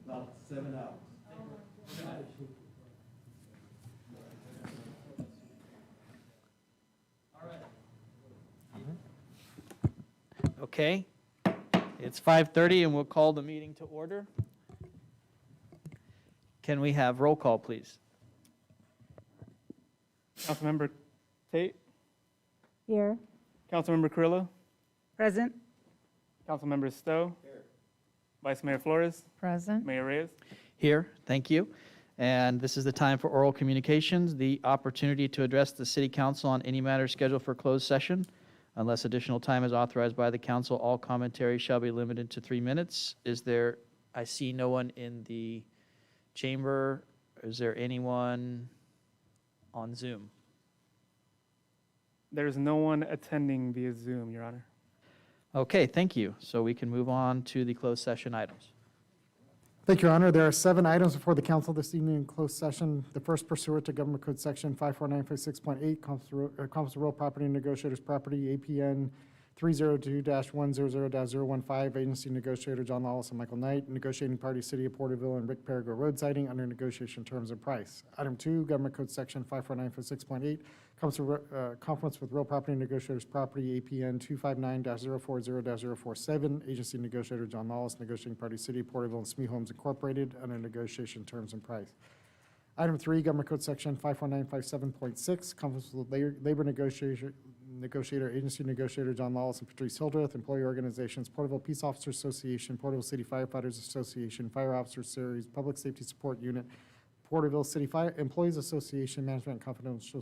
About 7 hours. Okay, it's 5:30 and we'll call the meeting to order. Can we have roll call, please? Councilmember Tate, Here. Councilmember Carrillo, Present. Councilmember Stowe, Vice Mayor Flores, Present. Mayor Reyes. Here, thank you. And this is the time for oral communications, the opportunity to address the city council on any matter scheduled for closed session. Unless additional time is authorized by the council, all commentary shall be limited to 3 minutes. I see no one in the chamber. Is there anyone on Zoom? There is no one attending via Zoom, Your Honor. Okay, thank you. So we can move on to the closed session items. Thank you, Your Honor. There are 7 items before the council this evening in closed session. The first, pursuant to Government Code Section 54956.8, comes to real property negotiators property, APN 302-100-015, agency negotiator John Lawless and Michael Knight, negotiating party City of Porterville and Rick Perigo road siding under negotiation terms and price. Item 2, Government Code Section 54956.8, comes to conference with real property negotiators property, APN 259-040-047, agency negotiator John Lawless, negotiating party City of Porterville and Smee Homes Incorporated under negotiation terms and price. Item 3, Government Code Section 54957.6, conference with labor negotiator, agency negotiator John Lawless and Patrice Hildreth, employee organizations, Porterville Peace Officers Association, Porterville City Firefighters Association, Fire Officers Series, Public Safety Support Unit, Porterville City Fire Employees Association, Management and Confidential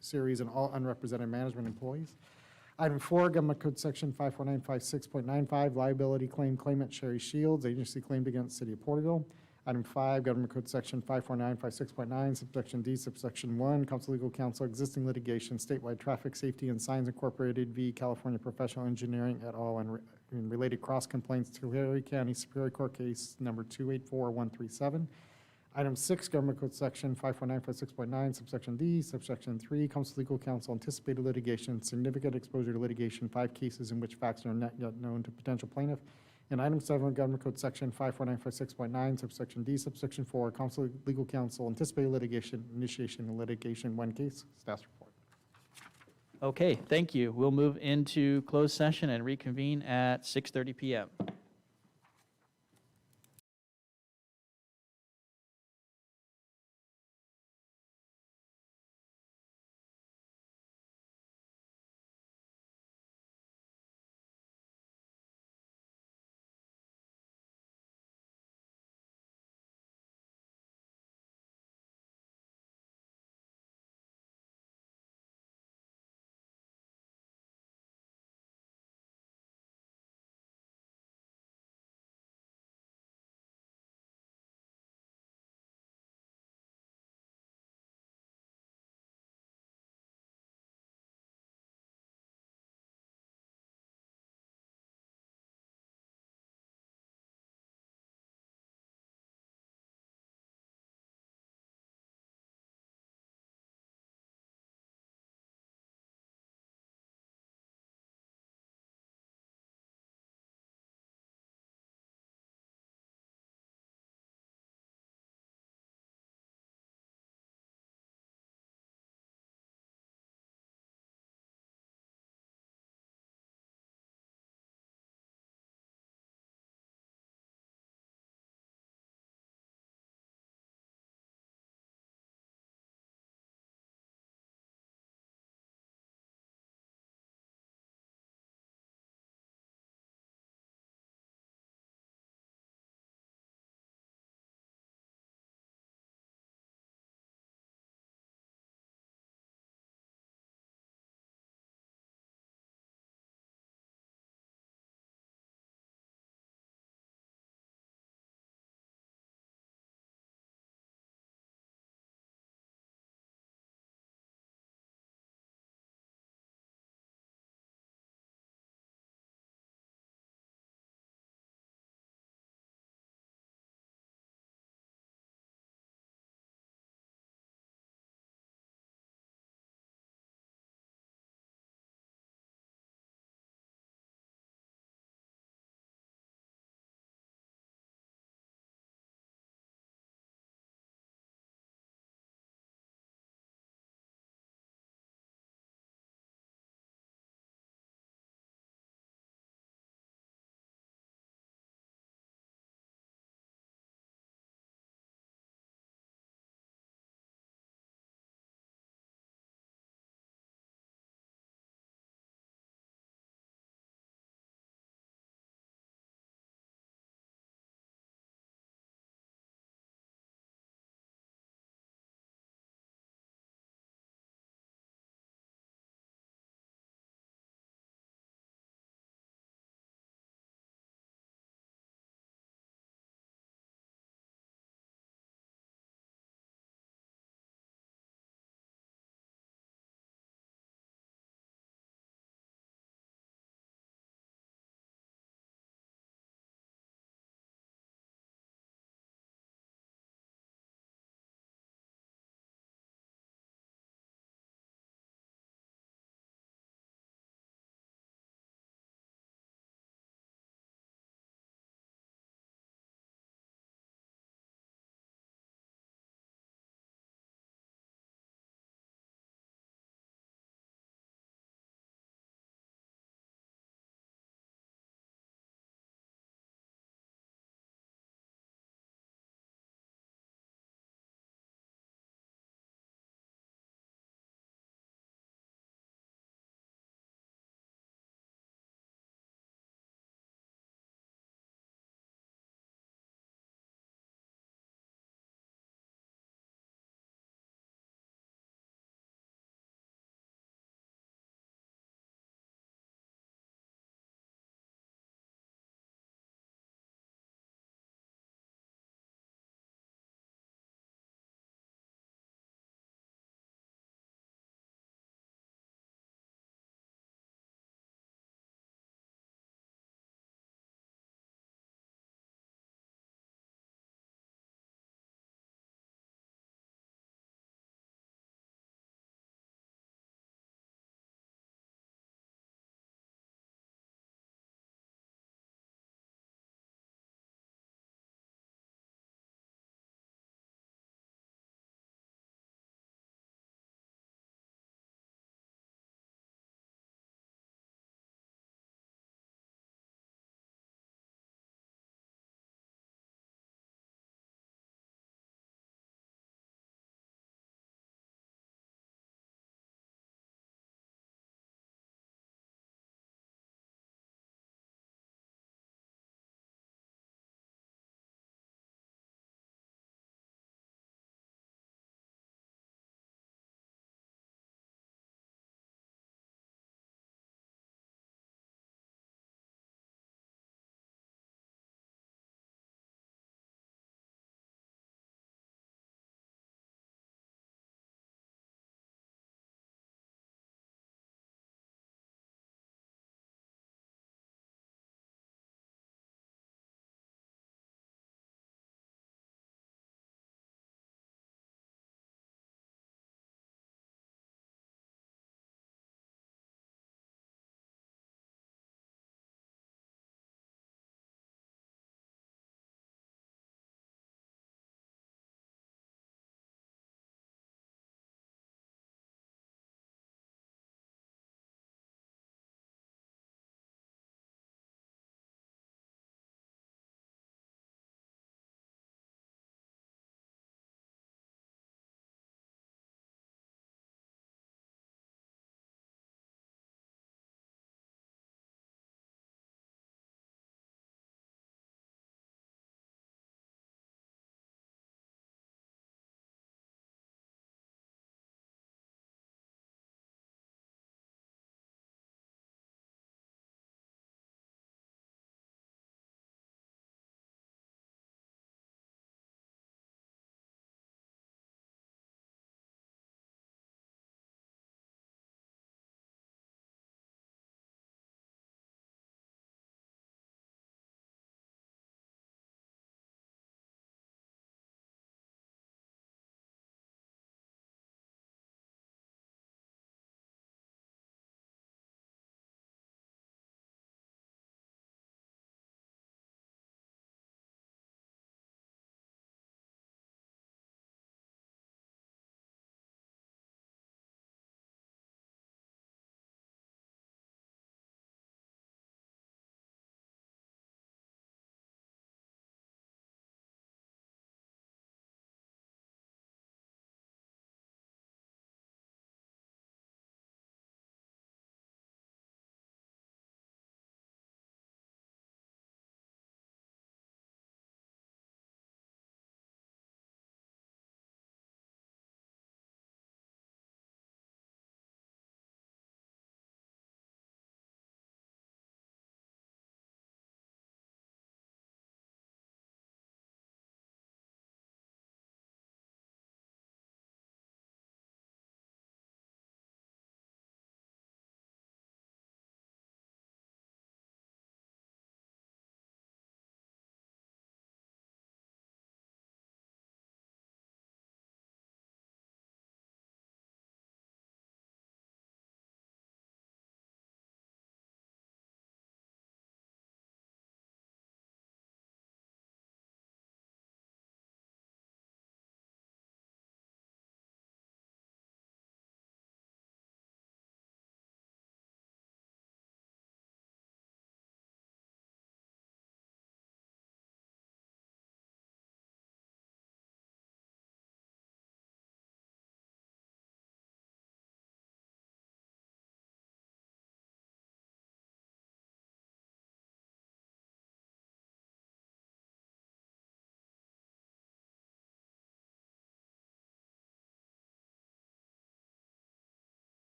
Series, and all unrepresented management employees. Item 4, Government Code Section 54956.95, liability claim, claimant Sherry Shields, agency claimed against City of Porterville. Item 5, Government Code Section 54956.9, subsection D, subsection 1, Council Legal Counsel, existing litigation, statewide traffic safety and signs incorporated v. California Professional Engineering et al. And related cross complaints to Tulare County Superior Court case number 284137. Item 6, Government Code Section 54956.9, subsection D, subsection 3, Council Legal Counsel, anticipated litigation, significant exposure to litigation, 5 cases in which facts are not yet known to potential plaintiff. And item 7, Government Code Section 54956.9, subsection D, subsection 4, Council Legal Counsel, anticipated litigation, initiation of litigation, 1 case. Staff's report. Okay, thank you. We'll move into closed session and reconvene at 6:30 p.m.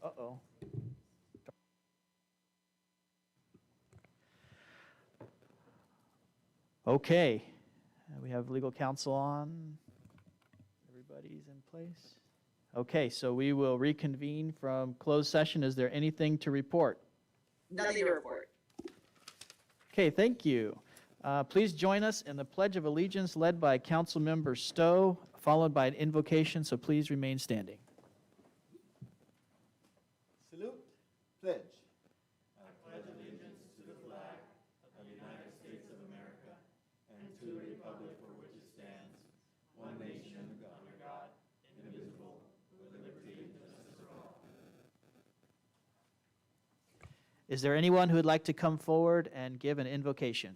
Uh-oh. Okay, we have legal counsel on. Everybody's in place. Okay, so we will reconvene from closed session. Is there anything to report? Nothing to report. Okay, thank you. Please join us in the Pledge of Allegiance led by Councilmember Stowe, followed by an invocation, so please remain standing. Salute, pledge. Is there anyone who would like to come forward and give an invocation?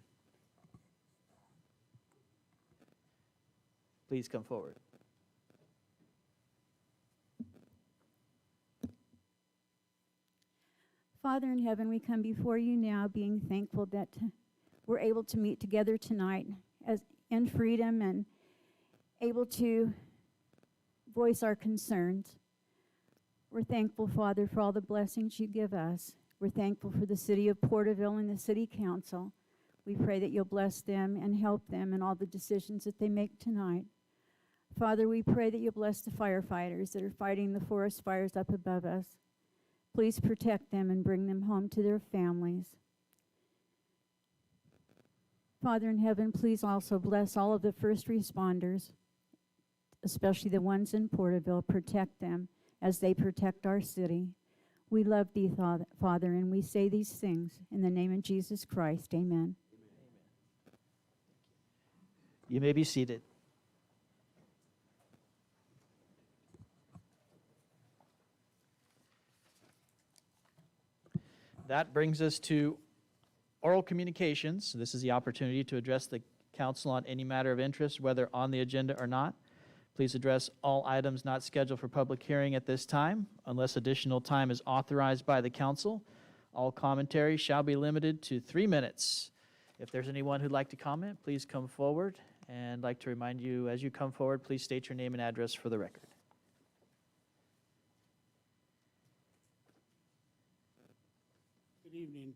Please come forward. Father in heaven, we come before you now being thankful that we're able to meet together tonight in freedom and able to voice our concerns. We're thankful, Father, for all the blessings you give us. We're thankful for the city of Porterville and the city council. We pray that you'll bless them and help them in all the decisions that they make tonight. Father, we pray that you'll bless the firefighters that are fighting the forest fires up above us. Please protect them and bring them home to their families. Father in heaven, please also bless all of the first responders, especially the ones in Porterville. Protect them as they protect our city. We love thee, Father, and we say these things in the name of Jesus Christ. Amen. You may be seated. That brings us to oral communications. This is the opportunity to address the council on any matter of interest, whether on the agenda or not. Please address all items not scheduled for public hearing at this time, unless additional time is authorized by the council. All commentary shall be limited to 3 minutes. If there's anyone who'd like to comment, please come forward. And I'd like to remind you, as you come forward, please state your name and address for the record. Good evening.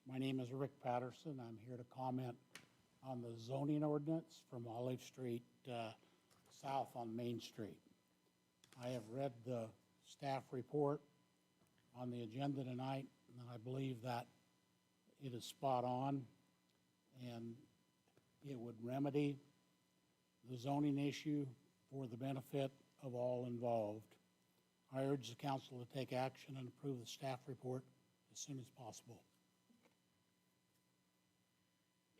My name is Rick Patterson. I'm here to comment on the zoning ordinance from Olive Street south on Main Street. I have read the staff report on the agenda tonight, and I believe that it is spot on, and it would remedy the zoning issue for the benefit of all involved. I urge the council to take action and approve the staff report as soon as possible.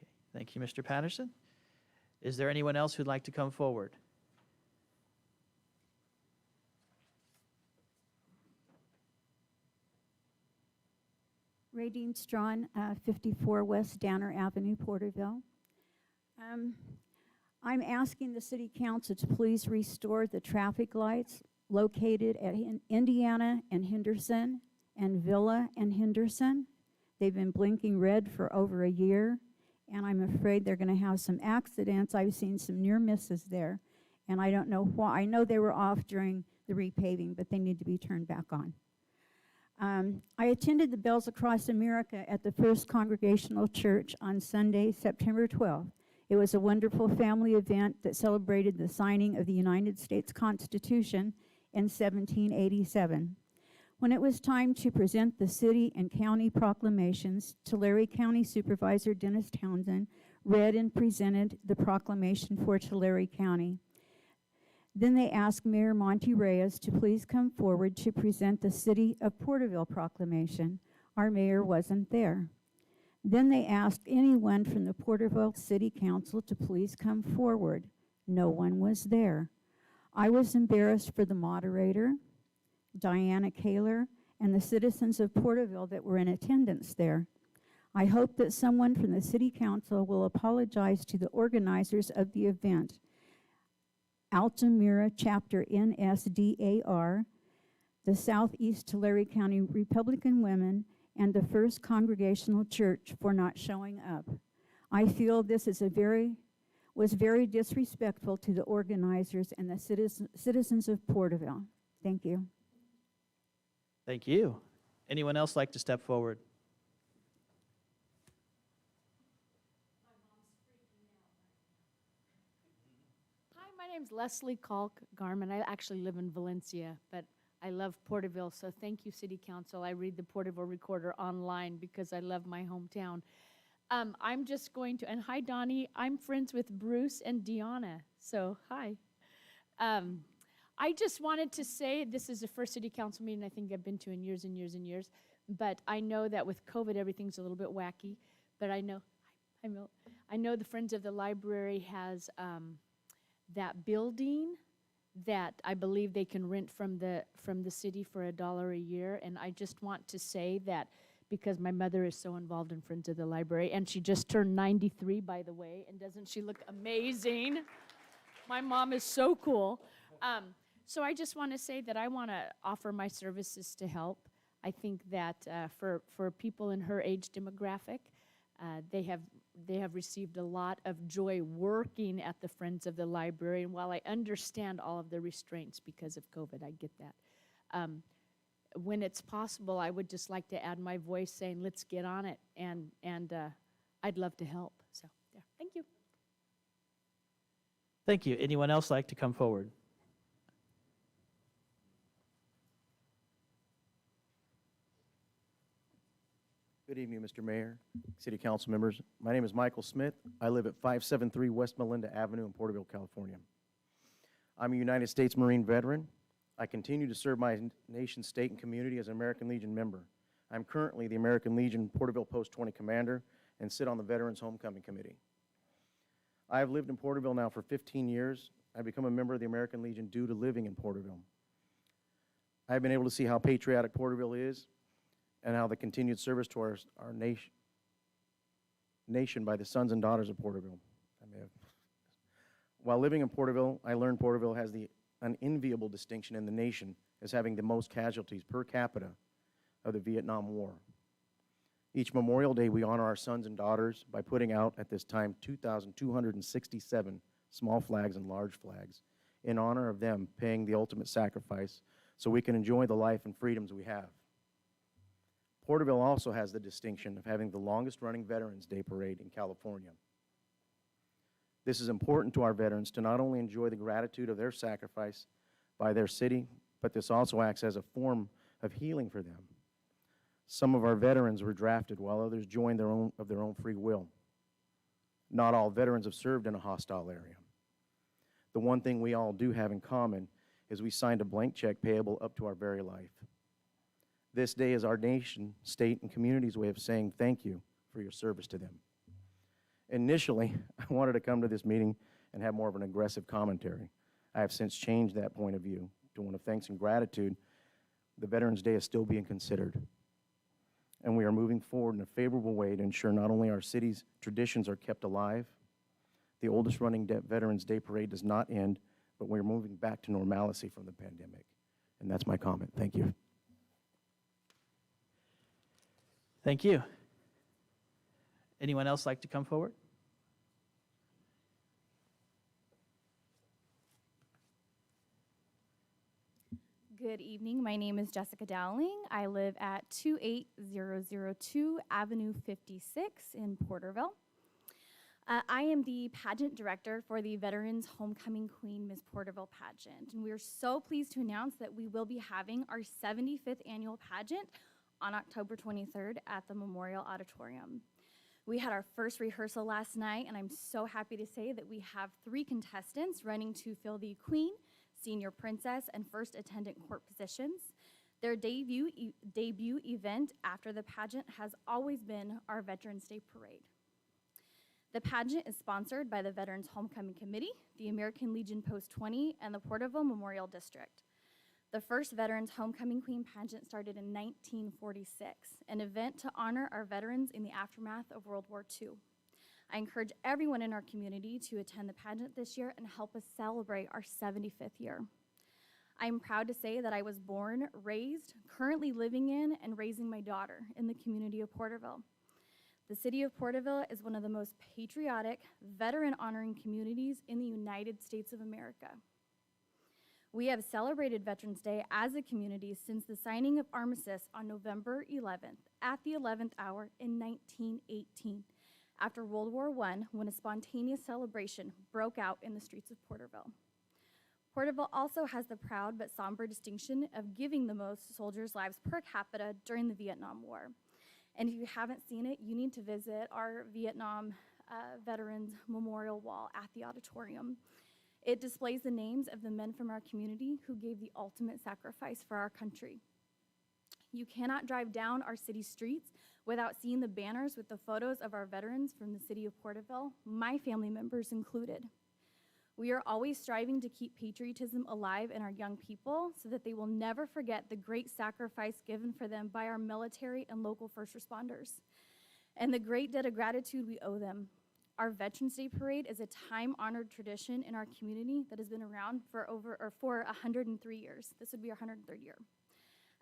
Okay. Thank you, Mr. Patterson. Is there anyone else who'd like to come forward? Radine Strawn, 54 West Danner Avenue, Porterville. I'm asking the city council to please restore the traffic lights located at Indiana and Henderson and Villa and Henderson. They've been blinking red for over a year, and I'm afraid they're going to have some accidents. I've seen some near misses there, and I don't know why. I know they were off during the repaving, but they need to be turned back on. I attended the Bells Across America at the First Congregational Church on Sunday, September 12th. It was a wonderful family event that celebrated the signing of the United States Constitution in 1787. When it was time to present the city and county proclamations, Tulare County Supervisor Dennis Townsend read and presented the proclamation for Tulare County. Then they asked Mayor Monty Reyes to please come forward to present the City of Porterville proclamation. Our mayor wasn't there. Then they asked anyone from the Porterville City Council to please come forward. No one was there. I was embarrassed for the moderator, Diana Kaler, and the citizens of Porterville that were in attendance there. I hope that someone from the City Council will apologize to the organizers of the event. Altamira Chapter NSDAR, the Southeast Tulare County Republican Women, and the First Congregational Church for not showing up. I feel this is was very disrespectful to the organizers and the citizens of Porterville. Thank you. Thank you. Anyone else like to step forward? Hi, my name's Leslie Kalk Garman. I actually live in Valencia, but I love Porterville, so thank you, City Council. I read the Porterville Recorder online because I love my hometown. I'm just going to, and hi, Donnie. I'm friends with Bruce and Deanna, so hi. I just wanted to say this is the first City Council meeting I think I've been to in years and years and years, but I know that with COVID, everything's a little bit wacky, but I know the Friends of the Library has that building that I believe they can rent from the city for $1 a year. And I just want to say that because my mother is so involved in Friends of the Library, and she just turned 93, by the way, and doesn't she look amazing? My mom is so cool. So I just want to say that I want to offer my services to help. I think that for people in her age demographic, they have received a lot of joy working at the Friends of the Library. And while I understand all of the restraints because of COVID, I get that. When it's possible, I would just like to add my voice saying, let's get on it. And I'd love to help. So, yeah, thank you. Thank you. Anyone else like to come forward? Good evening, Mr. Mayor, City Council members. My name is Michael Smith. I live at 573 West Melinda Avenue in Porterville, California. I'm a United States Marine veteran. I continue to serve my nation, state, and community as an American Legion member. I'm currently the American Legion Porterville Post 20 Commander and sit on the Veterans Homecoming Committee. I have lived in Porterville now for 15 years. I've become a member of the American Legion due to living in Porterville. I've been able to see how patriotic Porterville is and how the continued service to our nation by the sons and daughters of Porterville. While living in Porterville, I learned Porterville has the unenviable distinction in the nation as having the most casualties per capita of the Vietnam War. Each Memorial Day, we honor our sons and daughters by putting out, at this time, 2,267 small flags and large flags in honor of them paying the ultimate sacrifice so we can enjoy the life and freedoms we have. Porterville also has the distinction of having the longest-running Veterans Day Parade in California. This is important to our veterans to not only enjoy the gratitude of their sacrifice by their city, but this also acts as a form of healing for them. Some of our veterans were drafted while others joined of their own free will. Not all veterans have served in a hostile area. The one thing we all do have in common is we signed a blank check payable up to our very life. This day is our nation, state, and community's way of saying thank you for your service to them. Initially, I wanted to come to this meeting and have more of an aggressive commentary. I have since changed that point of view to one of thanks and gratitude. The Veterans Day is still being considered, and we are moving forward in a favorable way to ensure not only our city's traditions are kept alive, the oldest running Veterans Day Parade does not end, but we're moving back to normalcy from the pandemic. And that's my comment. Thank you. Thank you. Anyone else like to come forward? Good evening. My name is Jessica Dowling. I live at 28002 Avenue 56 in Porterville. I am the pageant director for the Veterans Homecoming Queen Miss Porterville pageant. And we are so pleased to announce that we will be having our 75th annual pageant on October 23rd at the Memorial Auditorium. We had our first rehearsal last night, and I'm so happy to say that we have 3 contestants running to fill the Queen, Senior Princess, and First Attendant Court positions. Their debut event after the pageant has always been our Veterans Day Parade. The pageant is sponsored by the Veterans Homecoming Committee, the American Legion Post 20, and the Porterville Memorial District. The first Veterans Homecoming Queen pageant started in 1946, an event to honor our veterans in the aftermath of World War II. I encourage everyone in our community to attend the pageant this year and help us celebrate our 75th year. I am proud to say that I was born, raised, currently living in, and raising my daughter in the community of Porterville. The city of Porterville is one of the most patriotic, veteran-honoring communities in the United States of America. We have celebrated Veterans Day as a community since the signing of Armistice on November 11th at the 11th hour in 1918, after World War I, when a spontaneous celebration broke out in the streets of Porterville. Porterville also has the proud but somber distinction of giving the most soldiers' lives per capita during the Vietnam War. And if you haven't seen it, you need to visit our Vietnam Veterans Memorial Wall at the auditorium. It displays the names of the men from our community who gave the ultimate sacrifice for our country. You cannot drive down our city streets without seeing the banners with the photos of our veterans from the city of Porterville, my family members included. We are always striving to keep patriotism alive in our young people so that they will never forget the great sacrifice given for them by our military and local first responders, and the great debt of gratitude we owe them. Our Veterans Day Parade is a time-honored tradition in our community that has been around for 103 years. This would be our 103rd year.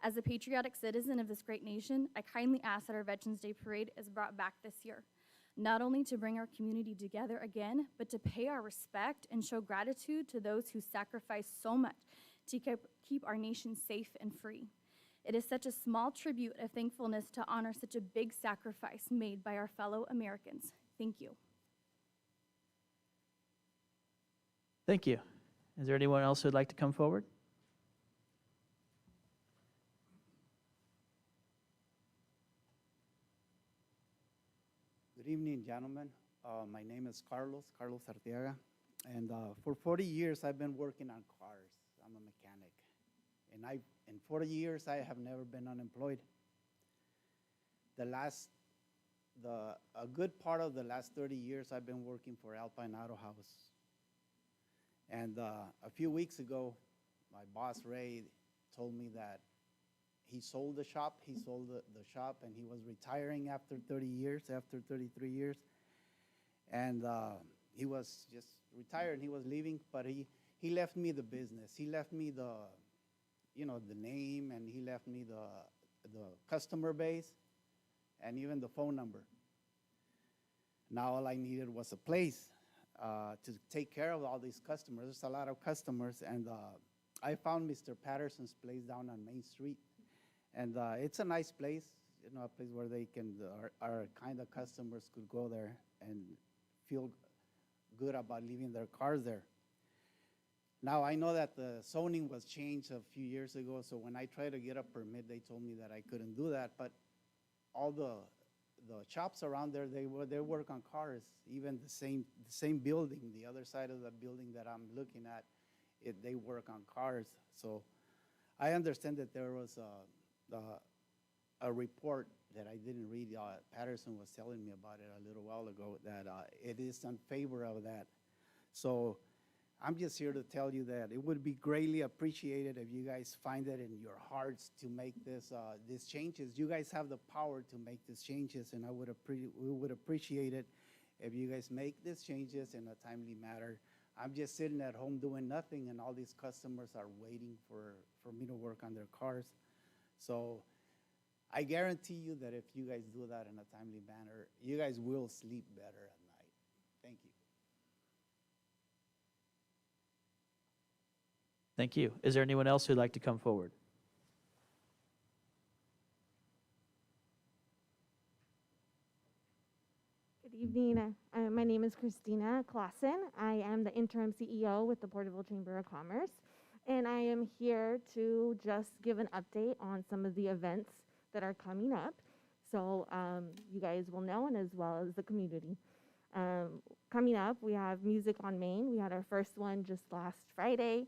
As a patriotic citizen of this great nation, I kindly ask that our Veterans Day Parade is brought back this year, not only to bring our community together again, but to pay our respect and show gratitude to those who sacrificed so much to keep our nation safe and free. It is such a small tribute of thankfulness to honor such a big sacrifice made by our fellow Americans. Thank you. Thank you. Is there anyone else who'd like to come forward? Good evening, gentlemen. My name is Carlos Arteaga, and for 40 years I've been working on cars. I'm a mechanic, and in 40 years I have never been unemployed. A good part of the last 30 years I've been working for Alpine Auto House. And a few weeks ago, my boss, Ray, told me that he sold the shop. He sold the shop, and he was retiring after 33 years. And he was just retired, and he was leaving, but he left me the business. He left me the name, and he left me the customer base, and even the phone number. Now all I needed was a place to take care of all these customers. There's a lot of customers, and I found Mr. Patterson's place down on Main Street. And it's a nice place, a place where they can, our kind of customers could go there and feel good about leaving their cars there. Now, I know that the zoning was changed a few years ago, so when I tried to get a permit, they told me that I couldn't do that, but all the shops around there, they work on cars. Even the same building, the other side of the building that I'm looking at, they work on cars. So I understand that there was a report that I didn't read. Patterson was telling me about it a little while ago, that it is in favor of that. So I'm just here to tell you that it would be greatly appreciated if you guys find it in your hearts to make these changes. You guys have the power to make these changes, and we would appreciate it if you guys make these changes in a timely manner. I'm just sitting at home doing nothing, and all these customers are waiting for me to work on their cars. So I guarantee you that if you guys do that in a timely manner, you guys will sleep better at night. Thank you. Thank you. Is there anyone else who'd like to come forward? Good evening. My name is Christina Claussen. I am the interim CEO with the Porterville Chamber of Commerce, and I am here to just give an update on some of the events that are coming up, so you guys will know, and as well as the community. Coming up, we have Music on Main. We had our first one just last Friday.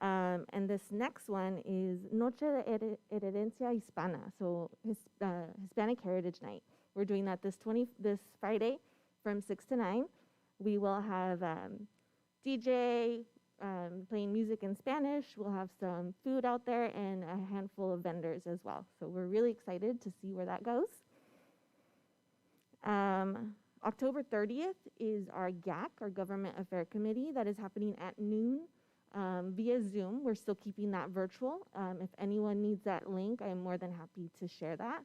And this next one is Noche de Herencia Hispana, so Hispanic Heritage Night. We're doing that this Friday from 6 to 9. We will have DJ playing music in Spanish. We'll have some food out there and a handful of vendors as well. So we're really excited to see where that goes. October 30th is our GAC, our Government Affairs Committee, that is happening at noon. Via Zoom. We're still keeping that virtual. If anyone needs that link, I am more than happy to share that.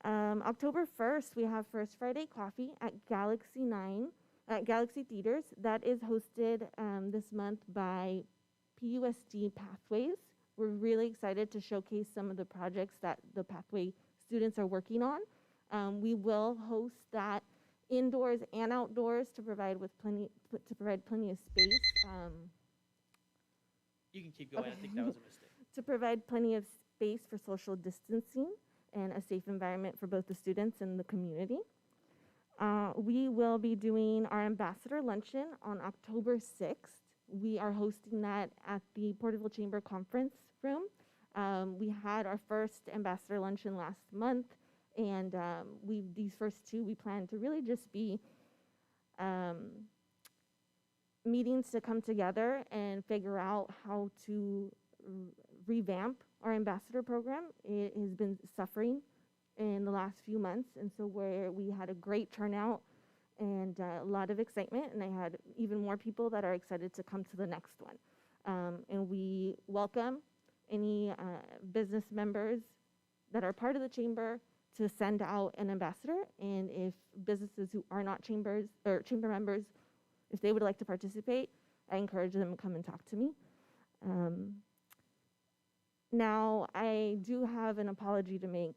October 1st, we have First Friday Coffee at Galaxy Theaters. That is hosted this month by PUSD Pathways. We're really excited to showcase some of the projects that the Pathway students are working on. We will host that indoors and outdoors to provide plenty of space. You can keep going. I think that was a mistake. To provide plenty of space for social distancing and a safe environment for both the students and the community. We will be doing our ambassador luncheon on October 6th. We are hosting that at the Porterville Chamber Conference Room. We had our first ambassador luncheon last month, and these first two, we plan to really just be meetings to come together and figure out how to revamp our ambassador program. It has been suffering in the last few months, and so we had a great turnout and a lot of excitement, and I had even more people that are excited to come to the next one. And we welcome any business members that are part of the chamber to send out an ambassador, and if businesses who are not chambers or chamber members, if they would like to participate, I encourage them to come and talk to me. Now, I do have an apology to make.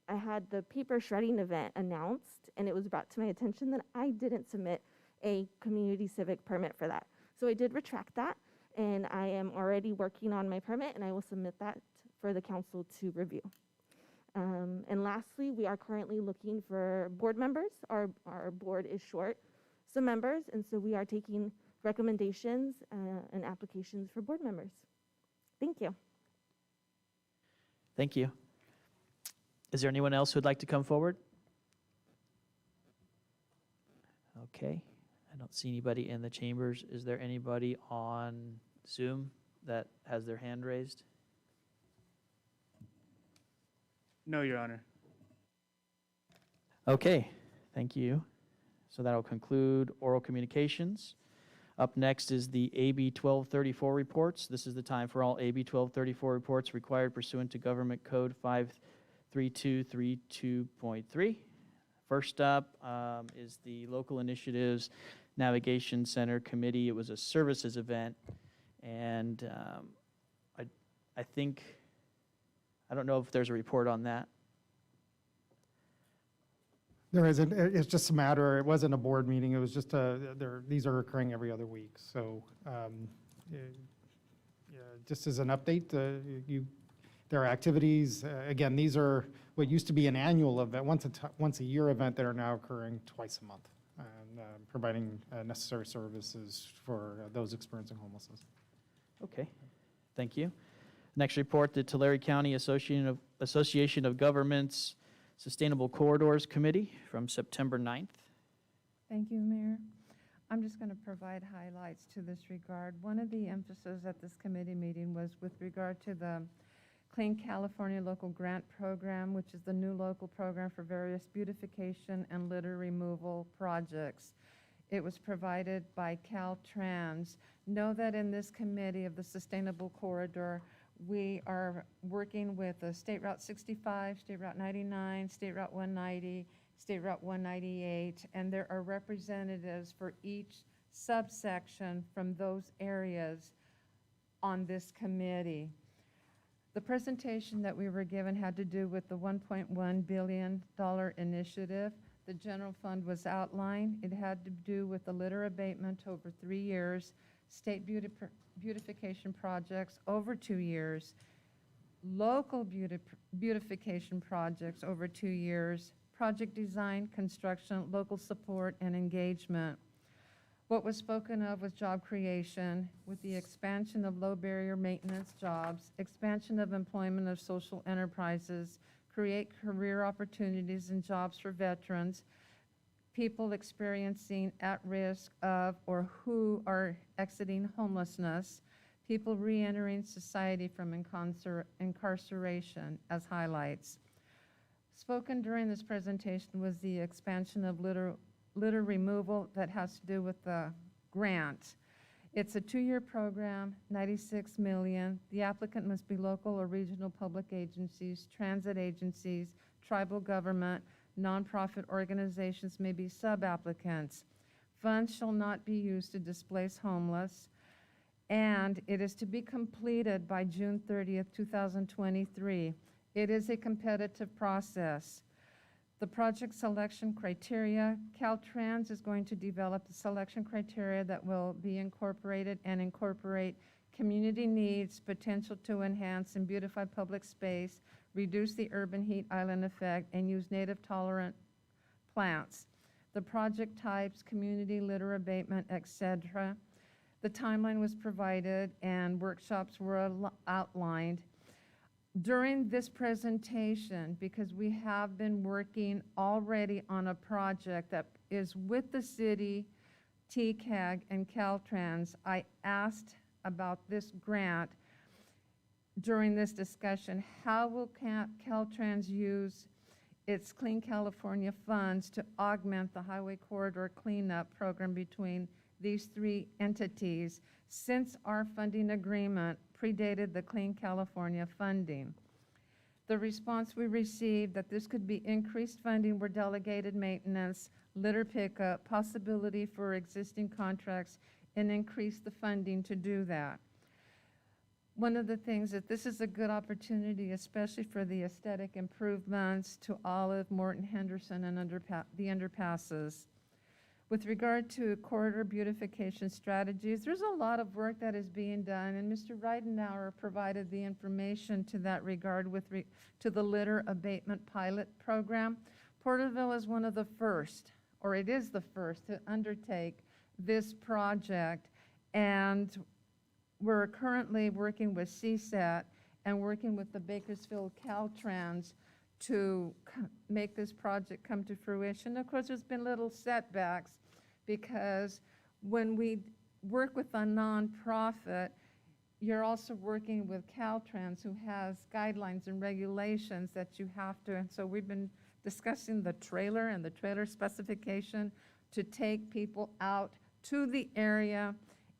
I had the paper shredding event announced, and it was brought to my attention that I didn't submit a community civic permit for that. So I did retract that, and I am already working on my permit, and I will submit that for the council to review. And lastly, we are currently looking for board members. Our board is short some members, and so we are taking recommendations and applications for board members. Thank you. Thank you. Is there anyone else who would like to come forward? Okay, I don't see anybody in the chambers. Is there anybody on Zoom that has their hand raised? No, Your Honor. Okay, thank you. So that'll conclude oral communications. Up next is the AB1234 reports. This is the time for all AB1234 reports required pursuant to Government Code 53232.3. First up is the Local Initiatives Navigation Center Committee. It was a services event, and I think, I don't know if there's a report on that. There isn't. It's just a matter, it wasn't a board meeting, it was just these are occurring every other week. So just as an update, there are activities, again, these are what used to be an annual event, once a year event that are now occurring twice a month, and providing necessary services for those experiencing homelessness. Okay, thank you. Next report, the Tulare County Association of Governments Sustainable Corridors Committee from September 9th. Thank you, Mayor. I'm just going to provide highlights to this regard. One of the emphases at this committee meeting was with regard to the Clean California Local Grant Program, which is the new local program for various beautification and litter removal projects. It was provided by Caltrans. Know that in this committee of the Sustainable Corridor, we are working with State Route 65, State Route 99, State Route 190, State Route 198, and there are representatives for each subsection from those areas on this committee. The presentation that we were given had to do with the $1.1 billion initiative. The general fund was outlined. It had to do with the litter abatement over 3 years, state beautification projects over 2 years, local beautification projects over 2 years, project design, construction, local support, and engagement. What was spoken of was job creation with the expansion of low barrier maintenance jobs, expansion of employment of social enterprises, create career opportunities and jobs for veterans, people experiencing at risk of or who are exiting homelessness, people re-entering society from incarceration as highlights. Spoken during this presentation was the expansion of litter removal that has to do with the grant. It's a 2-year program, $96 million. The applicant must be local or regional public agencies, transit agencies, tribal government, nonprofit organizations may be sub-applicants. Funds shall not be used to displace homeless. and it is to be completed by June 30th, 2023. It is a competitive process. The project selection criteria, Caltrans is going to develop the selection criteria that will be incorporated and incorporate community needs, potential to enhance and beautify public space, reduce the urban heat island effect, and use native tolerant plants. The project types, community litter abatement, etc. The timeline was provided and workshops were outlined. During this presentation, because we have been working already on a project that is with the city, TCAG, and Caltrans, I asked about this grant during this discussion. How will Caltrans use its Clean California funds to augment the highway corridor cleanup program between these three entities, since our funding agreement predated the Clean California funding? The response we received that this could be increased funding where delegated maintenance, litter pickup, possibility for existing contracts, and increase the funding to do that. One of the things that this is a good opportunity, especially for the aesthetic improvements to Olive, Morton, Henderson, and the underpasses. With regard to corridor beautification strategies, there's a lot of work that is being done, and Mr. Reidenauer provided the information to that regard to the litter abatement pilot program. Porterville is one of the first, or it is the first, to undertake this project, and we're currently working with CSAT and working with the Bakersfield Caltrans to make this project come to fruition. Of course, there's been little setbacks because when we work with a nonprofit, you're also working with Caltrans, who has guidelines and regulations that you have to, and so we've been discussing the trailer and the trailer specification to take people out to the area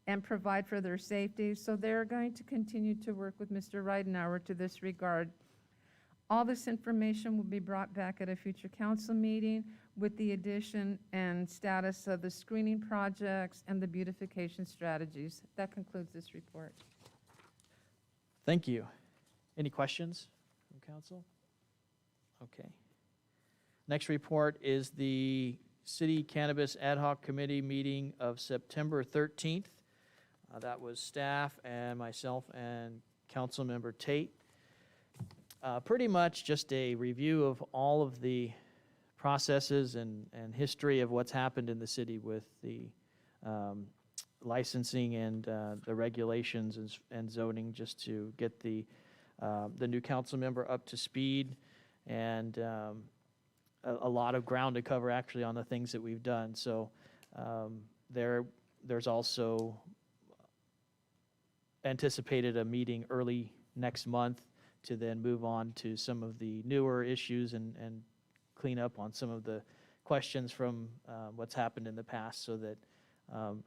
and provide for their safety. So they're going to continue to work with Mr. Reidenauer to this regard. All this information will be brought back at a future council meeting with the addition and status of the screening projects and the beautification strategies. That concludes this report. Thank you. Any questions from council? Okay. Next report is the City Cannabis Ad Hoc Committee meeting of September 13th. That was staff and myself and Councilmember Tate. Pretty much just a review of all of the processes and history of what's happened in the city with the licensing and the regulations and zoning, just to get the new council member up to speed, and a lot of ground to cover actually on the things that we've done. So there's also anticipated a meeting early next month to then move on to some of the newer issues and clean up on some of the questions from what's happened in the past, so that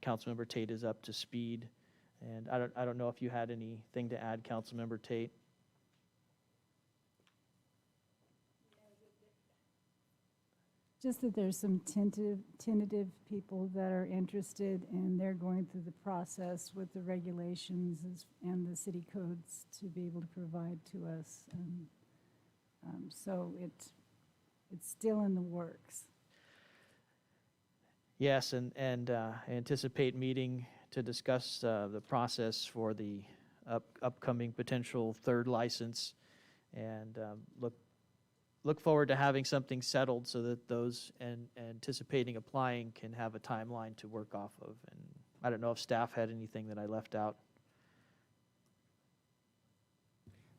Councilmember Tate is up to speed. And I don't know if you had anything to add, Councilmember Tate. Just that there's some tentative people that are interested, and they're going through the process with the regulations and the city codes to be able to provide to us. So it's still in the works. Yes, and I anticipate meeting to discuss the process for the upcoming potential third license, and look forward to having something settled so that those anticipating applying can have a timeline to work off of. And I don't know if staff had anything that I left out.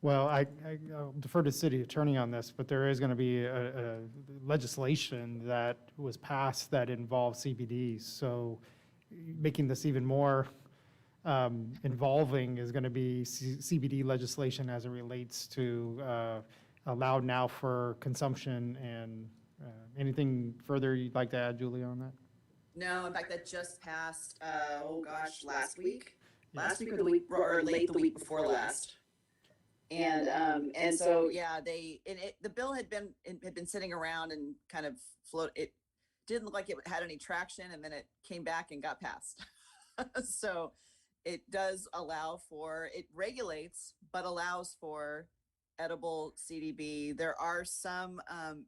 Well, I'll defer to the city attorney on this, but there is going to be a legislation that was passed that involves CBDs. So making this even more involving is going to be CBD legislation as it relates to allowed now for consumption. And anything further you'd like to add, Julia, on that? No, in fact, that just passed, last week. Last week or the week, or late the week before last. And so, yeah, the bill had been sitting around and kind of it didn't look like it had any traction, and then it came back and got passed. So it does allow for, it regulates, but allows for edible CBD. There are some,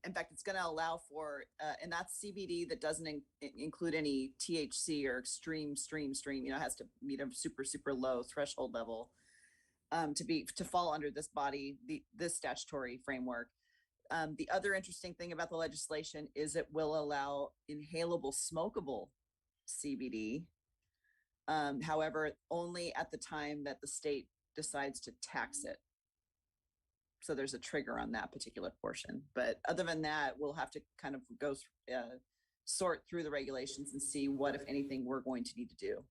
in fact, it's going to allow for, and that's CBD that doesn't include any THC or extreme, it has to meet a super, super low threshold level to fall under this body, this statutory framework. The other interesting thing about the legislation is it will allow inhalable, smokable CBD. However, only at the time that the state decides to tax it. So there's a trigger on that particular portion. But other than that, we'll have to kind of go sort through the regulations and see what, if anything, we're going to need to do.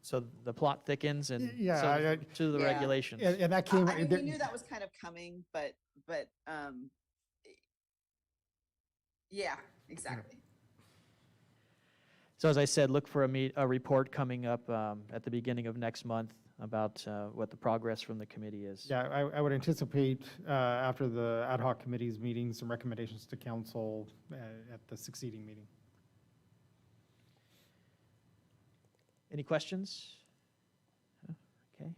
So the plot thickens and Yeah, so to the Yeah. regulations. And that came. I mean, we knew that was kind of coming, but yeah, exactly. So as I said, look for a report coming up at the beginning of next month about what the progress from the committee is. Yeah, I would anticipate after the ad hoc committee's meeting, some recommendations to council at the succeeding meeting. Any questions? Okay.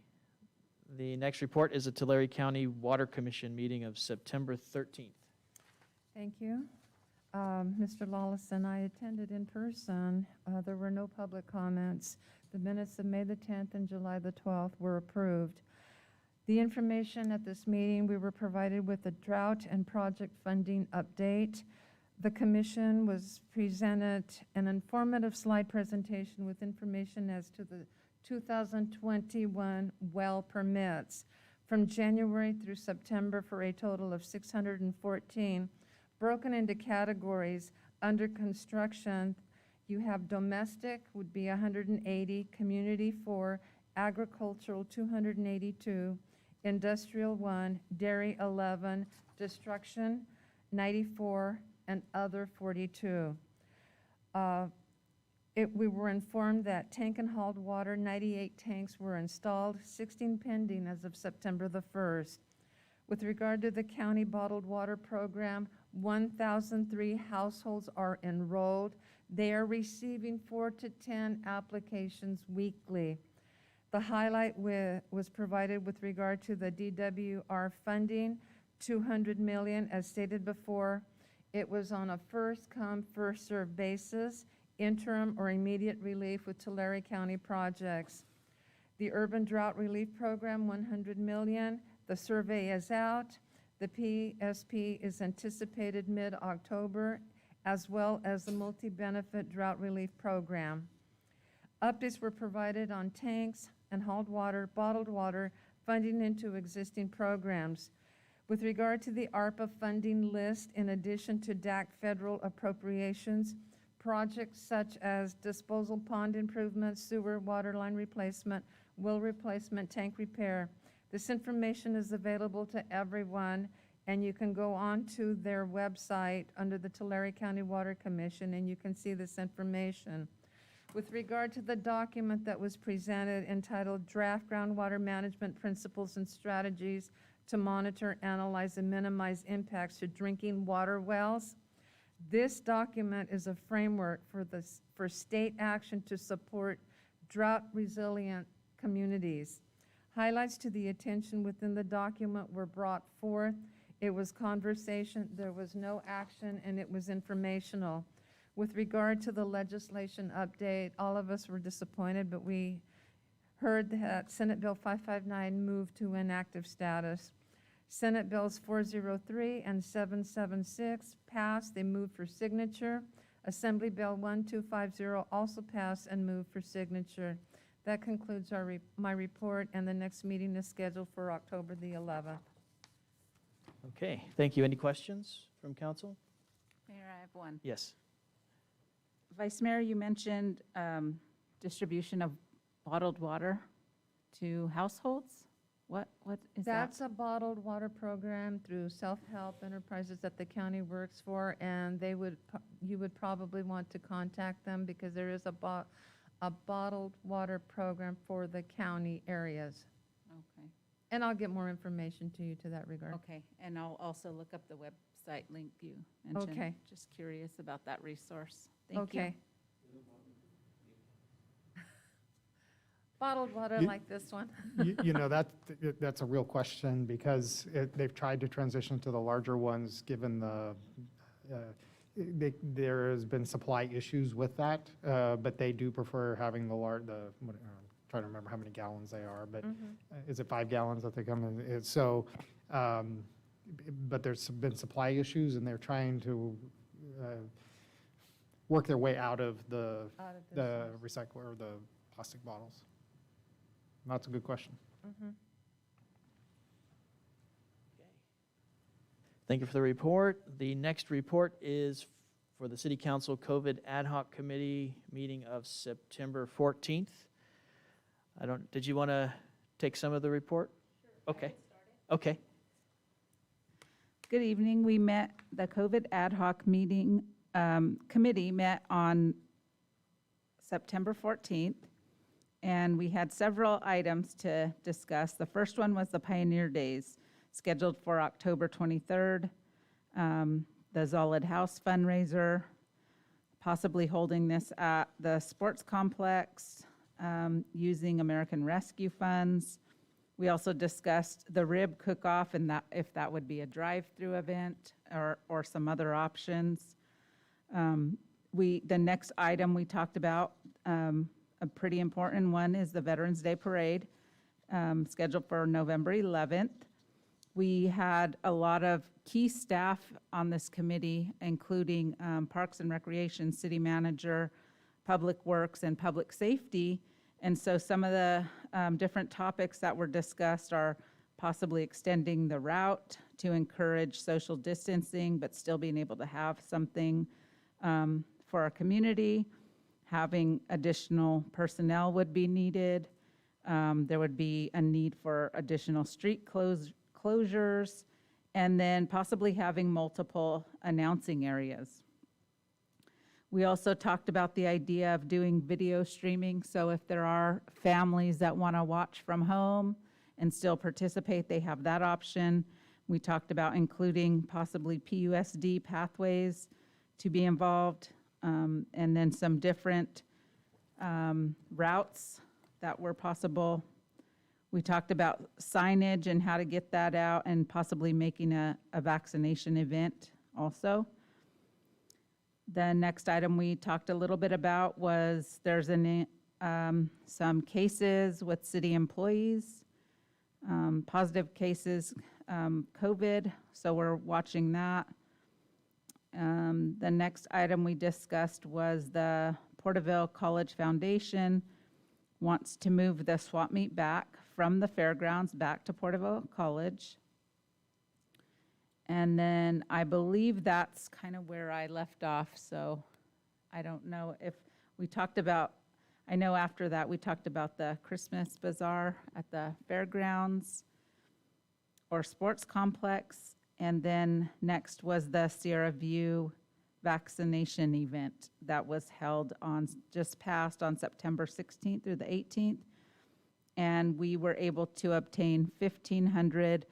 The next report is the Tulare County Water Commission meeting of September 13th. Thank you. Mr. Lawless and I attended in person. There were no public comments. The minutes of May the 10th and July the 12th were approved. The information at this meeting, we were provided with a drought and project funding update. The commission was presented an informative slide presentation with information as to the 2021 well permits from January through September for a total of 614, broken into categories. Under construction, you have domestic would be 180, community 4, agricultural 282, industrial 1, dairy 11, destruction 94, and other 42. We were informed that tank and hauled water, 98 tanks were installed, 16 pending as of September the 1st. With regard to the county bottled water program, 1,003 households are enrolled. They are receiving 4 to 10 applications weekly. The highlight was provided with regard to the DWR funding, $200 million, as stated before. It was on a first-come, first-served basis, interim or immediate relief with Tulare County projects. The Urban Drought Relief Program, $100 million. The survey is out. The PSP is anticipated mid-October, as well as the Multi-Benefit Drought Relief Program. Updates were provided on tanks and hauled water, bottled water, funding into existing programs. With regard to the ARPA funding list, in addition to DAC federal appropriations, projects such as disposal pond improvements, sewer water line replacement, well replacement, tank repair. This information is available to everyone, and you can go on to their website under the Tulare County Water Commission, and you can see this information. With regard to the document that was presented entitled Draft Groundwater Management Principles and Strategies to Monitor, Analyze, and Minimize Impacts to Drinking Water Wells, this document is a framework for state action to support drought-resilient communities. Highlights to the attention within the document were brought forth. It was conversation, there was no action, and it was informational. With regard to the legislation update, all of us were disappointed, but we heard that Senate Bill 559 moved to inactive status. Senate Bills 403 and 776 passed. They moved for signature. Assembly Bill 1250 also passed and moved for signature. That concludes my report, and the next meeting is scheduled for October the 11th. Okay, thank you. Any questions from council? Mayor, I have one. Yes. Vice Mayor, you mentioned distribution of bottled water to households. What is that? That's a bottled water program through self-help enterprises that the county works for, and you would probably want to contact them because there is a bottled water program for the county areas. Okay. And I'll get more information to you to that regard. Okay, and I'll also look up the website link you mentioned. Okay. Just curious about that resource. Thank you. Okay. Bottled water You- like this one. You know, that's a real question because they've tried to transition to the larger ones, given there has been supply issues with that, but they do prefer having I'm trying to remember how many gallons they are, but is it 5 gallons that they come in? So, but there's been supply issues and they're trying to work their way out of the recycle or the plastic bottles. That's a good question. Thank you for the report. The next report is for the City Council COVID Ad Hoc Committee meeting of September 14th. Did you want to take some of the report? Sure. Okay. Okay. Good evening. We met, the COVID ad hoc meeting, committee met on September 14th, and we had several items to discuss. The first one was the Pioneer Days, scheduled for October 23rd. The Solid House fundraiser, possibly holding this at the sports complex, using American Rescue funds. We also discussed the rib cook-off and that if that would be a drive-through event or some other options. The next item we talked about, a pretty important one, is the Veterans Day Parade, scheduled for November 11th. We had a lot of key staff on this committee, including Parks and Recreation, City Manager, Public Works, and Public Safety. And so some of the different topics that were discussed are possibly extending the route to encourage social distancing, but still being able to have something for our community. Having additional personnel would be needed. There would be a need for additional street closures, and then possibly having multiple announcing areas. We also talked about the idea of doing video streaming, so if there are families that want to watch from home and still participate, they have that option. We talked about including possibly PUSD pathways to be involved, and then some different routes that were possible. We talked about signage and how to get that out and possibly making a vaccination event also. The next item we talked a little bit about was there's some cases with city employees, positive cases, COVID, so we're watching that. The next item we discussed was the Porterville College Foundation wants to move the swap meet back from the fairgrounds back to Porterville College. And then I believe that's kind of where I left off, so I don't know if we talked about, I know after that we talked about the Christmas bazaar at the fairgrounds or sports complex, and then next was the Sierra View vaccination event that was held just passed on September 16th through the 18th, and we were able to obtain 1,500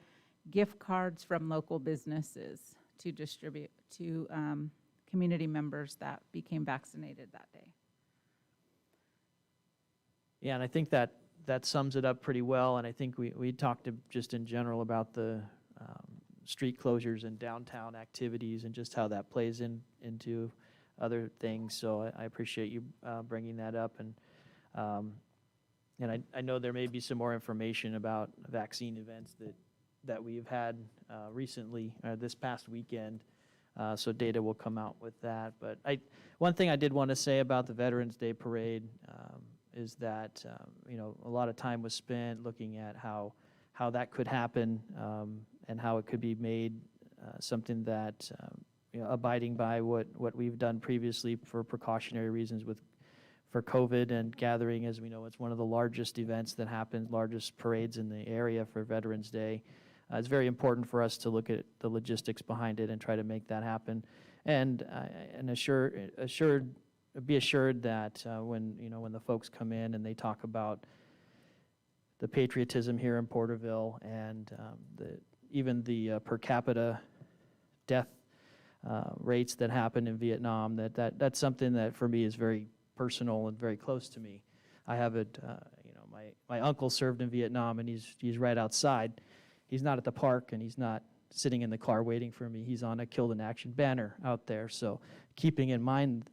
gift cards from local businesses to distribute to community members that became vaccinated that day. Yeah, and I think that sums it up pretty well, and I think we talked just in general about the street closures and downtown activities and just how that plays into other things, so I appreciate you bringing that up, and I know there may be some more information about vaccine events that we've had recently, this past weekend, so data will come out with that. But one thing I did want to say about the Veterans Day Parade is that a lot of time was spent looking at how that could happen and how it could be made something that abiding by what we've done previously for precautionary reasons for COVID and gathering. As we know, it's one of the largest events that happens, largest parades in the area for Veterans Day. It's very important for us to look at the logistics behind it and try to make that happen, and be assured that when the folks come in and they talk about the patriotism here in Porterville and even the per capita death rates that happen in Vietnam, that's something that for me is very personal and very close to me. I have it, my my uncle served in Vietnam, and he's right outside. He's not at the park, and he's not sitting in the car waiting for me. He's on a Killed in Action banner out there. So keeping in mind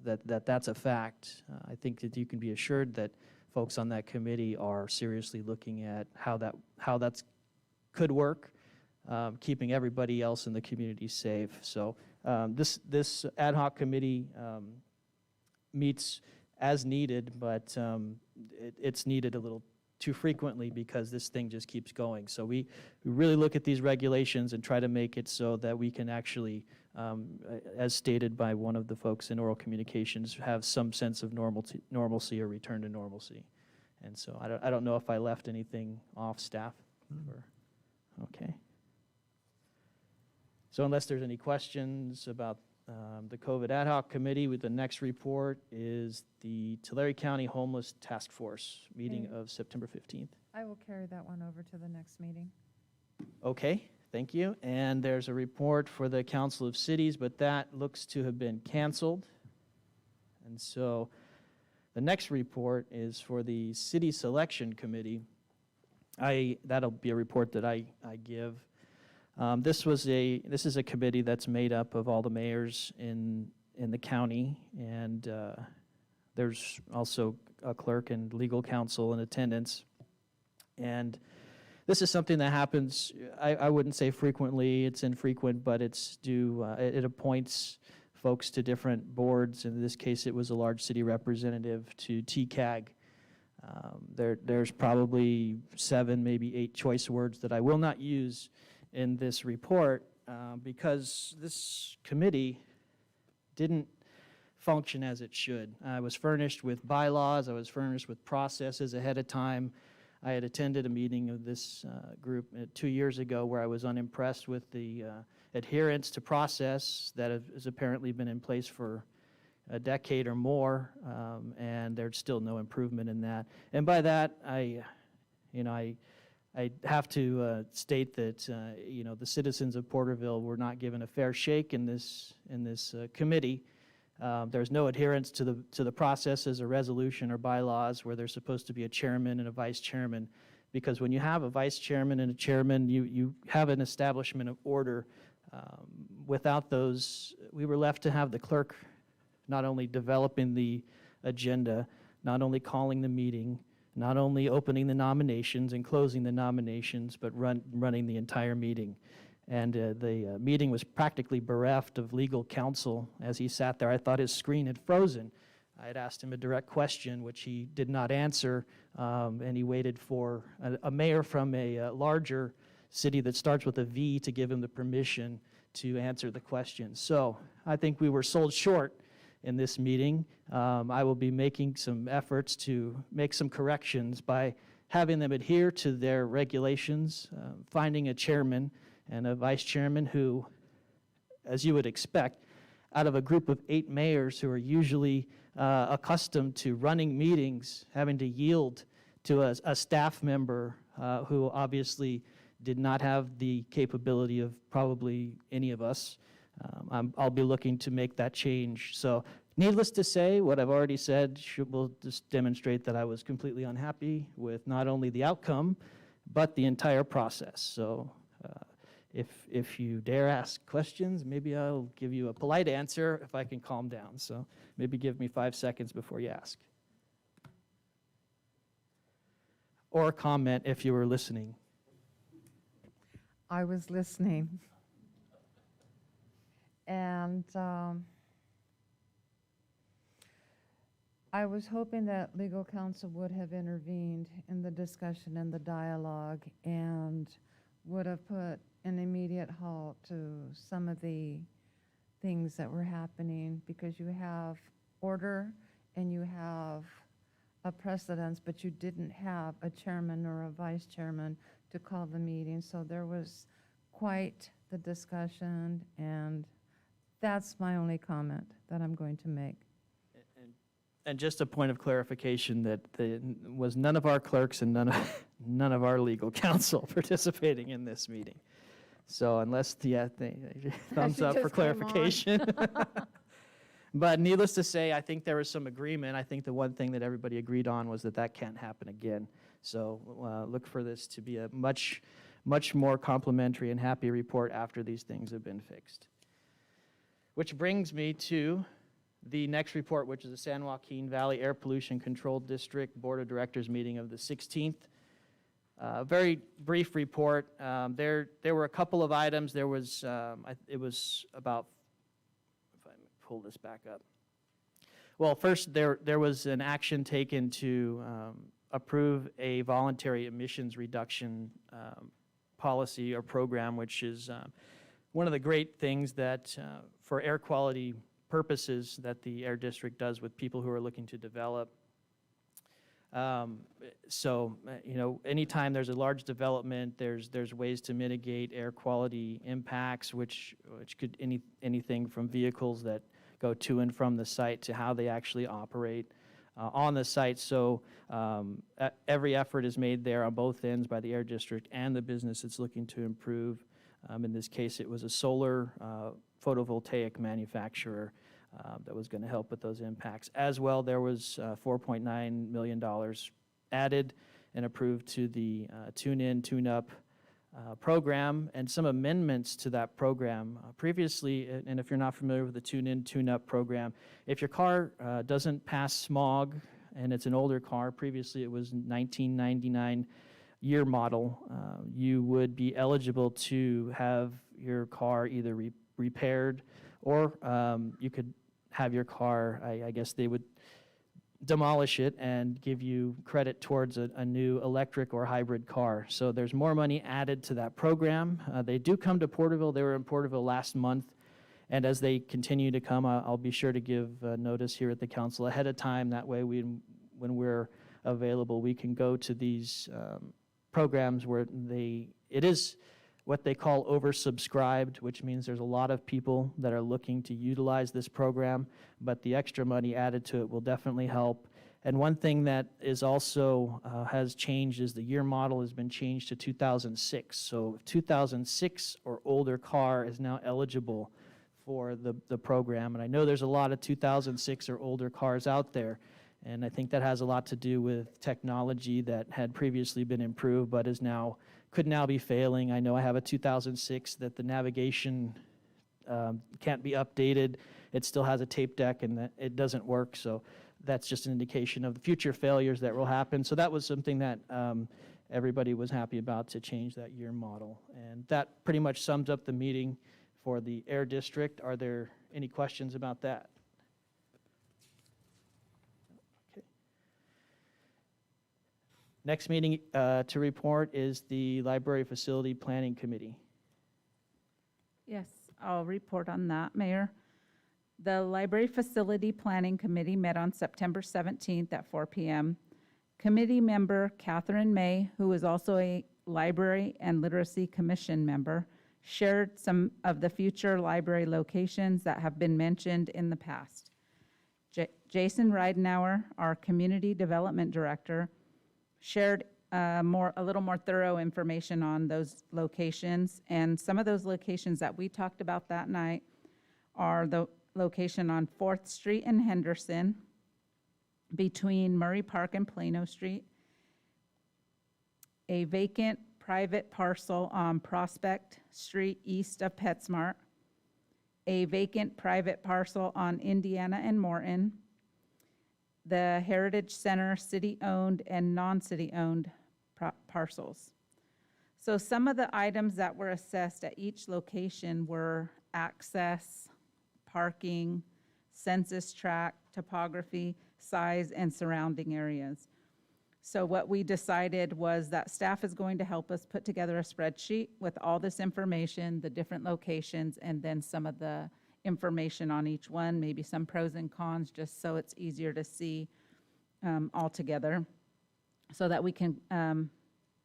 that's a fact, I think that you can be assured that folks on that committee are seriously looking at how that's could work, keeping everybody else in the community safe. So this ad hoc committee meets as needed, but it's needed a little too frequently because this thing just keeps going. So we really look at these regulations and try to make it so that we can actually, as stated by one of the folks in oral communications, have some sense of normalcy or return to normalcy. And so I don't know if I left anything off, staff. Okay. So unless there's any questions about the COVID ad hoc committee, with the next report is the Tulare County Homeless Task Force meeting of September 15th. I will carry that one over to the next meeting. Okay, thank you. And there's a report for the Council of Cities, but that looks to have been canceled. And so the next report is for the City Selection Committee. That'll be a report that I give. This is a committee that's made up of all the mayors in the county, and there's also a clerk and legal counsel in attendance. And this is something that happens, I wouldn't say frequently, it's infrequent, but it's it appoints folks to different boards. In this case, it was a large city representative to TCAG. There's probably 7, maybe 8 choice words that I will not use in this report because this committee didn't function as it should. I was furnished with bylaws, I was furnished with processes ahead of time. I had attended a meeting of this group 2 years ago where I was unimpressed with the adherence to process that has apparently been in place for a decade or more, and there's still no improvement in that. And by that, I have to state that the citizens of Porterville were not given a fair shake in this committee. There's no adherence to the processes or resolution or bylaws where there's supposed to be a chairman and a vice chairman, because when you have a vice chairman and a chairman, you have an establishment of order. Without those, we were left to have the clerk not only developing the agenda, not only calling the meeting, not only opening the nominations and closing the nominations, but running the entire meeting. And the meeting was practically bereft of legal counsel as he sat there. I thought his screen had frozen. I had asked him a direct question, which he did not answer, and he waited for a mayor from a larger city that starts with a V to give him the permission to answer the question. So I think we were sold short in this meeting. I will be making some efforts to make some corrections by having them adhere to their regulations, finding a chairman and a vice chairman who, as you would expect, out of a group of 8 mayors who are usually accustomed to running meetings, having to yield to a staff member who obviously did not have the capability of probably any of us. I'll be looking to make that change. So needless to say, what I've already said will just demonstrate that I was completely unhappy with not only the outcome, but the entire process. So if you dare ask questions, maybe I'll give you a polite answer if I can calm down. So maybe give me 5 seconds before you ask. Or comment if you were listening. I was listening. And I was hoping that legal counsel would have intervened in the discussion and the dialogue and would have put an immediate halt to some of the things that were happening, because you have order and you have a precedence, but you didn't have a chairman or a vice chairman to call the meeting. So there was quite the discussion, and that's my only comment that I'm going to make. And just a point of clarification that was none of our clerks and none of our legal counsel participating in this meeting. So unless thumbs up for clarification. But needless to say, I think there was some agreement. I think the one thing that everybody agreed on was that that can't happen again. So look for this to be a much more complimentary and happy report after these things have been fixed. Which brings me to the next report, which is the San Joaquin Valley Air Pollution Control District Board of Directors meeting of the 16th. Very brief report. There were a couple of items. There was, it was about, if I pull this back up. Well, first, there was an action taken to approve a voluntary emissions reduction policy or program, which is one of the great things that for air quality purposes that the Air District does with people who are looking to develop. You know, anytime there's a large development, there's ways to mitigate air quality impacts, which could anything from vehicles that go to and from the site to how they actually operate on the site. So every effort is made there on both ends by the Air District and the business it's looking to improve. In this case, it was a solar photovoltaic manufacturer that was going to help with those impacts. As well, there was $4.9 million added and approved to the Tune-In, Tune-Up program, and some amendments to that program. Previously, and if you're not familiar with the Tune-In, Tune-Up program, if your car doesn't pass smog, and it's an older car, previously it was 1999 year model, you would be eligible to have your car either repaired or you could have your car, I guess they would demolish it and give you credit towards a new electric or hybrid car. So there's more money added to that program. They do come to Porterville. They were in Porterville last month. And as they continue to come, I'll be sure to give notice here at the council ahead of time. That way, when we're available, we can go to these programs where it is what they call oversubscribed, which means there's a lot of people that are looking to utilize this program, but the extra money added to it will definitely help. And one thing that is also has changed is the year model has been changed to 2006. So 2006 or older car is now eligible for the program. And I know there's a lot of 2006 or older cars out there. And I think that has a lot to do with technology that had previously been improved, but could now be failing. I know I have a 2006 that the navigation can't be updated. It still has a tape deck and it doesn't work. So that's just an indication of the future failures that will happen. So that was something that everybody was happy about, to change that year model. And that pretty much sums up the meeting for the Air District. Are there any questions about that? Next meeting to report is the Library Facility Planning Committee. Yes, I'll report on that, Mayor. The Library Facility Planning Committee met on September 17th at 4 p.m. Committee member Catherine May, who is also a Library and Literacy Commission member, shared some of the future library locations that have been mentioned in the past. Jason Reidenauer, our Community Development Director, shared a little more thorough information on those locations. And some of those locations that we talked about that night are the location on 4th Street in Henderson, between Murray Park and Plano Street, a vacant private parcel on Prospect Street east of PetSmart, a vacant private parcel on Indiana and Morton, the Heritage Center city-owned and non-city-owned parcels. So some of the items that were assessed at each location were access, parking, census tract, topography, size, and surrounding areas. So what we decided was that staff is going to help us put together a spreadsheet with all this information, the different locations, and then some of the information on each one, maybe some pros and cons, just so it's easier to see all together, so that we can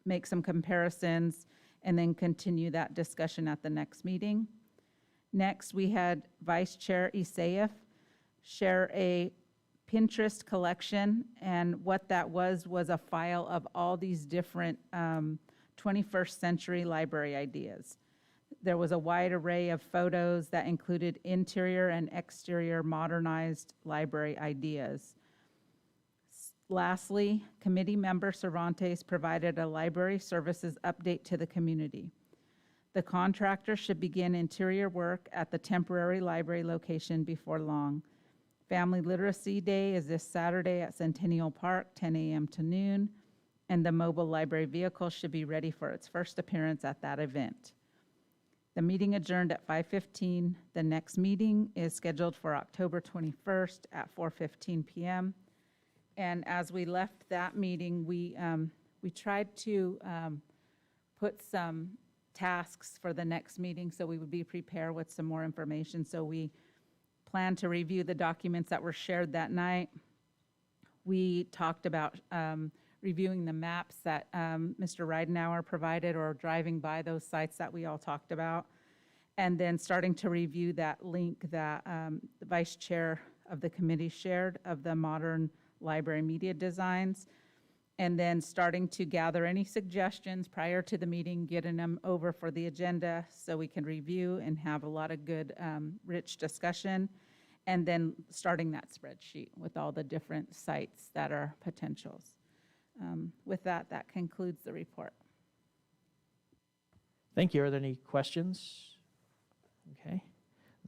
make some comparisons and then continue that discussion at the next meeting. Next, we had Vice Chair Isaeff share a Pinterest collection, and what that was a file of all these different 21st century library ideas. There was a wide array of photos that included interior and exterior modernized library ideas. Lastly, committee member Cervantes provided a library services update to the community. The contractor should begin interior work at the temporary library location before long. Family Literacy Day is this Saturday at Centennial Park, 10 a.m. to noon, and the mobile library vehicle should be ready for its first appearance at that event. The meeting adjourned at 5:15. The next meeting is scheduled for October 21st at 4:15 p.m. And as we left that meeting, we tried to put some tasks for the next meeting so we would be prepared with some more information. So we plan to review the documents that were shared that night. We talked about reviewing the maps that Mr. Ridenauer provided, or driving by those sites that we all talked about, and then starting to review that link that the vice chair of the committee shared of the modern library media designs, and then starting to gather any suggestions prior to the meeting, getting them over for the agenda so we can review and have a lot of good, rich discussion, and then starting that spreadsheet with all the different sites that are potentials. With that, that concludes the report. Thank you. Are there any questions? Okay.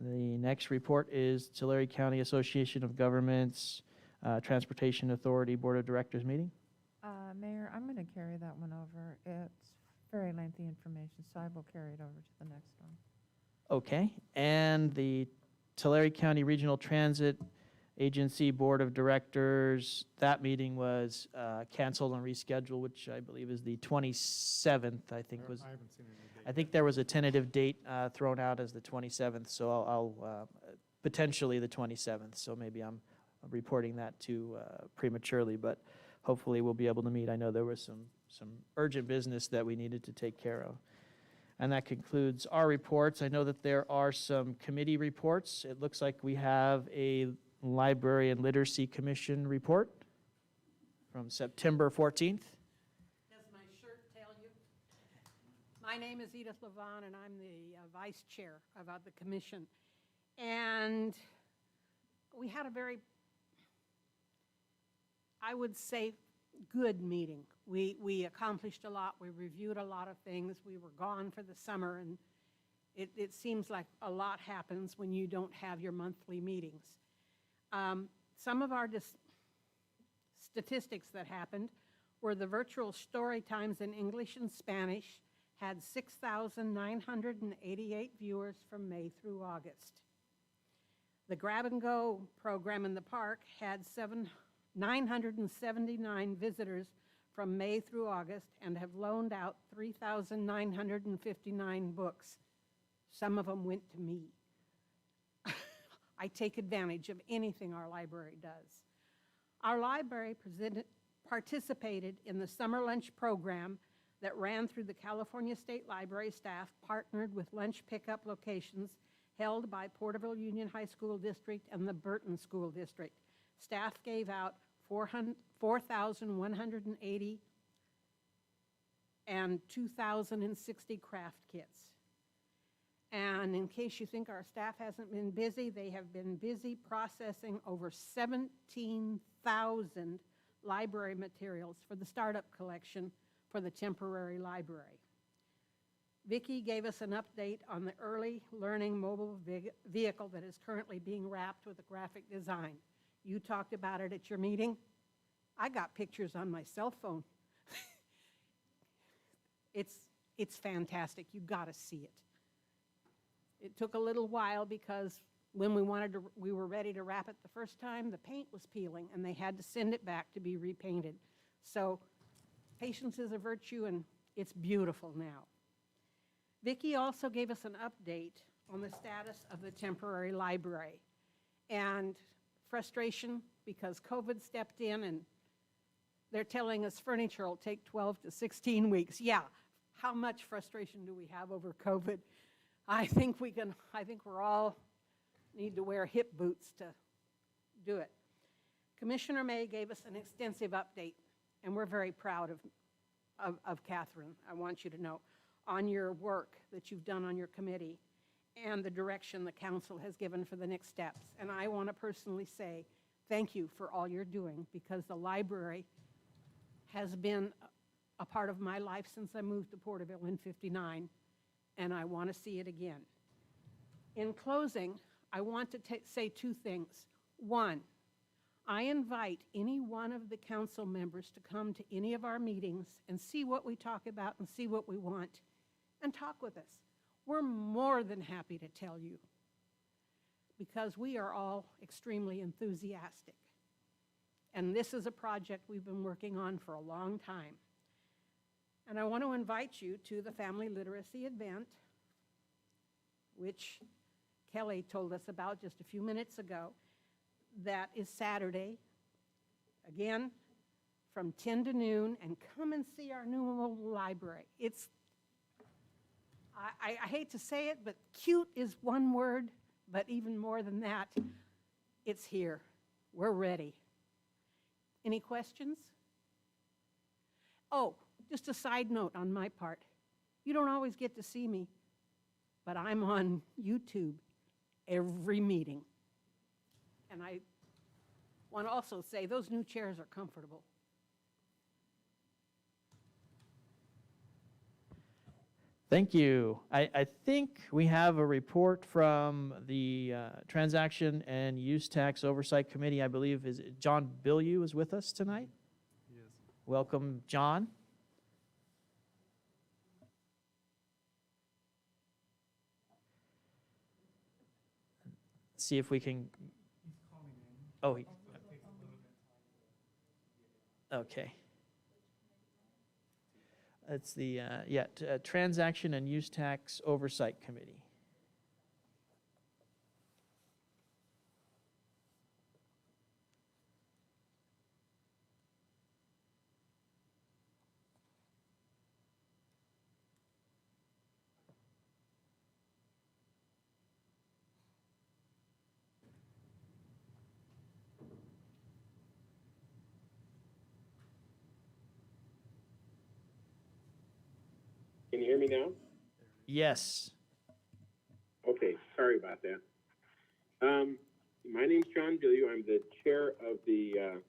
The next report is Tulare County Association of Governments Transportation Authority Board of Directors meeting. Mayor, I'm going to carry that one over. It's very lengthy information, so I will carry it over to the next one. Okay. And the Tulare County Regional Transit Agency Board of Directors, that meeting was canceled and rescheduled, which I believe is the 27th, I think was. I haven't seen any date. I think there was a tentative date thrown out as the 27th, so I'll potentially the 27th, so maybe I'm reporting that too prematurely, but hopefully we'll be able to meet. I know there was some urgent business that we needed to take care of. And that concludes our reports. I know that there are some committee reports. It looks like we have a Library and Literacy Commission report from September 14th. Does my shirt tell you? My name is Edith Levon, and I'm the vice chair of the commission. And we had a very, I would say, good meeting. We accomplished a lot. We reviewed a lot of things. We were gone for the summer, and it seems like a lot happens when you don't have your monthly meetings. Some of our statistics that happened were the virtual story times in English and Spanish had 6,988 viewers from May through August. The Grab and Go program in the park had 979 visitors from May through August and have loaned out 3,959 books. Some of them went to me. I take advantage of anything our library does. Our library participated in the summer lunch program that ran through the California State Library staff, partnered with lunch pickup locations held by Porterville Union High School District and the Burton School District. Staff gave out 4,180 and 2,060 craft kits. And in case you think our staff hasn't been busy, they have been busy processing over 17,000 library materials for the startup collection for the temporary library. Vicki gave us an update on the early learning mobile vehicle that is currently being wrapped with a graphic design. You talked about it at your meeting. I got pictures on my cell phone. It's fantastic. You got to see it. It took a little while because when we were ready to wrap it the first time, the paint was peeling and they had to send it back to be repainted. So patience is a virtue, and it's beautiful now. Vicki also gave us an update on the status of the temporary library and frustration because COVID stepped in and they're telling us furniture will take 12 to 16 weeks. Yeah, how much frustration do we have over COVID? I think we're all need to wear hip boots to do it. Commissioner May gave us an extensive update, and we're very proud of Catherine, I want you to know. on your work that you've done on your committee and the direction the council has given for the next steps. And I want to personally say thank you for all you're doing, because the library has been a part of my life since I moved to Porterville in '59, and I want to see it again. In closing, I want to say two things. One, I invite any one of the council members to come to any of our meetings and see what we talk about and see what we want, and talk with us. We're more than happy to tell you, because we are all extremely enthusiastic. And this is a project we've been working on for a long time. And I want to invite you to the Family Literacy event, which Kelly told us about just a few minutes ago. That is Saturday, again, from 10 to noon, and come and see our new mobile library. It's, I hate to say it, but cute is one word, but even more than that, it's here. We're ready. Any questions? Oh, just a side note on my part. You don't always get to see me, but I'm on YouTube every meeting. And I want to also say those new chairs are comfortable. Thank you. I think we have a report from the Transaction and Use Tax Oversight Committee. I believe is John Bilyeu is with us tonight. Yes. Welcome, John. See if we can. Oh, okay. It's the, Transaction and Use Tax Oversight Committee. Can you hear me now? Yes. Okay, sorry about that. My name's John Bilyeu. I'm the chair of the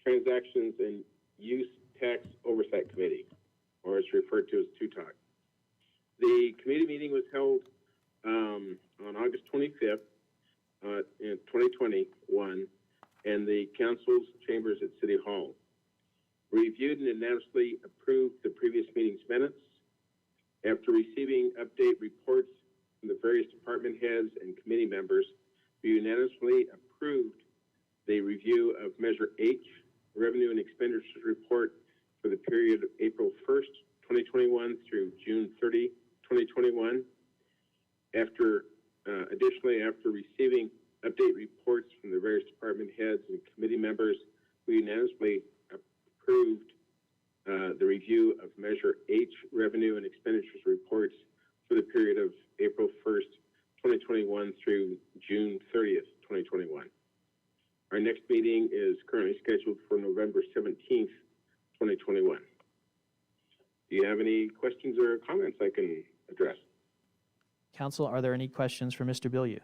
Transactions and Use Tax Oversight Committee, or it's referred to as TUTOC. The committee meeting was held on August 25th in 2021 in the council's chambers at City Hall. Reviewed and unanimously approved the previous meeting's minutes. After receiving update reports from the various department heads and committee members, we unanimously approved the review of Measure H, Revenue and Expenditures Report for the period of April 1st, 2021 through June 30, 2021. Additionally, after receiving update reports from the various department heads and committee members, we unanimously approved the review of Measure H, Revenue and Expenditures Reports for the period of April 1st, 2021 through June 30th, 2021. Our next meeting is currently scheduled for November 17th, 2021. Do you have any questions or comments I can address? Council, are there any questions for Mr. Bilyeu?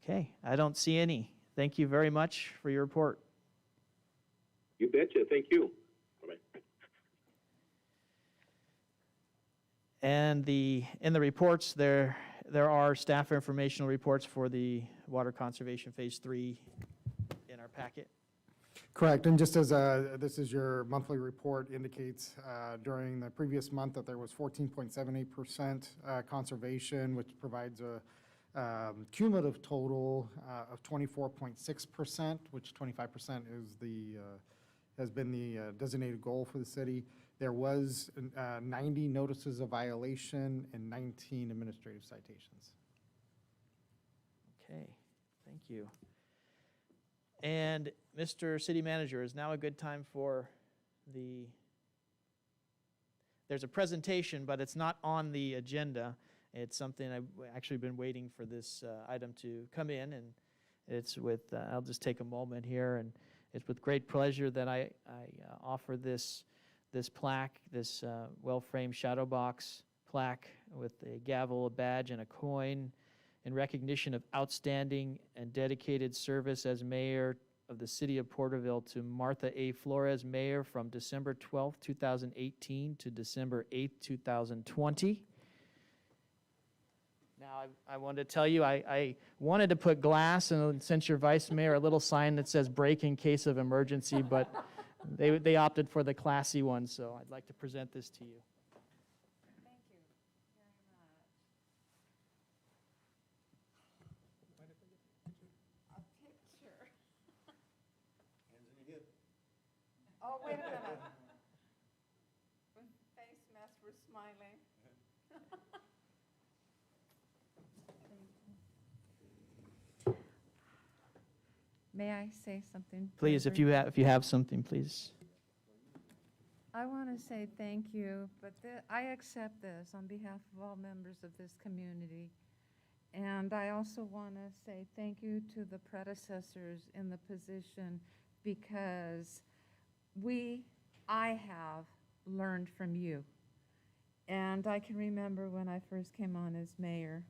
Okay, I don't see any. Thank you very much for your report. You betcha. Thank you. Bye-bye. And in the reports, there are staff informational reports for the Water Conservation Phase 3 in our packet. Correct, and just as this is your monthly report, indicates during the previous month that there was 14.78% conservation, which provides a cumulative total of 24.6%, which 25% is has been the designated goal for the city. There was 90 notices of violation and 19 administrative citations. Okay, thank you. And Mr. City Manager, is now a good time for there's a presentation, but it's not on the agenda. It's something I've actually been waiting for this item to come in, and it's with, I'll just take a moment here, and It's with great pleasure that I offer this plaque, this well-framed shadow box plaque with a gavel, a badge, and a coin in recognition of outstanding and dedicated service as mayor of the city of Porterville to Martha A. Flores, mayor from December 12th, 2018 to December 8th, 2020. Now, I wanted to tell you, I wanted to put glass, and since you're vice mayor, a little sign that says break in case of emergency, but they opted for the classy one, so I'd like to present this to you. Thank you very much. A picture. Oh, wait a minute. With face mask, we're smiling. May I say something? Please, if you have something, please. I want to say thank you, but I accept this on behalf of all members of this community. And I also want to say thank you to the predecessors in the position, because I have learned from you. And I can remember when I first came on as mayor,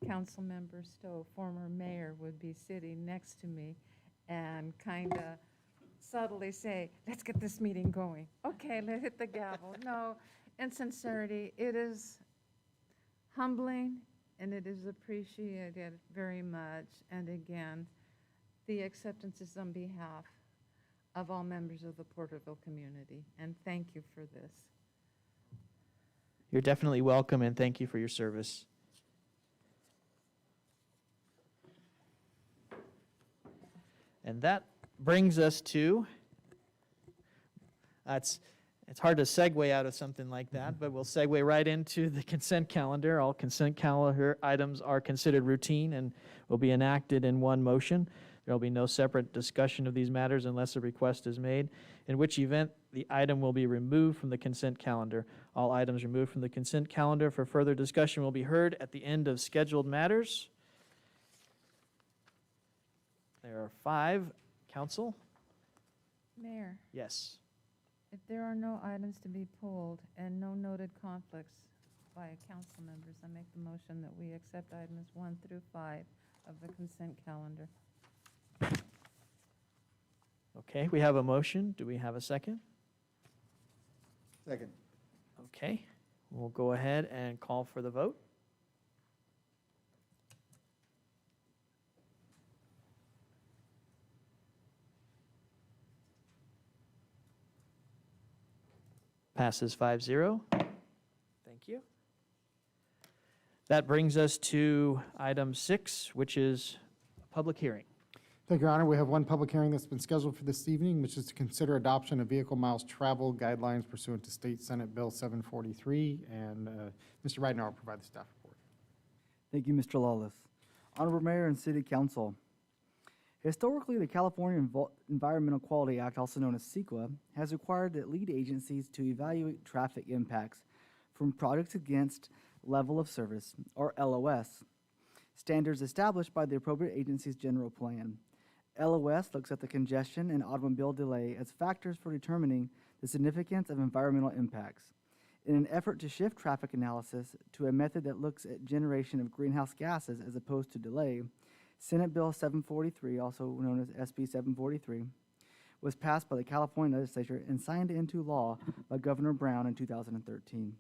Councilmember Stowe, former mayor, would be sitting next to me and kind of subtly say, let's get this meeting going. Okay, let's hit the gavel. No, in sincerity, it is humbling and it is appreciated very much. And again, the acceptance is on behalf of all members of the Porterville community. And thank you for this. You're definitely welcome, and thank you for your service. And that brings us to, it's hard to segue out of something like that, but we'll segue right into the consent calendar. All consent calendar items are considered routine and will be enacted in one motion. There will be no separate discussion of these matters unless a request is made, in which event the item will be removed from the consent calendar. All items removed from the consent calendar for further discussion will be heard at the end of scheduled matters. There are 5. Council? Mayor, Yes. if there are no items to be pulled and no noted conflicts by council members, I make the motion that we accept items 1 through 5 of the consent calendar. Okay, we have a motion. Do we have a second? Second. Okay, we'll go ahead and call for the vote. Passes 5-0. Thank you. That brings us to item 6, which is a public hearing. Thank you, Your Honor. We have one public hearing that's been scheduled for this evening, which is to consider adoption of vehicle miles travel guidelines pursuant to State Senate Bill 743. And Mr. Ridenour will provide the staff report. Thank you, Mr. Lawless. Honorable Mayor and City Council, historically, the California Environmental Quality Act, also known as CEQA, has required that lead agencies to evaluate traffic impacts from projects against level of service, or LOS, standards established by the appropriate agency's general plan. LOS looks at the congestion and automobile delay as factors for determining the significance of environmental impacts. In an effort to shift traffic analysis to a method that looks at generation of greenhouse gases as opposed to delay, Senate Bill 743, also known as SB 743, was passed by the California legislature and signed into law by Governor Brown in 2013.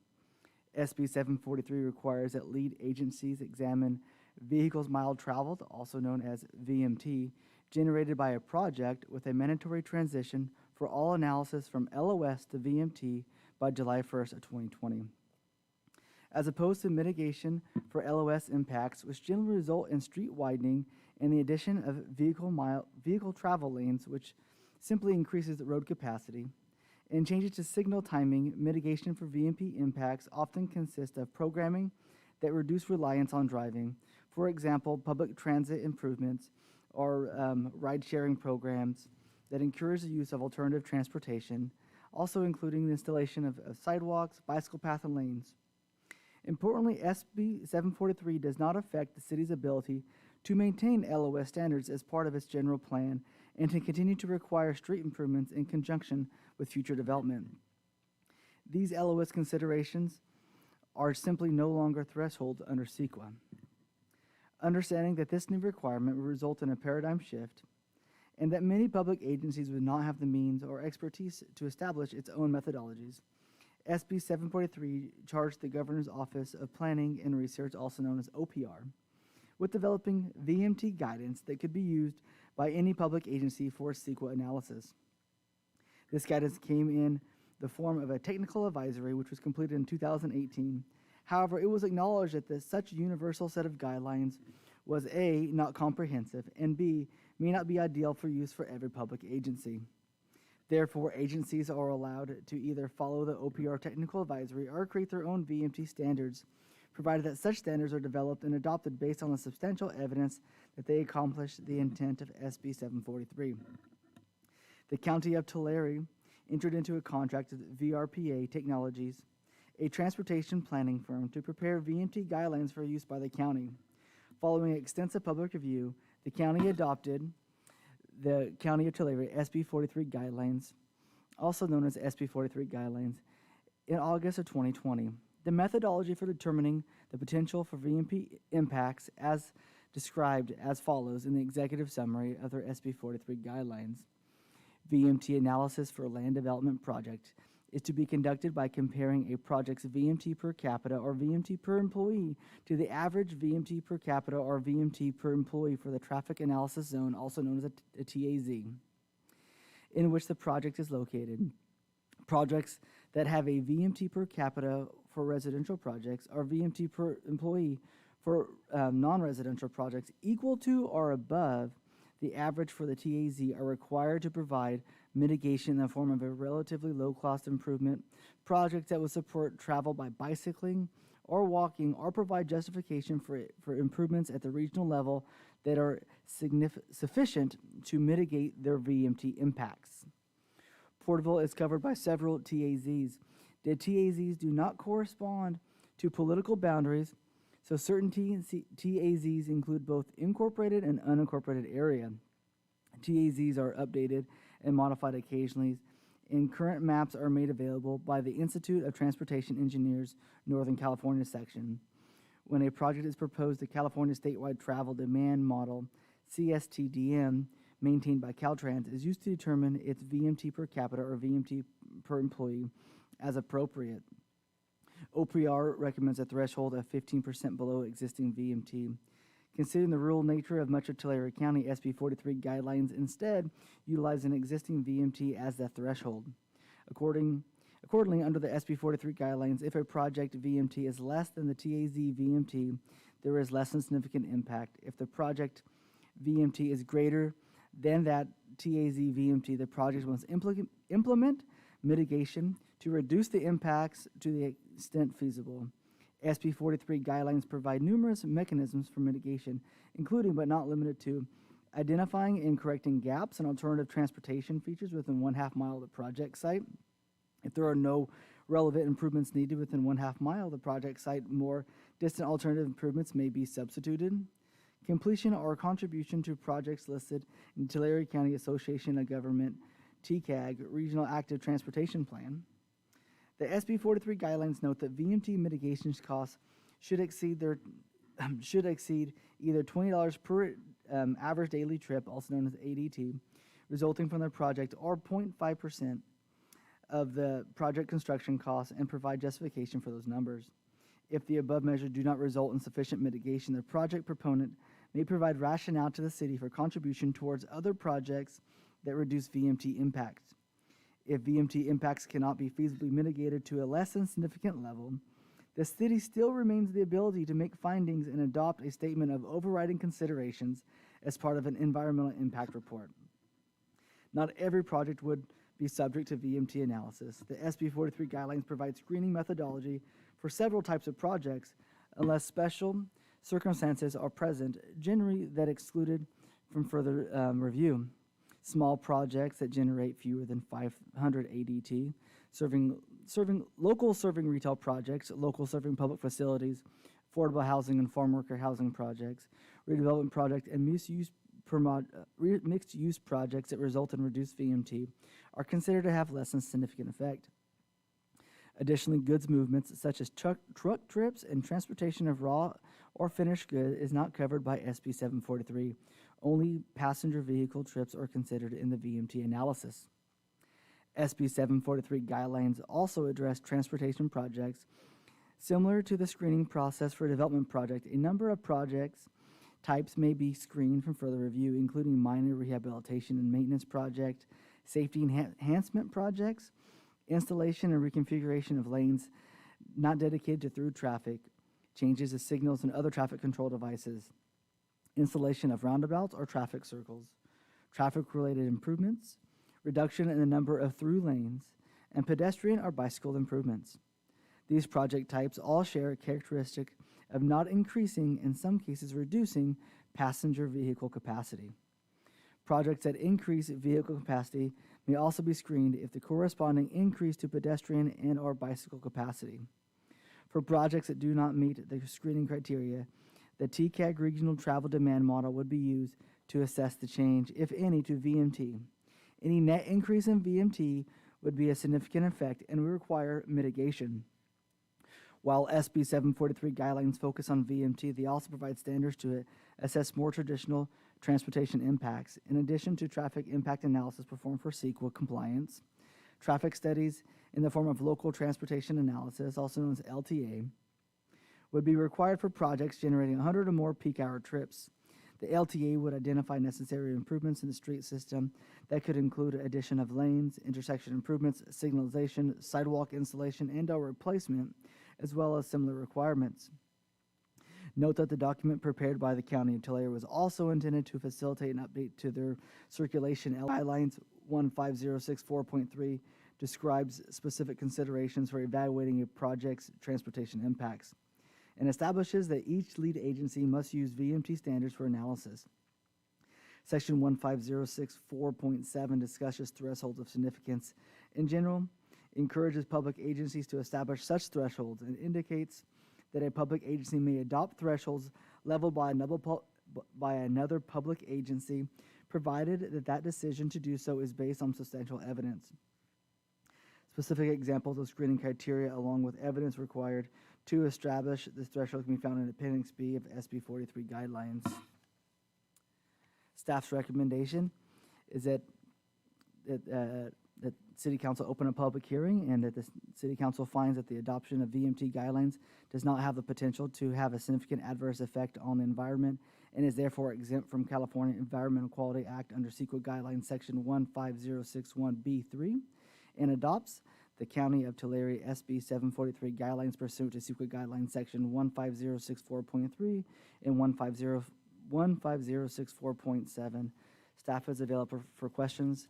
SB 743 requires that lead agencies examine vehicles miles traveled, also known as VMT, generated by a project with a mandatory transition for all analysis from LOS to VMT by July 1st of 2020. As opposed to mitigation for LOS impacts, which generally result in street widening and the addition of vehicle travel lanes, which simply increases the road capacity, and changes to signal timing, mitigation for VMP impacts often consist of programming that reduce reliance on driving, for example, public transit improvements or ride-sharing programs that encourage the use of alternative transportation, also including the installation of sidewalks, bicycle paths, and lanes. Importantly, SB 743 does not affect the city's ability to maintain LOS standards as part of its general plan and to continue to require street improvements in conjunction with future development. These LOS considerations are simply no longer thresholds under CEQA. Understanding that this new requirement would result in a paradigm shift and that many public agencies would not have the means or expertise to establish its own methodologies, SB 743 charged the Governor's Office of Planning and Research, also known as OPR, with developing VMT guidance that could be used by any public agency for CEQA analysis. This guidance came in the form of a technical advisory, which was completed in 2018. However, it was acknowledged that such universal set of guidelines was A, not comprehensive, and B, may not be ideal for use for every public agency. Therefore, agencies are allowed to either follow the OPR technical advisory or create their own VMT standards, provided that such standards are developed and adopted based on the substantial evidence that they accomplish the intent of SB 743. The County of Tulare entered into a contract with VRPA Technologies, a transportation planning firm, to prepare VMT guidelines for use by the county. Following extensive public review, the county adopted the County of Tulare SB 43 guidelines, also known as SB 43 guidelines, in August of 2020. The methodology for determining the potential for VMT impacts as described as follows in the executive summary of their SB 43 guidelines. VMT analysis for a land development project is to be conducted by comparing a project's VMT per capita or VMT per employee to the average VMT per capita or VMT per employee for the traffic analysis zone, also known as a TAZ, in which the project is located. Projects that have a VMT per capita for residential projects or VMT per employee for non-residential projects equal to or above the average for the TAZ are required to provide mitigation in the form of a relatively low-cost improvement, projects that will support travel by bicycling or walking, or provide justification for improvements at the regional level that are sufficient to mitigate their VMT impacts. Porterville is covered by several TAZs. The TAZs do not correspond to political boundaries, so certain TAZs include both incorporated and unincorporated area. TAZs are updated and modified occasionally, and current maps are made available by the Institute of Transportation Engineers, Northern California section. When a project is proposed, the California Statewide Travel Demand Model, CSTDM, maintained by Caltrans, is used to determine its VMT per capita or VMT per employee as appropriate. OPR recommends a threshold of 15% below existing VMT. Considering the rural nature of much of Tulare County, SB 43 guidelines instead utilize an existing VMT as the threshold. Accordingly, under the SB 43 guidelines, if a project VMT is less than the TAZ VMT, there is less than significant impact. If the project VMT is greater than that TAZ VMT, the project must implement mitigation to reduce the impacts to the extent feasible. SB 43 guidelines provide numerous mechanisms for mitigation, including but not limited to identifying and correcting gaps and alternative transportation features within 1/2 mile of the project site. If there are no relevant improvements needed within 1/2 mile of the project site, more distant alternative improvements may be substituted. Completion or contribution to projects listed in Tulare County Association of Government, TCAG, Regional Active Transportation Plan. The SB 43 guidelines note that VMT mitigation costs should exceed either $20 per average daily trip, also known as ADT, resulting from the project, or 0.5% of the project construction costs, and provide justification for those numbers. If the above measures do not result in sufficient mitigation, the project proponent may provide rationale to the city for contribution towards other projects that reduce VMT impacts. If VMT impacts cannot be feasibly mitigated to a less than significant level, the city still remains the ability to make findings and adopt a statement of overriding considerations as part of an environmental impact report. Not every project would be subject to VMT analysis. The SB 43 guidelines provide screening methodology for several types of projects unless special circumstances are present, generally that excluded from further review. Small projects that generate fewer than 500 ADT, serving retail projects, local serving public facilities, affordable housing and farm worker housing projects, redevelopment project, and mixed-use projects that result in reduced VMT are considered to have less than significant effect. Additionally, goods movements such as truck trips and transportation of raw or finished goods is not covered by SB 743. Only passenger vehicle trips are considered in the VMT analysis. SB 743 guidelines also address transportation projects. Similar to the screening process for a development project, a number of projects types may be screened from further review, including minor rehabilitation and maintenance project, safety enhancement projects, installation and reconfiguration of lanes not dedicated to through traffic, changes of signals and other traffic control devices, installation of roundabouts or traffic circles, traffic-related improvements, reduction in the number of through lanes, and pedestrian or bicycle improvements. These project types all share a characteristic of not increasing, in some cases reducing, passenger vehicle capacity. Projects that increase vehicle capacity may also be screened if the corresponding increase to pedestrian and or bicycle capacity. For projects that do not meet the screening criteria, the TCAG regional travel demand model would be used to assess the change, if any, to VMT. Any net increase in VMT would be a significant effect and would require mitigation. While SB 743 guidelines focus on VMT, they also provide standards to assess more traditional transportation impacts. In addition to traffic impact analysis performed for CEQA compliance, traffic studies in the form of local transportation analysis, also known as LTA, would be required for projects generating 100 or more peak hour trips. The LTA would identify necessary improvements in the street system that could include addition of lanes, intersection improvements, signalization, sidewalk installation, and/or replacement, as well as similar requirements. Note that the document prepared by the County of Tulare was also intended to facilitate an update to their circulation guidelines. 15064.3 describes specific considerations for evaluating a project's transportation impacts and establishes that each lead agency must use VMT standards for analysis. Section 15064.7 discusses thresholds of significance. In general, encourages public agencies to establish such thresholds and indicates that a public agency may adopt thresholds leveled by another public agency, provided that that decision to do so is based on substantial evidence. Specific examples of screening criteria along with evidence required to establish this threshold can be found in Appendix B of SB 43 guidelines. Staff's recommendation is that City Council open a public hearing and that the City Council finds that the adoption of VMT guidelines does not have the potential to have a significant adverse effect on the environment and is therefore exempt from California Environmental Quality Act under CEQA Guidelines Section 15061B3 and adopts the County of Tulare SB 743 guidelines pursuant to CEQA Guidelines Section 15064.3 and 15064.7. Staff is available for questions,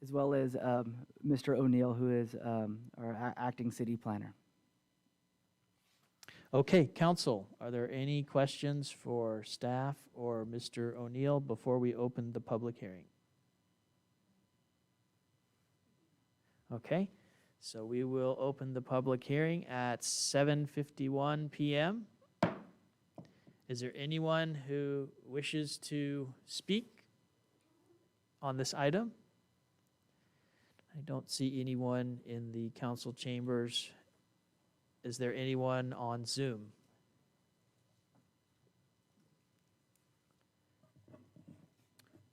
as well as Mr. O'Neill, who is our acting city planner. Okay, council, are there any questions for staff or Mr. O'Neill before we open the public hearing? Okay, so we will open the public hearing at 7:51 p.m. Is there anyone who wishes to speak on this item? I don't see anyone in the council chambers. Is there anyone on Zoom?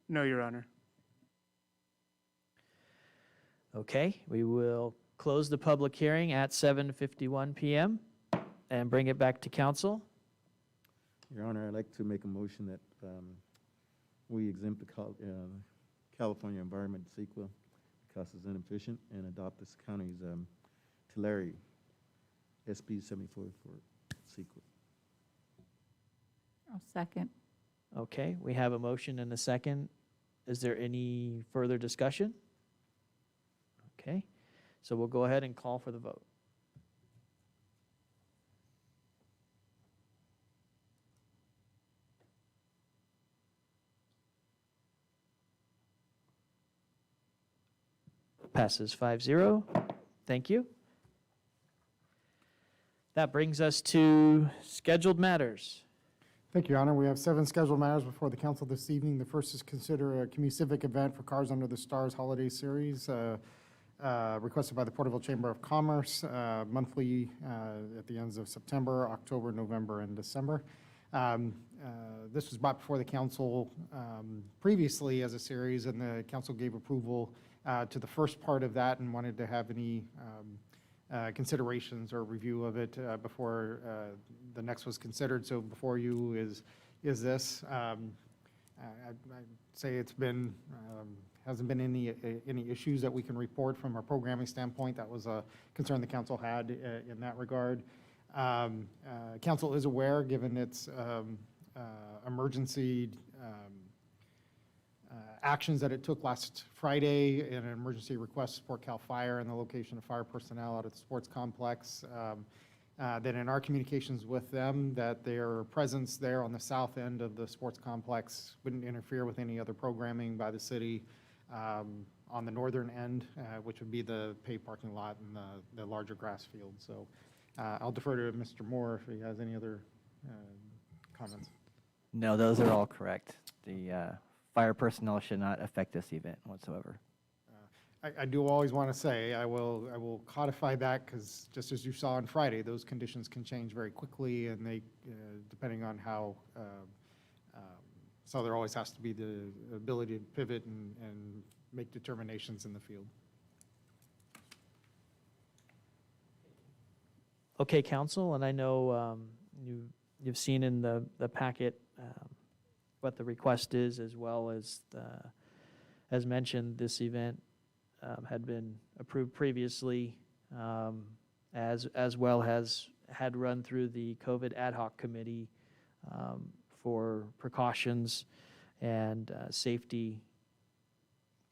No, Your Honor. Okay, we will close the public hearing at 7:51 p.m. and bring it back to council. Your Honor, I'd like to make a motion that we exempt the California Environment CEQA because it's inefficient and adopt this county's Tulare SB 744 CEQA. I'll second. Okay, we have a motion and a second. Is there any further discussion? Okay, so we'll go ahead and call for the vote. Passes 5-0. Thank you. That brings us to scheduled matters. Thank you, Your Honor. We have 7 scheduled matters before the council this evening. The first is consider a community civic event for Cars Under the Stars Holiday Series, requested by the Porterville Chamber of Commerce, monthly at the ends of September, October, November, and December. This was brought before the council previously as a series, and the council gave approval to the first part of that and wanted to have any considerations or review of it before the next was considered. So before you is this. I'd say it's been, hasn't been any issues that we can report from a programming standpoint. That was a concern the council had in that regard. Council is aware, given its emergency actions that it took last Friday in an emergency request to support CAL FIRE and the location of fire personnel out at the sports complex, that in our communications with them, that their presence there on the south end of the sports complex wouldn't interfere with any other programming by the city on the northern end, which would be the paved parking lot and the larger grass field. So I'll defer to Mr. Moore if he has any other comments. No, those are all correct. The fire personnel should not affect this event whatsoever. I do always want to say, I will codify that, because just as you saw on Friday, those conditions can change very quickly, and they, depending on how, so there always has to be the ability to pivot and make determinations in the field. Okay, council, and I know you've seen in the packet what the request is, as well as as mentioned, this event had been approved previously, as well as had run through the COVID ad hoc committee for precautions and safety,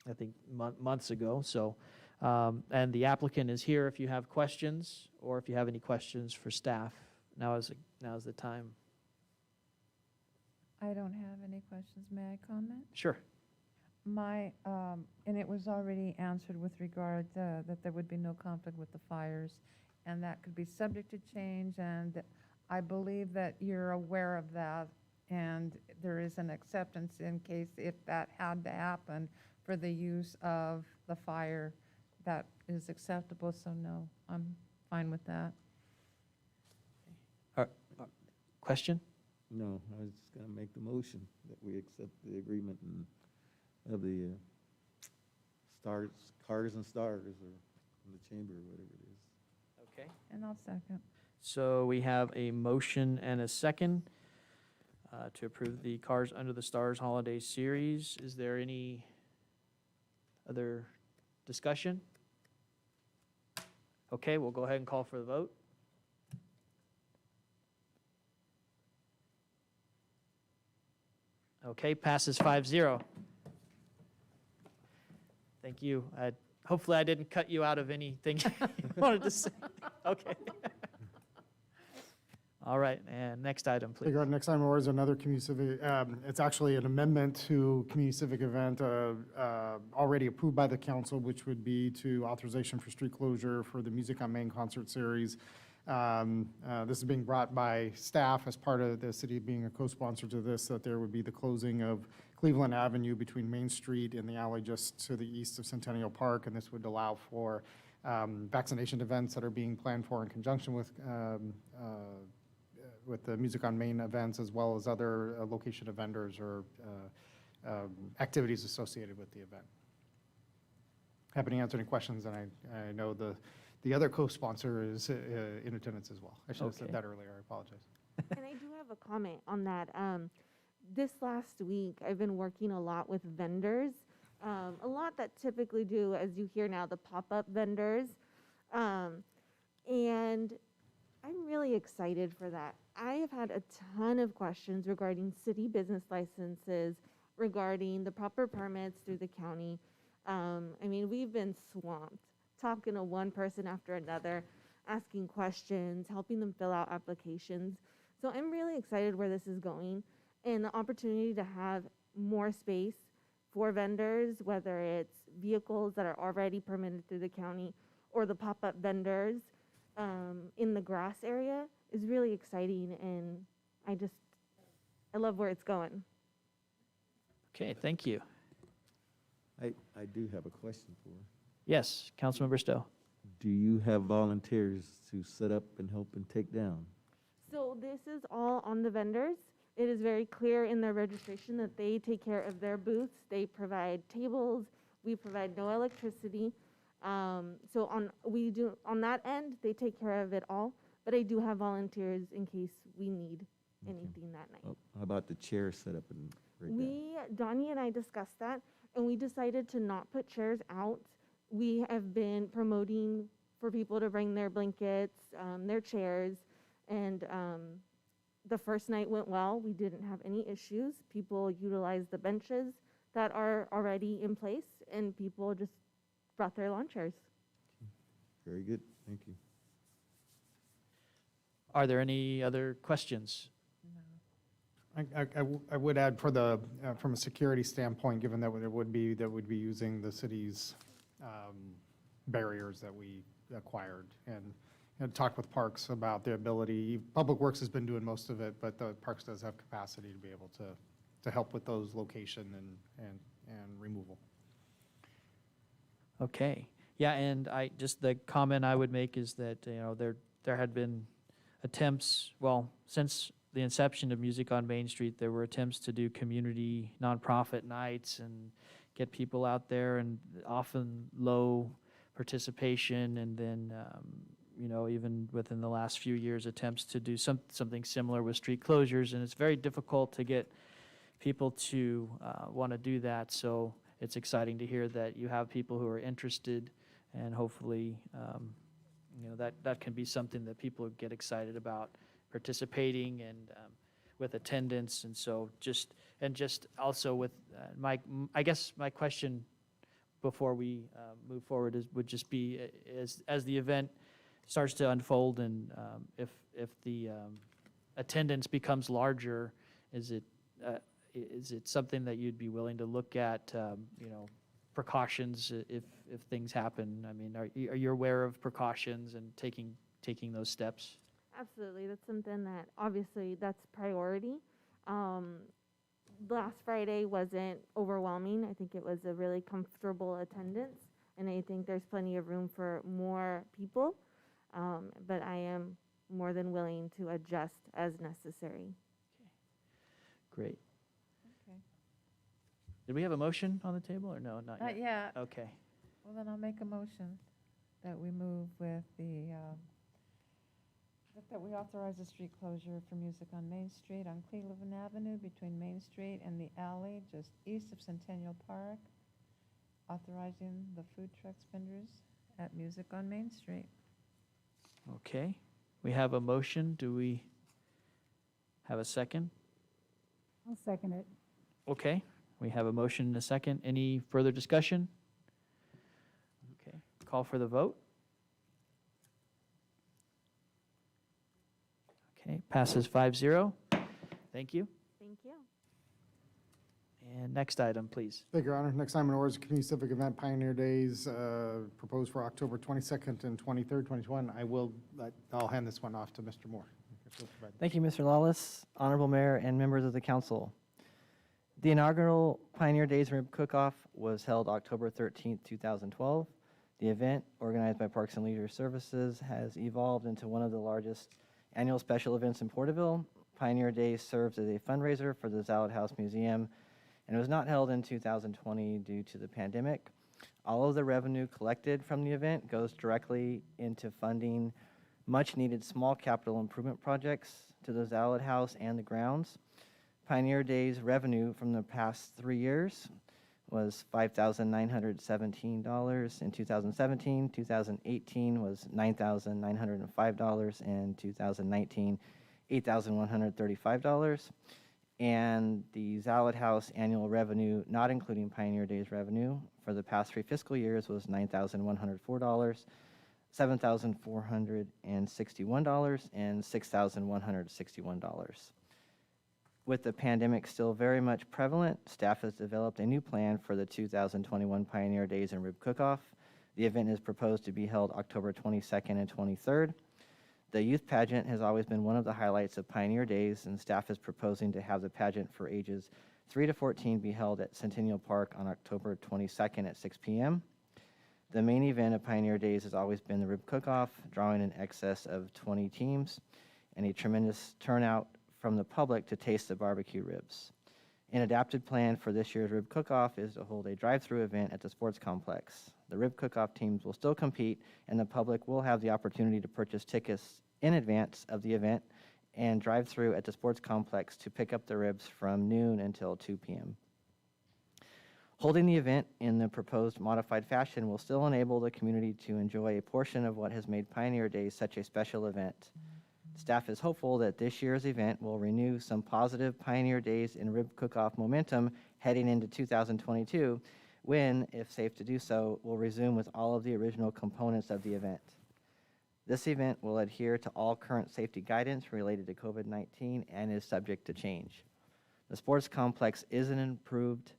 I think months ago. So, and the applicant is here if you have questions, or if you have any questions for staff. Now is the time. I don't have any questions. May I comment? Sure. And it was already answered with regard that there would be no conflict with the fires, and that could be subject to change, and I believe that you're aware of that, and there is an acceptance in case if that had to happen for the use of the fire, that is acceptable, so no, I'm fine with that. Question? No, I was just going to make the motion that we accept the agreement of the Cars and Stars, or the chamber, or whatever it is. Okay. And I'll second. So we have a motion and a second to approve the Cars Under the Stars Holiday Series. Is there any other discussion? Okay, we'll go ahead and call for the vote. Okay, passes 5-0. Thank you. Hopefully I didn't cut you out of anything you wanted to say. Okay. All right, and next item, please. Next item is another community civic, it's actually an amendment to community civic event already approved by the council, which would be to authorization for street closure for the Music on Main concert series. This is being brought by staff as part of the city being a co-sponsor to this, that there would be the closing of Cleveland Avenue between Main Street and the alley just to the east of Centennial Park, and this would allow for vaccination events that are being planned for in conjunction with the Music on Main events, as well as other location of vendors or activities associated with the event. Happy to answer any questions, and I know the other co-sponsor is in attendance as well. I should have said that earlier. I apologize. And I do have a comment on that. This last week, I've been working a lot with vendors, a lot that typically do, as you hear now, the pop-up vendors. And I'm really excited for that. I have had a ton of questions regarding city business licenses, regarding the proper permits through the county. I mean, we've been swamped, talking to one person after another, asking questions, helping them fill out applications. So I'm really excited where this is going, and the opportunity to have more space for vendors, whether it's vehicles that are already permitted through the county or the pop-up vendors in the grass area, is really exciting, and I love where it's going. Okay, thank you. I do have a question for her. Yes, Councilmember Stowe. Do you have volunteers to set up and help and take down? So this is all on the vendors. It is very clear in their registration that they take care of their booths. They provide tables. We provide no electricity. So on that end, they take care of it all. But I do have volunteers in case we need anything that night. Oh, how about the chair set up and break down? Donnie and I discussed that, and we decided to not put chairs out. We have been promoting for people to bring their blankets, their chairs, and the first night went well. We didn't have any issues. People utilized the benches that are already in place, and people just brought their lawn chairs. Very good, thank you. Are there any other questions? I would add for the, from a security standpoint, given that there would be, that would be using the city's barriers that we acquired, and talked with Parks about the ability, Public Works has been doing most of it, but the Parks does have capacity to be able to help with those location and removal. Okay. Yeah, and the comment I would make is that, there had been attempts, well, since the inception of Music on Main Street, there were attempts to do community nonprofit nights and get people out there, and often low participation, and then, even within the last few years, attempts to do something similar with street closures, and it's very difficult to get people to want to do that. So it's exciting to hear that you have people who are interested, and hopefully, that can be something that people get excited about participating and with attendance. And so just also with I guess my question before we move forward would just be as the event starts to unfold, and if the attendance becomes larger, is it something that you'd be willing to look at, precautions if things happen? I mean, are you aware of precautions and taking those steps? Absolutely, that's something that, obviously, that's priority. Last Friday wasn't overwhelming. I think it was a really comfortable attendance, and I think there's plenty of room for more people, but I am more than willing to adjust as necessary. Great. Okay. Did we have a motion on the table, or no, not yet? Not yet. Okay. Well, then I'll make a motion that we move with that we authorize the street closure for Music on Main Street on Cleveland Avenue between Main Street and the alley just east of Centennial Park, authorizing the food trucks vendors at Music on Main Street. Okay. We have a motion. Do we have a second? I'll second it. Okay. We have a motion and a second. Any further discussion? Okay. Call for the vote. Okay, passes 5-0. Thank you. Thank you. And next item, please. Thank you, Your Honor. Next item on order is Community Civic Event Pioneer Days, proposed for October 22nd and 23rd, 2021. I'll hand this one off to Mr. Moore. Thank you, Mr. Lawless, Honorable Mayor, and members of the council. The inaugural Pioneer Days Rib Cook-Off was held October 13th, 2012. The event, organized by Parks and Leisure Services, has evolved into one of the largest annual special events in Porterville. Pioneer Days serves as a fundraiser for the Zalad House Museum and was not held in 2020 due to the pandemic. All of the revenue collected from the event goes directly into funding much-needed small capital improvement projects to the Zalad House and the grounds. Pioneer Days revenue from the past 3 years was $5,917 in 2017, 2018 was $9,905, and 2019, $8,135. And the Zalad House annual revenue, not including Pioneer Days revenue, for the past 3 fiscal years was $9,104, $7,461, and $6,161. With the pandemic still very much prevalent, staff has developed a new plan for the 2021 Pioneer Days and Rib Cook-Off. The event is proposed to be held October 22nd and 23rd. The youth pageant has always been one of the highlights of Pioneer Days, and staff is proposing to have the pageant for ages 3 to 14 be held at Centennial Park on October 22nd at 6 p.m. The main event of Pioneer Days has always been the rib cook-off, drawing in excess of 20 teams and a tremendous turnout from the public to taste the barbecue ribs. An adapted plan for this year's rib cook-off is to hold a drive-through event at the sports complex. The rib cook-off teams will still compete, and the public will have the opportunity to purchase tickets in advance of the event and drive through at the sports complex to pick up the ribs from noon until 2 p.m. Holding the event in the proposed modified fashion will still enable the community to enjoy a portion of what has made Pioneer Days such a special event. Staff is hopeful that this year's event will renew some positive Pioneer Days and rib cook-off momentum heading into 2022, when, if safe to do so, will resume with all of the original components of the event. This event will adhere to all current safety guidance related to COVID-19 and is subject to change. The sports complex is an improved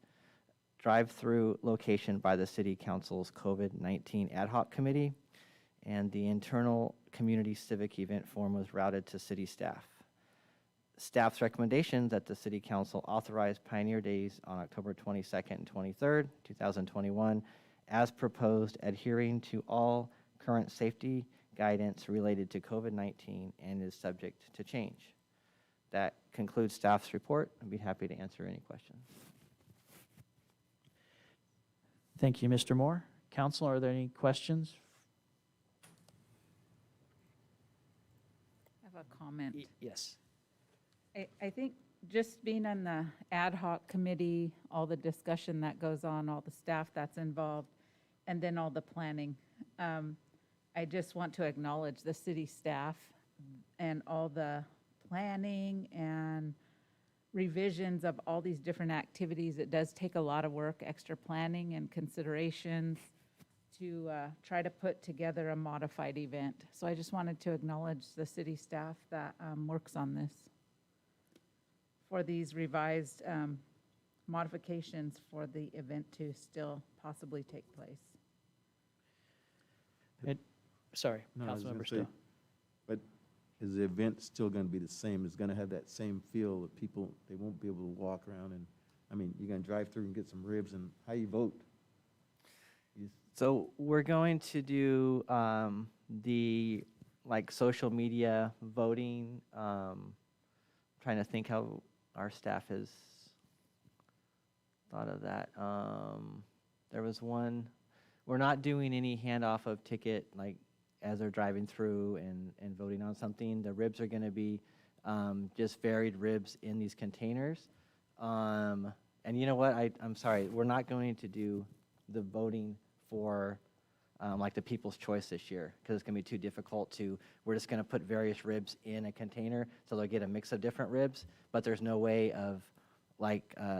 drive-through location by the City Council's COVID-19 Ad Hoc Committee, and the internal community civic event form was routed to city staff. Staff's recommendation that the City Council authorize Pioneer Days on October 22nd and 23rd, 2021, as proposed, adhering to all current safety guidance related to COVID-19 and is subject to change. That concludes staff's report. I'd be happy to answer any questions. Thank you, Mr. Moore. Council, are there any questions? I have a comment. Yes. I think just being on the ad hoc committee, all the discussion that goes on, all the staff that's involved, and then all the planning. I just want to acknowledge the city staff and all the planning and revisions of all these different activities. It does take a lot of work, extra planning and considerations to try to put together a modified event. So I just wanted to acknowledge the city staff that works on this for these revised modifications for the event to still possibly take place. Sorry, No, I was gonna Councilmember say, Stowe. but is the event still going to be the same? It's going to have that same feel that people, they won't be able to walk around and, I mean, you're going to drive through and get some ribs, and how you vote? So we're going to do the social media voting. Trying to think how our staff has thought of that. There was one, we're not doing any handoff of ticket as they're driving through and voting on something. The ribs are going to be just varied ribs in these containers. And you know what? I'm sorry, we're not going to do the voting for the People's Choice this year, because it's going to be too difficult we're just going to put various ribs in a container, so they'll get a mix of different ribs, but there's no way of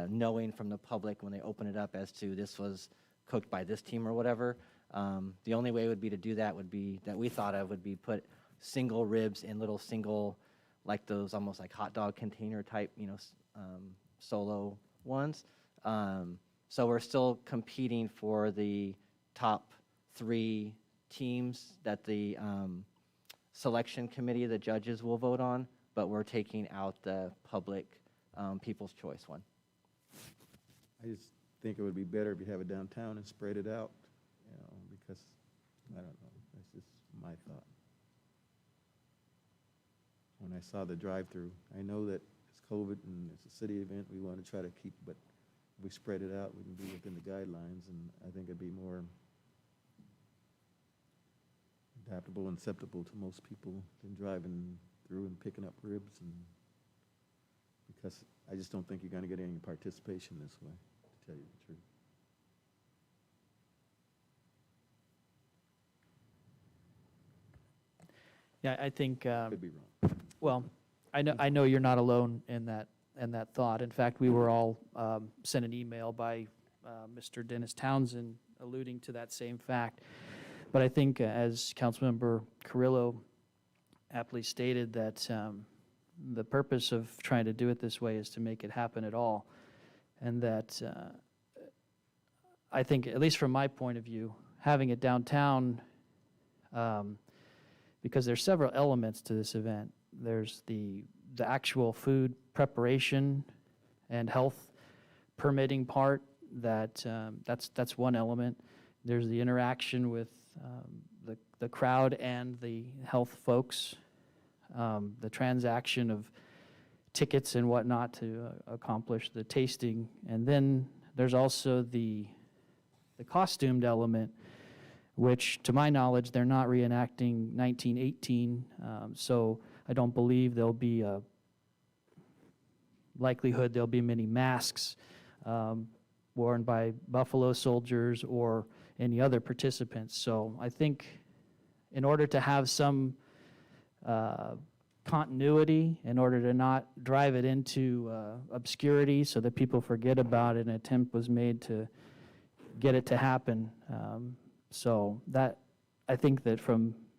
knowing from the public when they open it up as to this was cooked by this team or whatever. The only way would be to do that that we thought of would be put single ribs in little single, those almost like hot dog container type, solo ones. So we're still competing for the top 3 teams that the selection committee, the judges, will vote on, but we're taking out the public People's Choice one. I just think it would be better if you have it downtown and spread it out, because, I don't know, that's just my thought. When I saw the drive-through, I know that it's COVID and it's a city event, we want to try to keep, but if we spread it out, we can be within the guidelines, and I think it'd be more adaptable and acceptable to most people than driving through and picking up ribs, and because I just don't think you're going to get any participation this way, to tell you the truth. Yeah, I think. Could be wrong. Well, I know you're not alone in that thought. In fact, we were all sent an email by Mr. Dennis Townsend alluding to that same fact. But I think, as Councilmember Carrillo aptly stated, that the purpose of trying to do it this way is to make it happen at all, and that I think, at least from my point of view, having it downtown. because there's several elements to this event. There's the actual food preparation and health permitting part, that's one element. There's the interaction with the crowd and the health folks, the transaction of tickets and whatnot to accomplish the tasting. And then there's also the costumed element, which to my knowledge, they're not reenacting 1918. So I don't believe there'll be a likelihood there'll be many masks worn by Buffalo soldiers or any other participants. So I think in order to have some continuity, in order to not drive it into obscurity so that people forget about it, an attempt was made to get it to happen. So that, I think that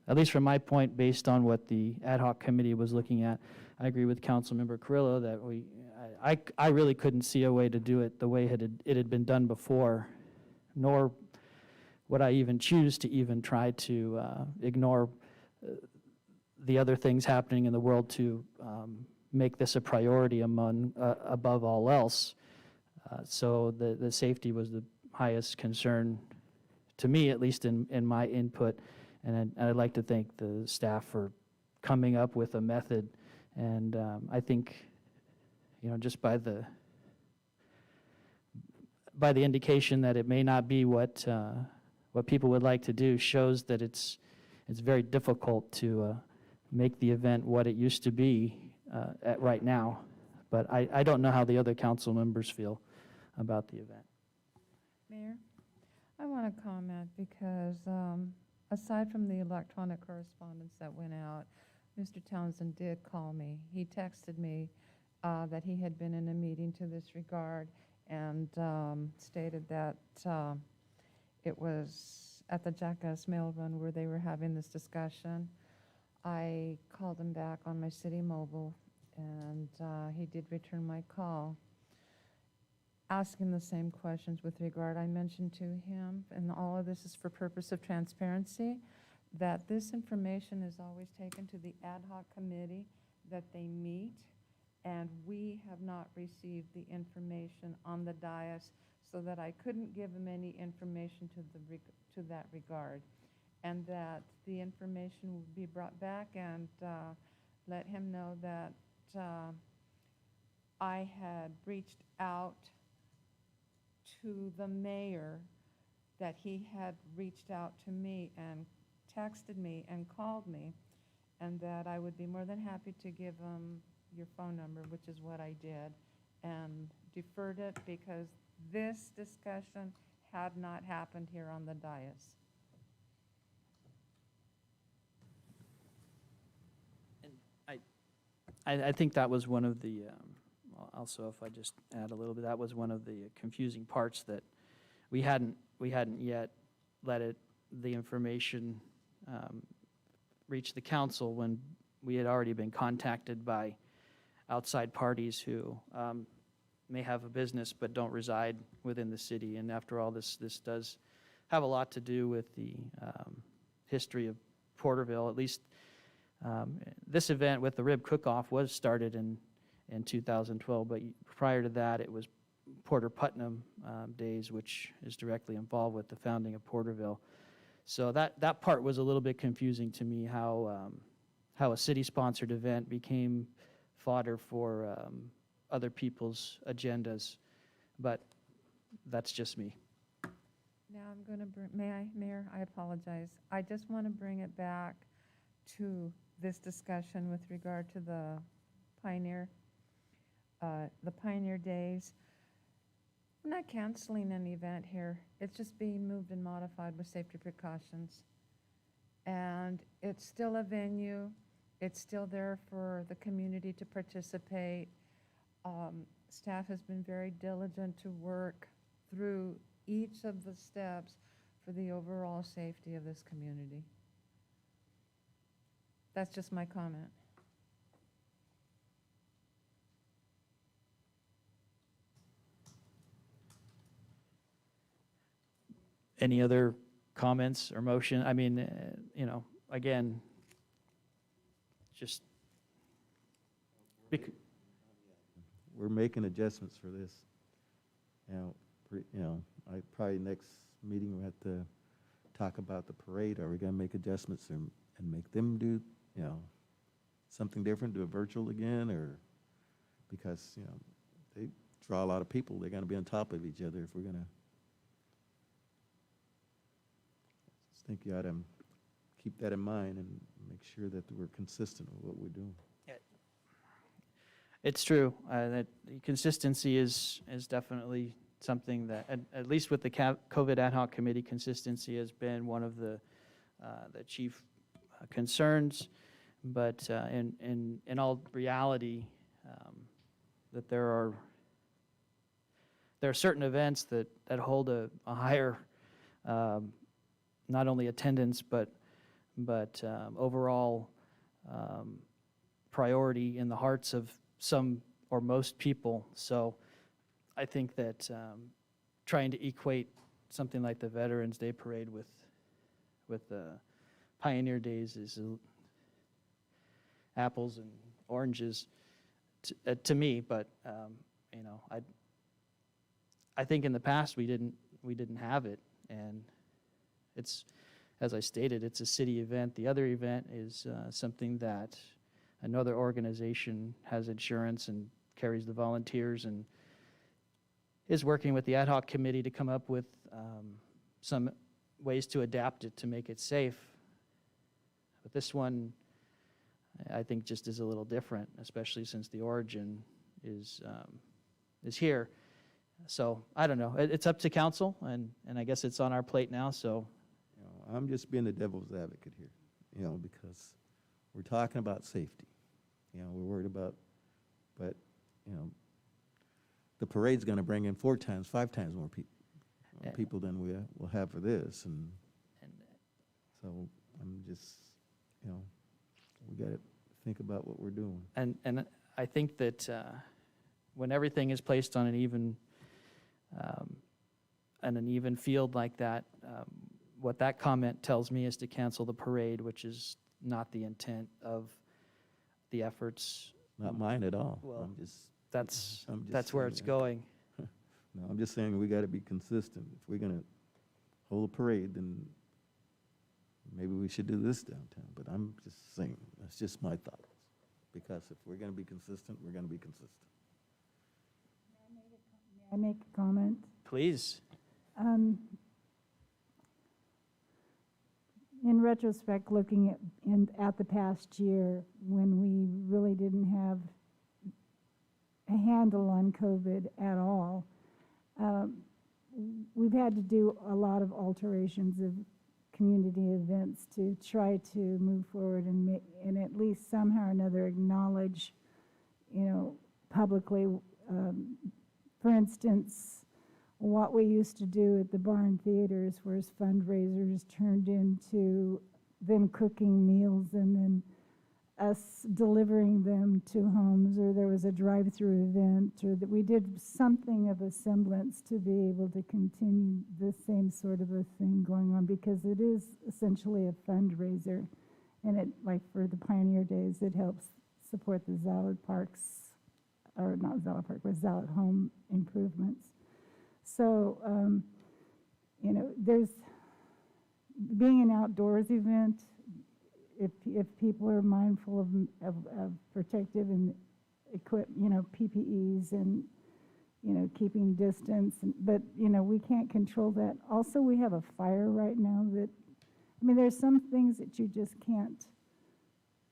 at least from my point, based on what the ad hoc committee was looking at, I agree with Councilmember Carrillo that I really couldn't see a way to do it the way it had been done before, nor would I even choose to even try to ignore the other things happening in the world to make this a priority above all else. So the safety was the highest concern to me, at least in my input, and I'd like to thank the staff for coming up with a method. And I think, just by the indication that it may not be what people would like to do, shows that it's very difficult to make the event what it used to be at right now. But I don't know how the other council members feel about the event. Mayor, I want to comment because aside from the electronic correspondence that went out, Mr. Townsend did call me. He texted me that he had been in a meeting to this regard and stated that it was at the Jackass Mail Run where they were having this discussion. I called him back on my city mobile, and he did return my call, asking the same questions with regard. I mentioned to him, and all of this is for purpose of transparency, that this information is always taken to the ad hoc committee, that they meet, and we have not received the information on the dais, so that I couldn't give him any information to that regard, and that the information will be brought back, and let him know that I had reached out to the mayor, that he had reached out to me and texted me and called me, and that I would be more than happy to give him your phone number, which is what I did, and deferred it because this discussion had not happened here on the dais. I think that was one of the, also if I just add a little bit, that was one of the confusing parts, that we hadn't yet let the information reach the council when we had already been contacted by outside parties who may have a business but don't reside within the city. And after all, this does have a lot to do with the history of Porterville. At least this event with the rib cook-off was started in 2012, but prior to that it was Porter Putnam days, which is directly involved with the founding of Porterville. So that part was a little bit confusing to me, how a city-sponsored event became fodder for other people's agendas, but that's just me. Now I'm going to bring, Mayor, I apologize. I just want to bring it back to this discussion with regard to the Pioneer Days. We're not canceling an event here. It's just being moved and modified with safety precautions. And it's still a venue. It's still there for the community to participate. Staff has been very diligent to work through each of the steps for the overall safety of this community. That's just my comment. Any other comments or motion? I mean, again, just, We're making adjustments for this. I probably next meeting we'll have to talk about the parade. Are we gonna make adjustments and make them do, something different, do it virtual again, or, because, they draw a lot of people, they're gonna be on top of each other if we're gonna. I think you ought to keep that in mind and make sure that we're consistent with what we're doing. it's true. That consistency is definitely something that, at least with the COVID ad hoc committee, consistency has been one of the chief concerns. But in all reality, that there are certain events that hold a higher not only attendance but overall priority in the hearts of some or most people. So I think that trying to equate something like the Veterans Day Parade with the Pioneer Days is apples and oranges to me. But I think in the past we didn't have it, and it's, as I stated, it's a city event. The other event is something that another organization has insurance and carries the volunteers and is working with the ad hoc committee to come up with some ways to adapt it to make it safe. But this one, I think, just is a little different, especially since the origin is here. So I don't know. It's up to council, and I guess it's on our plate now. So I'm just being the devil's advocate here, because we're talking about safety. We're worried about, but, the parade's going to bring in 4 times, 5 times more people than we'll have for this. And so I'm just, we got to think about what we're doing. And I think that when everything is placed on an even field like that, what that comment tells me is to cancel the parade, which is not the intent of the efforts. Not mine at all. Well, that's where it's going. No, I'm just saying we got to be consistent. If we're going to hold a parade, then maybe we should do this downtown. But I'm just saying, that's just my thoughts. Because if we're going to be consistent, we're going to be consistent. May I make a comment? Please. In retrospect, looking at the past year, when we really didn't have a handle on COVID at all, we've had to do a lot of alterations of community events to try to move forward and at least somehow or another acknowledge, publicly, for instance, what we used to do at the barn theaters was fundraisers turned into them cooking meals and then us delivering them to homes, or there was a drive-through event, or that we did something of a semblance to be able to continue the same sort of a thing going on, because it is essentially a fundraiser. And it, like for the Pioneer Days, it helps support the Zalad Parks, or not Zalad Park, but Zalad home improvements. So, there's being an outdoors event, if people are mindful of protective and equip, PPEs and, keeping distance, but, we can't control that. Also, we have a fire right now that, there's some things that you just can't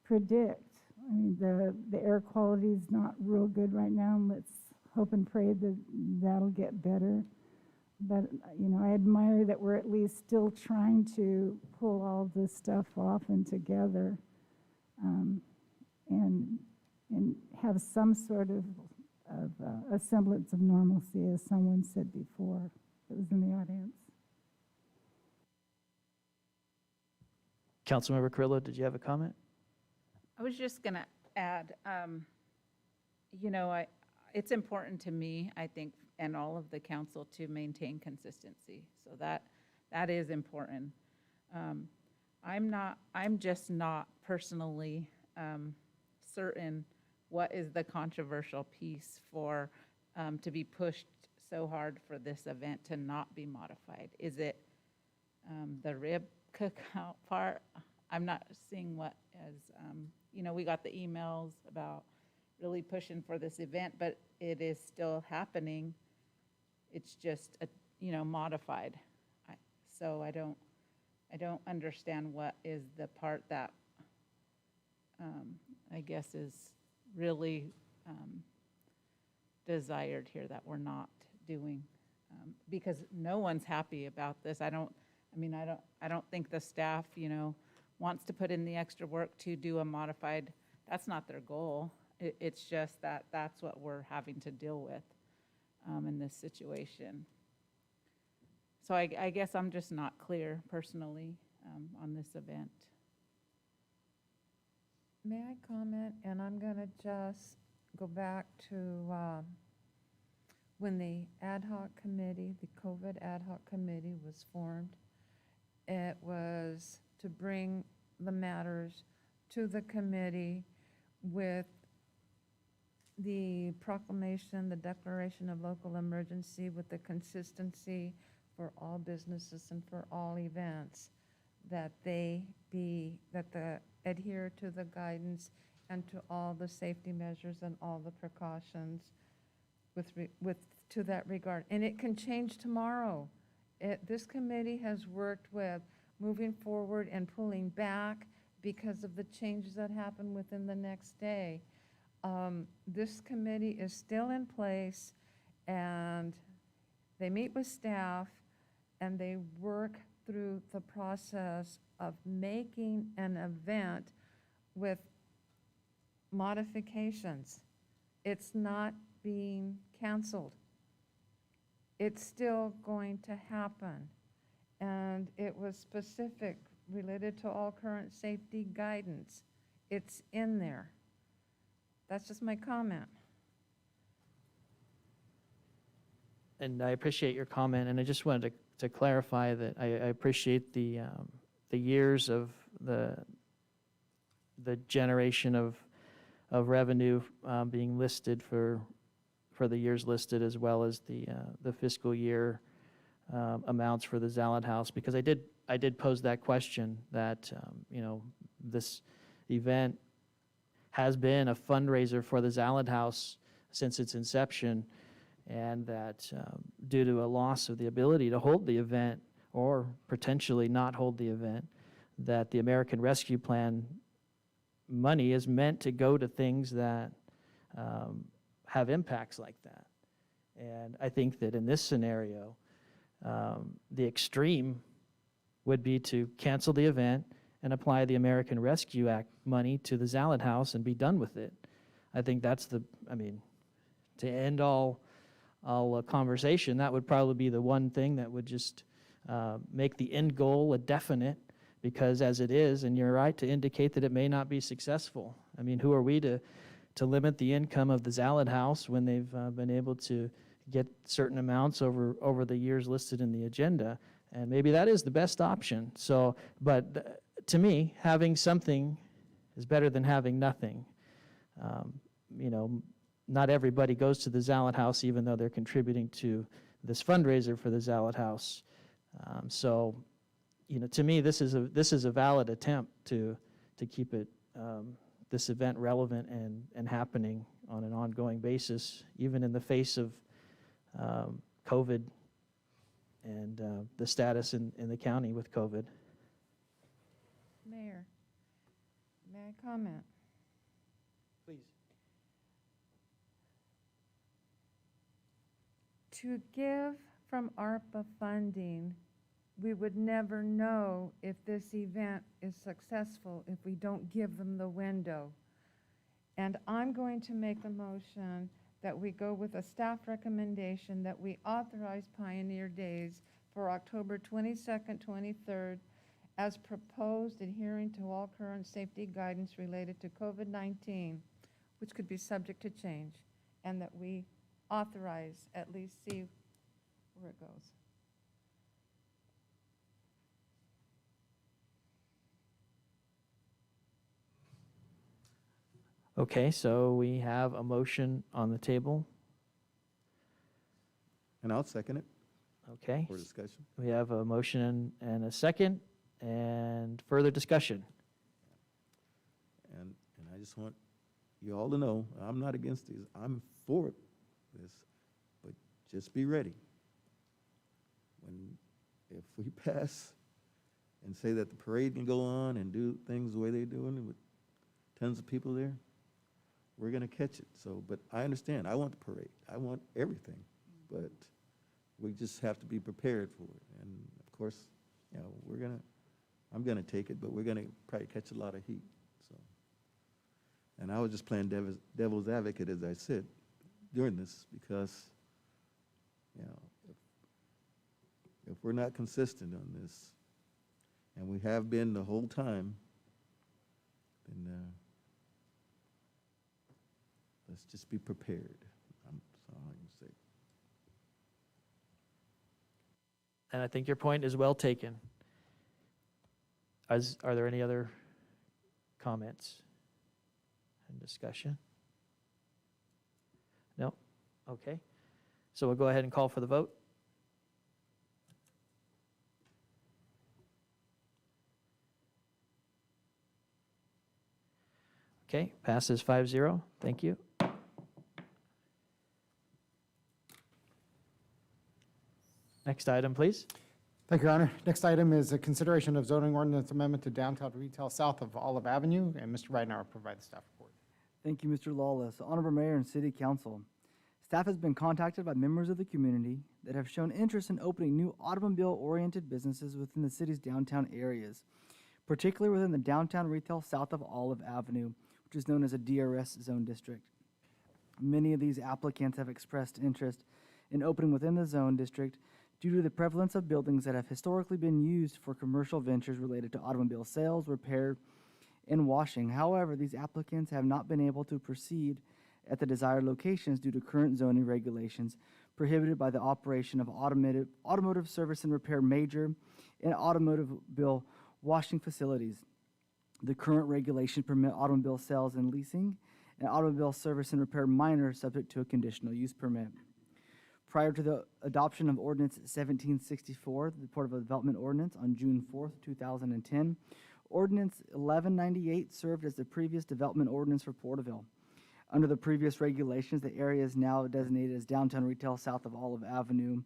predict. The air quality is not real good right now. Let's hope and pray that that'll get better. But, I admire that we're at least still trying to pull all this stuff off and together, and have some sort of a semblance of normalcy, as someone said before that was in the audience. Councilmember Carrillo, did you have a comment? I was just going to add, it's important to me, I think, and all of the council to maintain consistency. So that is important. I'm just not personally certain what is the controversial piece for, to be pushed so hard for this event to not be modified. Is it the rib cookout part? I'm not seeing what as, we got the emails about really pushing for this event, but it is still happening. It's just, modified. So I don't understand what is the part that I guess is really desired here that we're not doing, because no one's happy about this. I don't think the staff, wants to put in the extra work to do a modified. That's not their goal. It's just that that's what we're having to deal with in this situation. So I guess I'm just not clear personally on this event. May I comment? And I'm going to just go back to when the ad hoc committee, the COVID ad hoc committee was formed. It was to bring the matters to the committee with the proclamation, the declaration of local emergency, with the consistency for all businesses and for all events, that they adhere to the guidance and to all the safety measures and all the precautions to that regard. And it can change tomorrow. This committee has worked with moving forward and pulling back because of the changes that happen within the next day. This committee is still in place, and they meet with staff and they work through the process of making an event with modifications. It's not being canceled. It's still going to happen. And it was specific, related to all current safety guidance. It's in there. That's just my comment. And I appreciate your comment, and I just wanted to clarify that I appreciate the years of the generation of revenue being listed for the years listed, as well as the fiscal year amounts for the Zalad House, because I did pose that question that this event has been a fundraiser for the Zalad House since its inception, and that due to a loss of the ability to hold the event or potentially not hold the event, that the American Rescue Plan money is meant to go to things that have impacts like that. And I think that in this scenario, the extreme would be to cancel the event and apply the American Rescue Act money to the Zalad House and be done with it. I think that's to end all conversation, that would probably be the one thing that would just make the end goal a definite, because as it is, and you're right to indicate that it may not be successful. I mean, who are we to limit the income of the Zalad House when they've been able to get certain amounts over the years listed in the agenda? And maybe that is the best option. So, but to me, having something is better than having nothing. Not everybody goes to the Zalad House, even though they're contributing to this fundraiser for the Zalad House. So, to me, this is a valid attempt to keep it this event relevant and happening on an ongoing basis, even in the face of COVID and the status in the county with COVID. Mayor, may I comment? Please. To give from ARPA funding, we would never know if this event is successful if we don't give them the window. And I'm going to make the motion that we go with a staff recommendation that we authorize Pioneer Days for October 22nd, 23rd, as proposed, adhering to all current safety guidance related to COVID-19, which could be subject to change, and that we authorize, at least see where it goes. Okay, so we have a motion on the table. And I'll second it Okay, for discussion. we have a motion and a second, and further discussion. And I just want you all to know, I'm not against these. I'm for this, but just be ready. If we pass and say that the parade can go on and do things the way they're doing it with tons of people there, we're going to catch it. So, but I understand. I want the parade. I want everything. But we just have to be prepared for it. And of course, you know, I'm going to take it, but we're going to probably catch a lot of heat. So, and I was just playing devil's advocate, as I said, during this, because, you know, if we're not consistent on this, and we have been the whole time, then let's just be prepared. That's all I can say. And I think your point is well taken. Are there any other comments and discussion? No? Okay. So we'll go ahead and call for the vote. Okay, passes 5-0. Thank you. Next item, please. Thank you, Your Honor. Next item is a consideration of zoning ordinance amendment to downtown retail south of Olive Avenue, and Mr. Reitner will provide the staff report. Thank you, Mr. Lawless. Honorable Mayor and City Council, staff has been contacted by members of the community that have shown interest in opening new automobile-oriented businesses within the city's downtown areas, particularly within the downtown retail south of Olive Avenue, which is known as a DRS zone district. Many of these applicants have expressed interest in opening within the zone district due to the prevalence of buildings that have historically been used for commercial ventures related to automobile sales, repair, and washing. However, these applicants have not been able to proceed at the desired locations due to current zoning regulations prohibited by the operation of automotive service and repair major and automobile washing facilities. The current regulations permit automobile sales and leasing and automobile service and repair minor subject to a conditional use permit. Prior to the adoption of Ordinance 1764, the Porterville Development Ordinance on June 4th, 2010, Ordinance 1198 served as the previous development ordinance for Porterville. Under the previous regulations, the area is now designated as downtown retail south of Olive Avenue,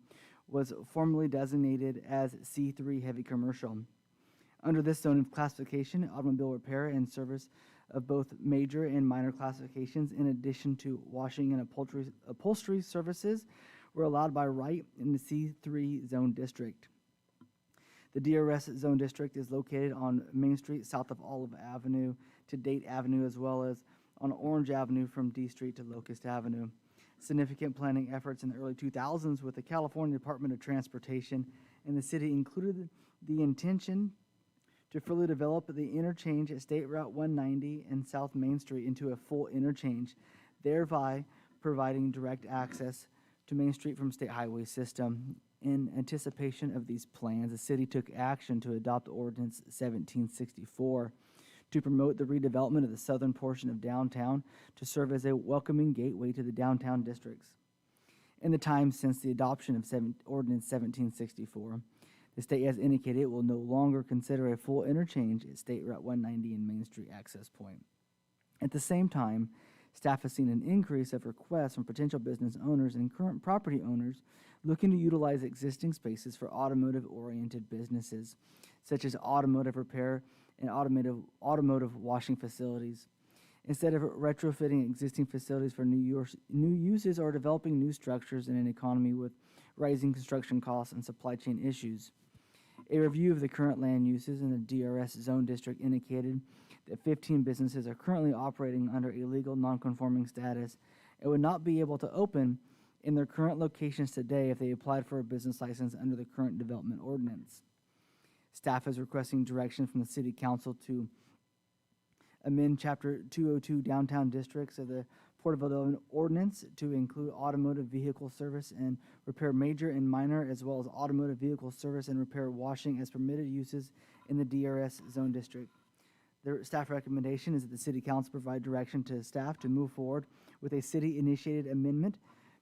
was formerly designated as C3 heavy commercial. Under this zoning classification, automobile repair and service of both major and minor classifications, in addition to washing and upholstery services, were allowed by right in the C3 zone district. The DRS zone district is located on Main Street south of Olive Avenue to Date Avenue, as well as on Orange Avenue from D Street to Locust Avenue. Significant planning efforts in the early 2000s with the California Department of Transportation and the city included the intention to further develop the interchange at State Route 190 and South Main Street into a full interchange, thereby providing direct access to Main Street from State Highway System. In anticipation of these plans, the city took action to adopt Ordinance 1764 to promote the redevelopment of the southern portion of downtown to serve as a welcoming gateway to the downtown districts. In the time since the adoption of Ordinance 1764, the state has indicated it will no longer consider a full interchange at State Route 190 and Main Street access point. At the same time, staff has seen an increase of requests from potential business owners and current property owners looking to utilize existing spaces for automotive-oriented businesses, such as automotive repair and automotive washing facilities. Instead of retrofitting existing facilities for new uses or developing new structures in an economy with rising construction costs and supply chain issues. A review of the current land uses in the DRS zone district indicated that 15 businesses are currently operating under illegal non-conforming status and would not be able to open in their current locations today if they applied for a business license under the current development ordinance. Staff is requesting direction from the City Council to amend Chapter 202 Downtown Districts of the Porterville Development Ordinance to include automotive vehicle service and repair major and minor, as well as automotive vehicle service and repair washing as permitted uses in the DRS zone district. The staff recommendation is that the city council provide direction to staff to move forward with a city-initiated amendment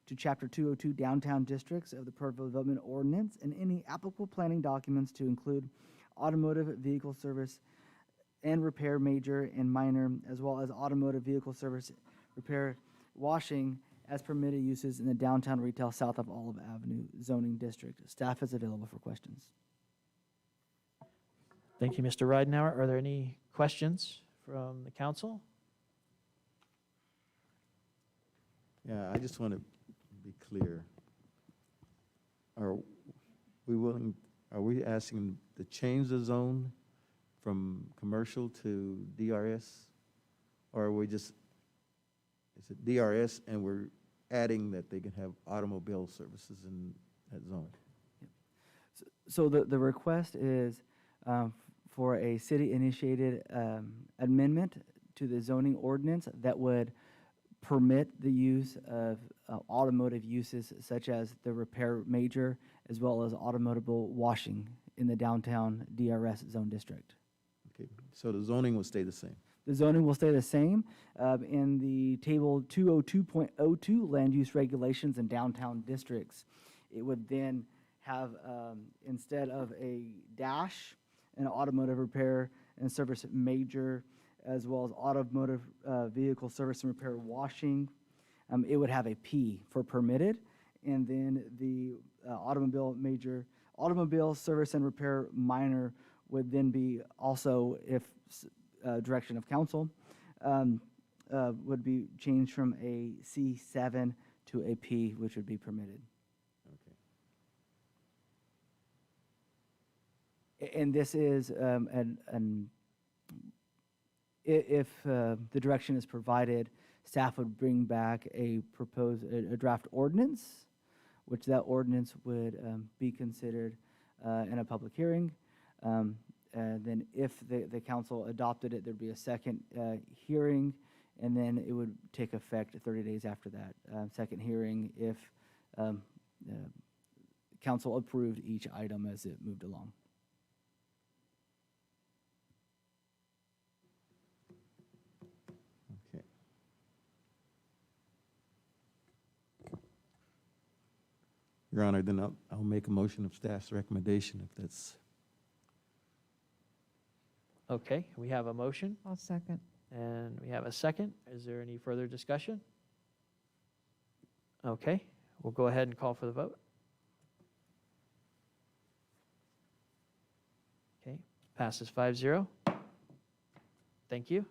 to Chapter 202 Downtown Districts of the Porterville Development Ordinance and any applicable planning documents to include automotive vehicle service and repair major and minor, as well as automotive vehicle service, repair, washing as permitted uses in the downtown retail south of Olive Avenue zoning district. Staff is available for questions. Thank you, Mr. Ridenhour. Are there any questions from the council? Yeah, I just want to be clear. Are we asking to change the zone from commercial to DRS? Or are we just, is it DRS and we're adding that they can have automobile services in that zone? So the request is for a city-initiated amendment to the zoning ordinance that would permit the use of automotive uses such as the repair major as well as automotive washing in the downtown DRS zone district. Okay, so the zoning will stay the same. The zoning will stay the same. In the table 202.02 land use regulations in downtown districts, it would then have, instead of a dash, an automotive repair and service major, as well as automotive vehicle service and repair washing. It would have a P for permitted, and then the automobile service and repair minor would then be also, if direction of council, would be changed from a C7 to a P, which would be permitted. And this is if the direction is provided, staff would bring back a draft ordinance, which that ordinance would be considered in a public hearing. And then if the council adopted it, there'd be a second hearing, and then it would take effect 30 days after that second hearing if council approved each item as it moved along. Okay. Your Honor, then I'll make a motion of staff's recommendation if that's. Okay, we have a motion I'll second. and we have a second. Is there any further discussion? Okay, we'll go ahead and call for the vote. Okay, passes 5-0. Thank you.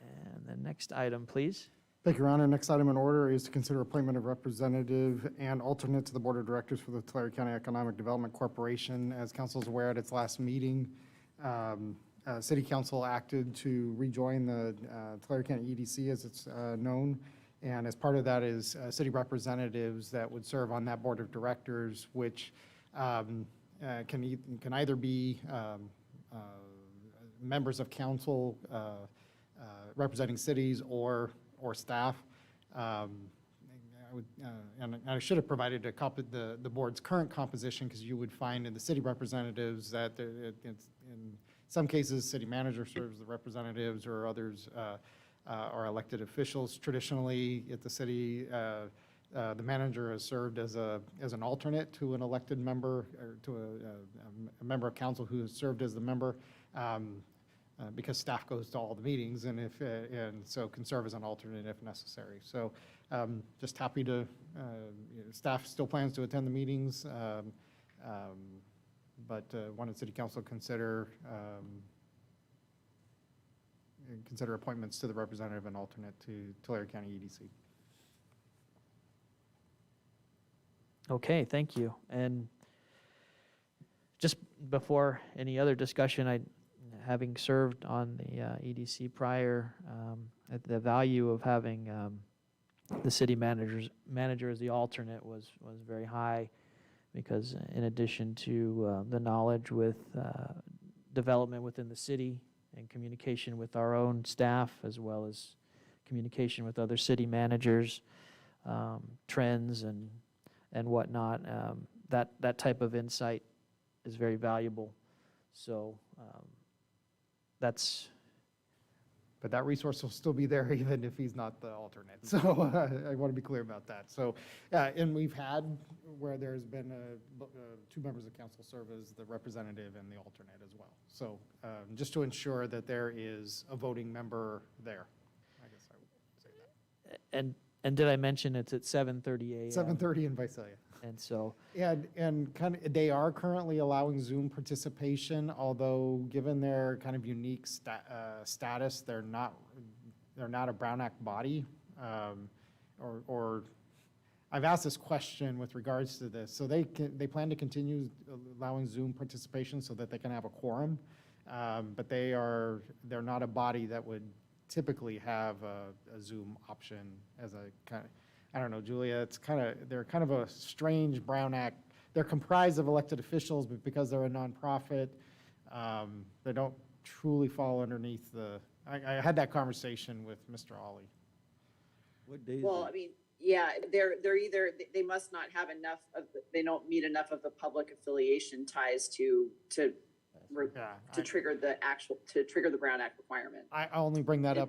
And the next item, please. Thank you, Your Honor. Next item in order is to consider appointment of representative and alternate to the Board of Directors for the Tulare County Economic Development Corporation. As council is aware, at its last meeting, City Council acted to rejoin the Tulare County EDC as it's known. And as part of that is city representatives that would serve on that Board of Directors, which can either be members of council representing cities or staff. I should have provided a copy of the board's current composition, because you would find in the city representatives that it's, in some cases, city manager serves the representatives, or others are elected officials. Traditionally, at the city, the manager has served as an alternate to an elected member, or to a member of council who has served as the member. Because staff goes to all the meetings, and so can serve as an alternate if necessary. So just happy to, staff still plans to attend the meetings, but wanted City Council consider appointments to the representative and alternate to Tulare County EDC. Okay, thank you. And just before any other discussion, having served on the EDC prior, the value of having the city manager as the alternate was very high, because in addition to the knowledge with development within the city and communication with our own staff, as well as communication with other city managers, trends and whatnot, that type of insight is very valuable. So that's, But that resource will still be there even if he's not the alternate. So I want to be clear about that. So, and we've had where there's been two members of council serve as the representative and the alternate as well. So just to ensure that there is a voting member there, I guess I would say that. and did I mention it's at 7:30 a.m.? 7:30 in Visalia. And so, And kind of, they are currently allowing Zoom participation, although given their kind of unique status, they're not a Brown Act body. Or I've asked this question with regards to this. So they plan to continue allowing Zoom participation so that they can have a quorum. But they're not a body that would typically have a Zoom option as a kind of, I don't know, Julia, they're kind of a strange Brown Act. They're comprised of elected officials, but because they're a nonprofit, they don't truly fall underneath I had that conversation with Mr. Ollie. What day is Well, it? I mean, yeah, they're either, they must not have enough they don't meet enough of the public affiliation ties to trigger the Brown Act requirement. I only bring that up,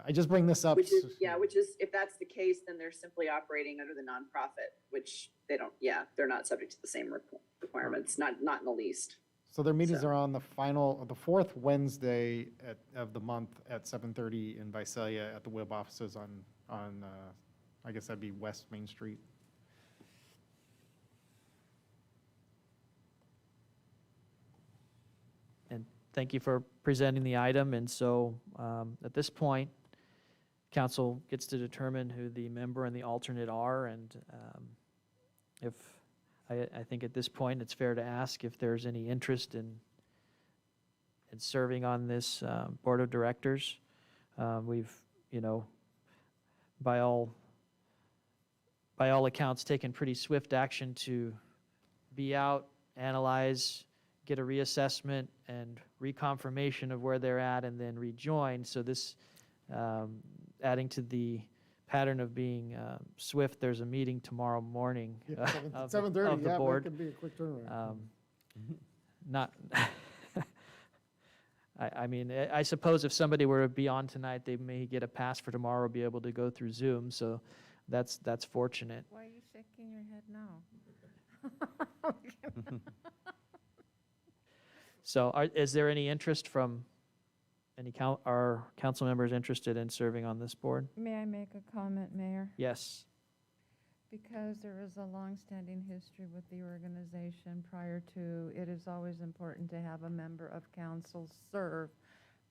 I just bring this up. Which is, if that's the case, then they're simply operating under the nonprofit, which they don't, they're not subject to the same requirements, not in the least. So their meetings are on the fourth Wednesday of the month at 7:30 in Visalia at the WIB offices on I guess that'd be West Main Street. and thank you for presenting the item. And so at this point, council gets to determine who the member and the alternate are. And if I think at this point, it's fair to ask if there's any interest in serving on this board of directors. We've, by all accounts, taken pretty swift action to be out, analyze, get a reassessment and reconfirmation of where they're at, and then rejoin. So this, adding to the pattern of being swift, there's a meeting tomorrow morning of 7:30, of the that board. could be a quick turnaround. Not, I mean, I suppose if somebody were to be on tonight, they may get a pass for tomorrow, be able to go through Zoom, so that's fortunate. Why are you shaking your head now? So is there any interest from our council members interested in serving on this board? May I make a comment, Mayor? Yes. Because there is a longstanding history with the organization prior to, it is always important to have a member of council serve,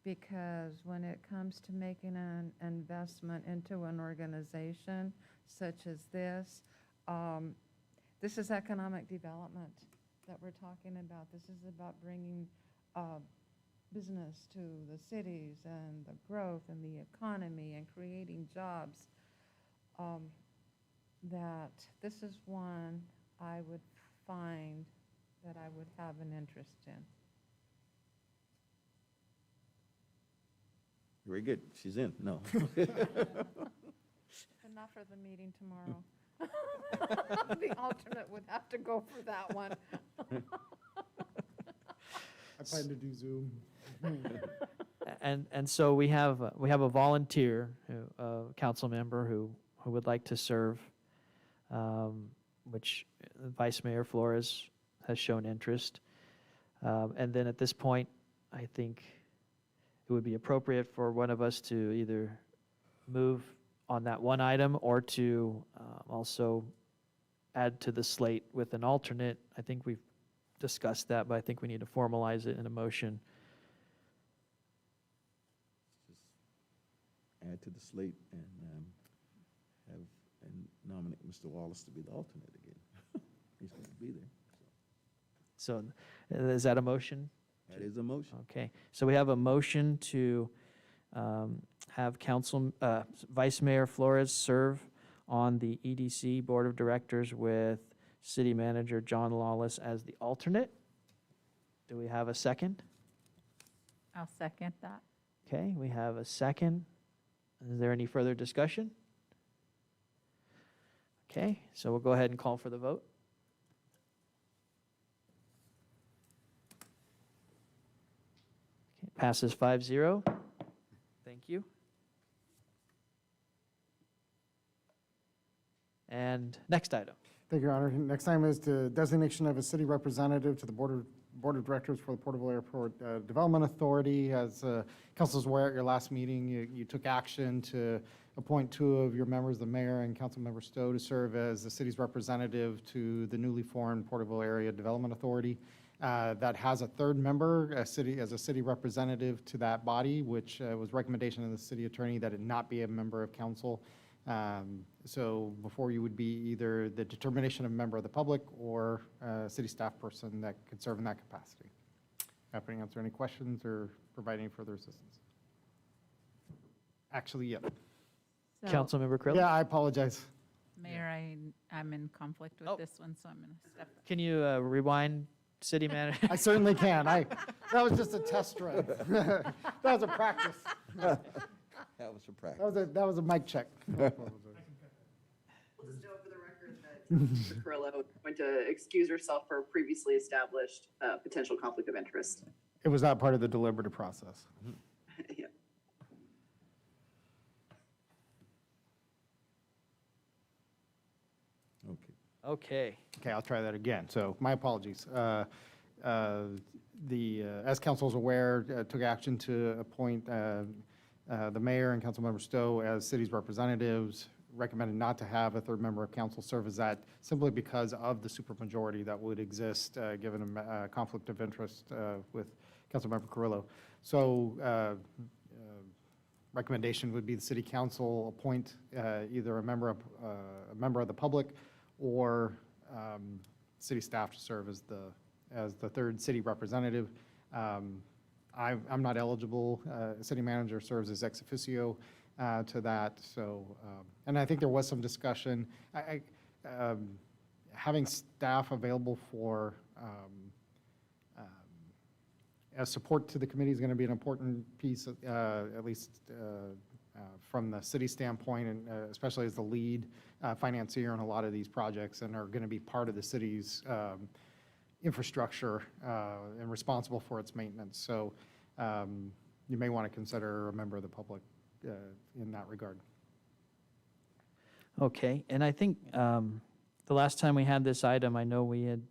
because when it comes to making an investment into an organization such as this is economic development that we're talking about. This is about bringing business to the cities and the growth and the economy and creating jobs. That this is one I would find that I would have an interest in. Very good. She's in. No. But not for the meeting tomorrow. The alternate would have to go for that one. I plan to do Zoom. And so we have a volunteer, a council member who would like to serve, which Vice Mayor Flores has shown interest. And then at this point, I think it would be appropriate for one of us to either move on that one item or to also add to the slate with an alternate. I think we've discussed that, but I think we need to formalize it in a motion. Just add to the slate and nominate Mr. Wallace to be the alternate again. He's going to be there. So is that a motion? That is a motion. Okay, so we have a motion to have Vice Mayor Flores serve on the EDC Board of Directors with City Manager John Lawless as the alternate. Do we have a second? I'll second that. Okay, we have a second. Is there any further discussion? Okay, so we'll go ahead and call for the vote. Passes 5-0. Thank you. And next item. Thank you, Your Honor. Next item is the designation of a city representative to the Board of Directors for the Porterville Airport Development Authority. As council is aware, at your last meeting, you took action to appoint 2 of your members, the mayor and Councilmember Stowe, to serve as the city's representative to the newly formed Porterville Area Development Authority. That has a 3rd member, as a city representative to that body, which was recommendation of the city attorney that it not be a member of council. So before you would be either the determination of a member of the public or a city staff person that could serve in that capacity. Happy to answer any questions or provide any further assistance. Actually, yeah. Councilmember Krill? Yeah, I apologize. Mayor, I'm in conflict with this one, so I'm going to step. Can you rewind, city manager? I certainly can. That was just a test run. That was a practice. That was for practice. That was a mic check. We'll just know for the record that Mr. Carrillo is going to excuse herself for a previously established potential conflict of interest. It was not part of the deliberative process. Yeah. Okay. Okay, I'll try that again. So my apologies. As council is aware, took action to appoint the mayor and Councilmember Stowe as city's representatives, recommended not to have a 3rd member of council serve as that simply because of the supermajority that would exist given a conflict of interest with Councilmember Carrillo. So recommendation would be the city council appoint either a member of the public or city staff to serve as the 3rd city representative. I'm not eligible. City manager serves as ex officio to that. So, and I think there was some discussion. Having staff available for as support to the committee is going to be an important piece, at least from the city standpoint, and especially as the lead financier in a lot of these projects, and are going to be part of the city's infrastructure and responsible for its maintenance. So you may want to consider a member of the public in that regard. Okay, and I think the last time we had this item, I think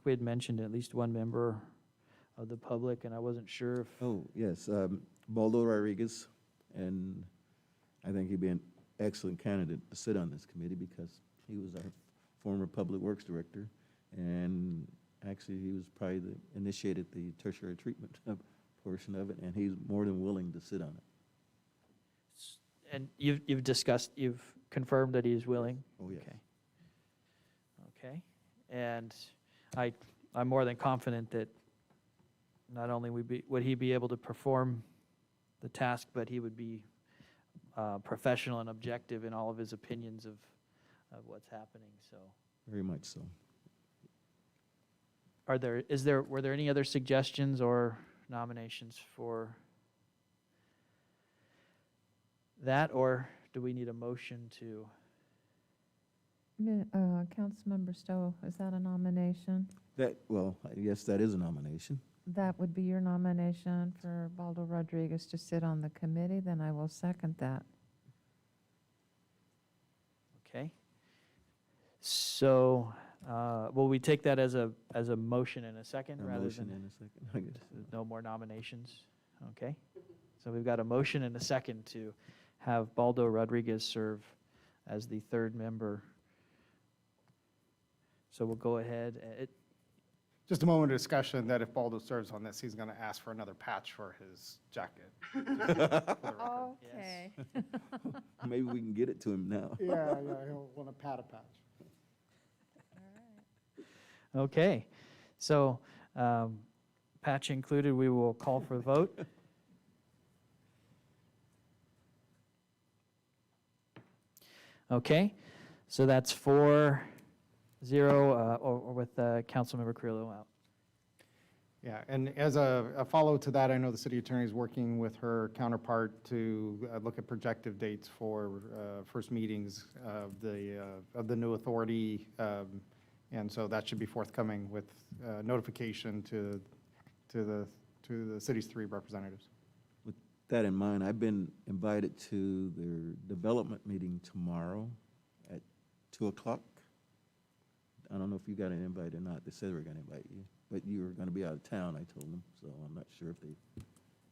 we had mentioned at least 1 member of the public, and I wasn't sure if. Oh, yes, Baldo Rodriguez, and I think he'd be an excellent candidate to sit on this committee because he was our former public works director, and actually he was probably initiated the tertiary treatment portion of it, and he's more than willing to sit on it. And you've confirmed that he's willing? Oh, yes. Okay. And I'm more than confident that not only would he be able to perform the task, but he would be professional and objective in all of his opinions of what's happening, so. Very much so. Were there any other suggestions or nominations for that, or do we need a motion to? Councilmember Stowe, is that a nomination? Well, yes, that is a nomination. That would be your nomination for Baldo Rodriguez to sit on the committee, then I will second that. Okay. So, will we take that as a motion and a second A rather motion than and a second, I guess. no more nominations? Okay. So we've got a motion and a second to have Baldo Rodriguez serve as the 3rd member. So we'll go ahead. Just a moment of discussion that if Baldo serves on this, he's going to ask for another patch for his jacket. Okay. Maybe we can get it to him now. Yeah, he'll want a patch. Okay. So, patch included, we will call for the vote. Okay. So that's 4-0 or with Councilmember Carrillo out. Yeah, and as a follow to that, I know the city attorney is working with her counterpart to look at projected dates for first meetings of the new authority, and so that should be forthcoming with notification to the to the city's 3 representatives. With that in mind, I've been invited to their development meeting tomorrow at 2 o'clock. I don't know if you got an invite or not. They said they were going to invite you, but you were going to be out of town, I told them, so I'm not sure if they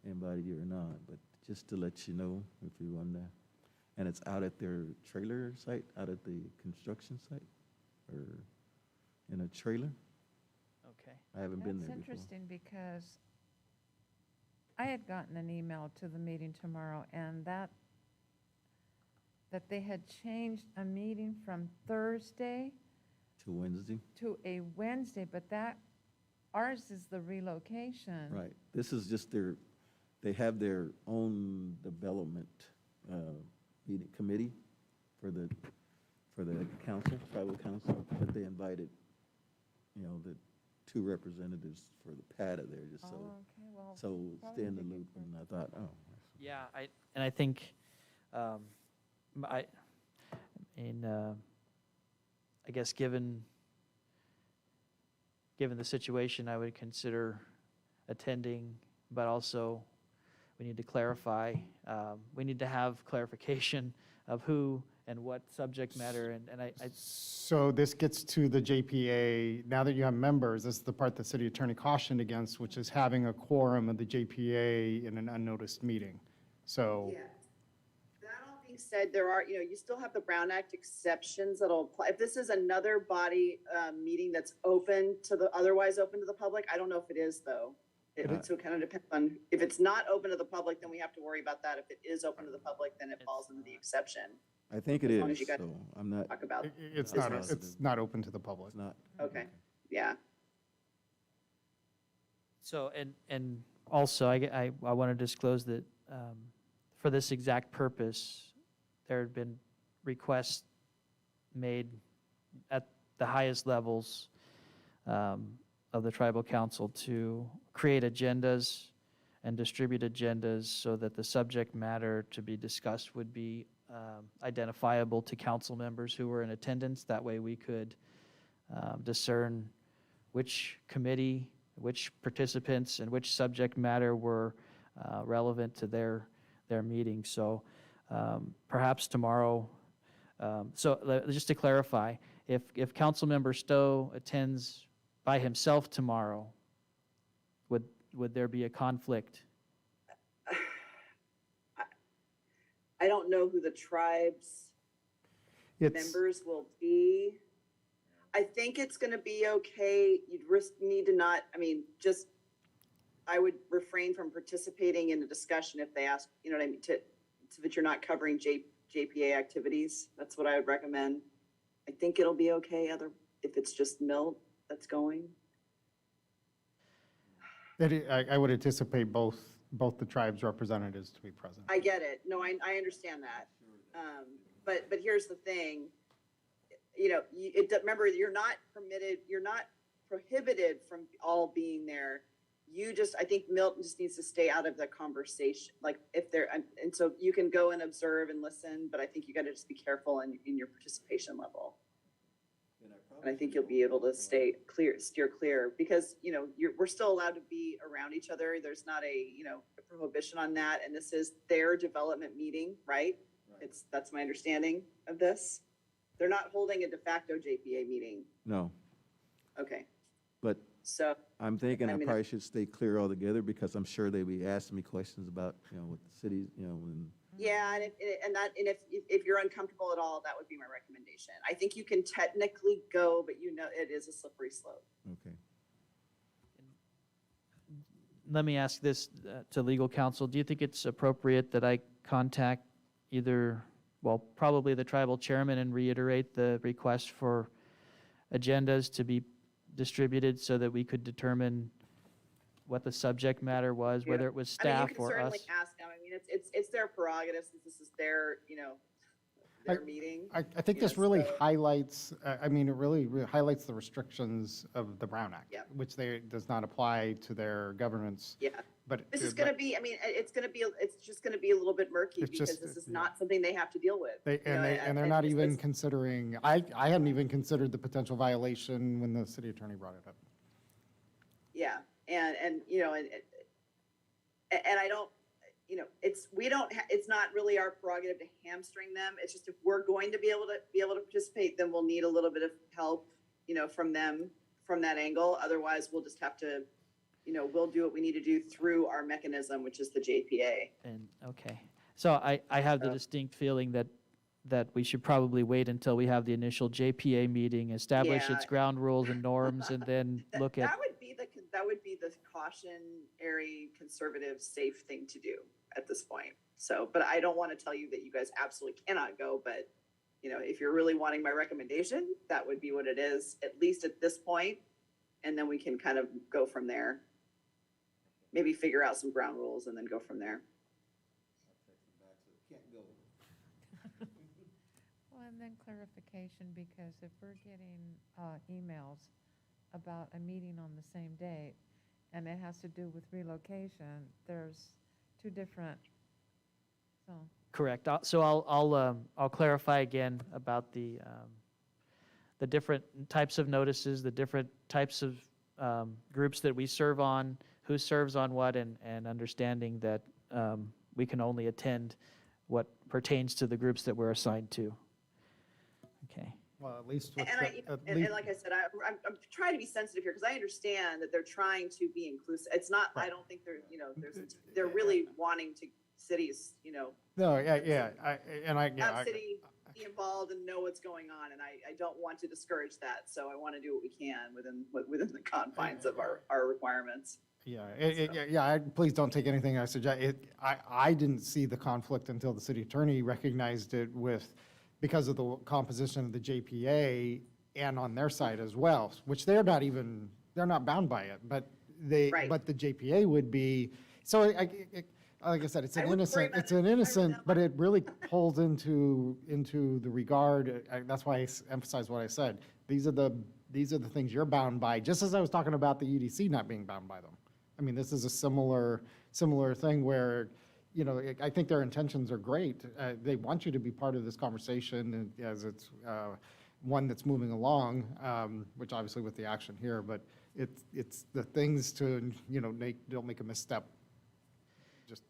invited you or not, but just to let you know if you want to. And it's out at their trailer site, out at the construction site, or in a trailer. Okay. I haven't been there That's before. interesting because I had gotten an email to the meeting tomorrow, and that they had changed a meeting from Thursday To Wednesday? to a Wednesday, but ours is the relocation. Right. This is just they have their own development meeting committee for the council, tribal council, but they invited, the 2 representatives for the PATA there, just so, okay, well, so probably stay in the thinking loop, and I thought, oh. Yeah, I think, I guess given the situation, I would consider attending, but also we need to clarify, we need to have clarification of who and what subject matter, and I So this gets to the JPA. Now that you have members, this is the part the city attorney cautioned against, which is having a quorum of the JPA in an unnoticed meeting. So. Yeah. That all being said, there are, you still have the Brown Act exceptions that'll apply. If this is another body meeting that's otherwise open to the public, I don't know if it is though. So it kind of depends on, if it's not open to the public, then we have to worry about that. If it is open to the public, then it falls into the exception. I think it As long as is, you guys so I'm not. Talk about. It's not open to the public. It's not. Okay, yeah. So, and also, I want to disclose that for this exact purpose, there had been requests made at the highest levels of the tribal council to create agendas and distribute agendas so that the subject matter to be discussed would be identifiable to council members who were in attendance. That way we could discern which committee, which participants, and which subject matter were relevant to their meeting. So perhaps tomorrow, just to clarify, if Councilmember Stowe attends by himself tomorrow, would there be a conflict? I don't know who the tribe's members will be. I think it's going to be okay. You'd need to not, I would refrain from participating in a discussion if they ask, you know what I mean, so that you're not covering JPA activities. That's what I would recommend. I think it'll be okay if it's just Milt that's going. I would anticipate both the tribe's representatives to be present. I get it. No, I understand that. But here's the thing, remember, you're not prohibited from all being there. I think Milton just needs to stay out of the conversation. Like and so you can go and observe and listen, but I think you got to just be careful in your participation level. And I think you'll be able to steer clear because, we're still allowed to be around each other. There's not a prohibition on that. And this is their development meeting, right? That's my understanding of this. They're not holding a de facto JPA meeting. No, Okay. but So I'm thinking I probably should stay clear altogether because I'm sure they'll be asking me questions about, what the cities, when. yeah, and if you're uncomfortable at all, that would be my recommendation. I think you can technically go, but it is a slippery slope. Okay. Let me ask this to legal counsel. Do you think it's appropriate that I contact probably the tribal chairman and reiterate the request for agendas to be distributed so that we could determine what the subject matter was, whether it was staff you can or certainly us? ask them. It's their prerogative since this is their meeting. I think this really highlights, it really highlights the restrictions of the Brown Act, which does not apply to their governance. Yeah. But This is going to be, it's just going to be a little bit murky because this is not something they have to deal with. They're not even considering, I hadn't even considered the potential violation when the city attorney brought it up. Yeah. and I don't, you know, it's not really our prerogative to hamstring them. It's just if we're going to be able to participate, then we'll need a little bit of help, you know, from them from that angle. Otherwise, we'll just have to, you know, we'll do what we need to do through our mechanism, which is the JPA. And, okay. So I have the distinct feeling that we should probably wait until we have the initial JPA meeting, establish its Yeah. ground rules and norms, and then look at. That would be the cautionary, conservative, safe thing to do at this point. So, but I don't want to tell you that you guys absolutely cannot go, but you know, if you're really wanting my recommendation, that would be what it is, at least at this point, and then we can kind of go from there. Maybe figure out some ground rules and then go from there. Well, and then clarification, because if we're getting emails about a meeting on the same date, and it has to do with relocation, there's two different, so. Correct. So I'll clarify again about the different types of notices, the different types of groups that we serve on, who serves on what, and understanding that we can only attend what pertains to the groups that we're assigned to. Okay. Well, at least with And like I said, I'm trying to be sensitive here because I understand that they're trying to be inclusive. It's not, I don't think they're, you know, they're really wanting to cities, you know. No, yeah, Have city be involved and know what's going on, and I don't want to discourage that. So I want to do what we can within the confines of our requirements. Yeah, please don't take anything I suggest. I didn't see the conflict until the city attorney recognized it because of the composition of the JPA and on their side as well, which they're not bound by it, but but the JPA would be. So like I said, it's an innocent, but it really pulls into the regard. That's why I emphasize what I said. These are the things you're bound by, just as I was talking about the EDC not being bound by them. I mean, this is a similar thing where, you know, I think their intentions are great. They want you to be part of this conversation as it's one that's moving along, which obviously with the action here, but it's the things to, you know, don't make a misstep. Just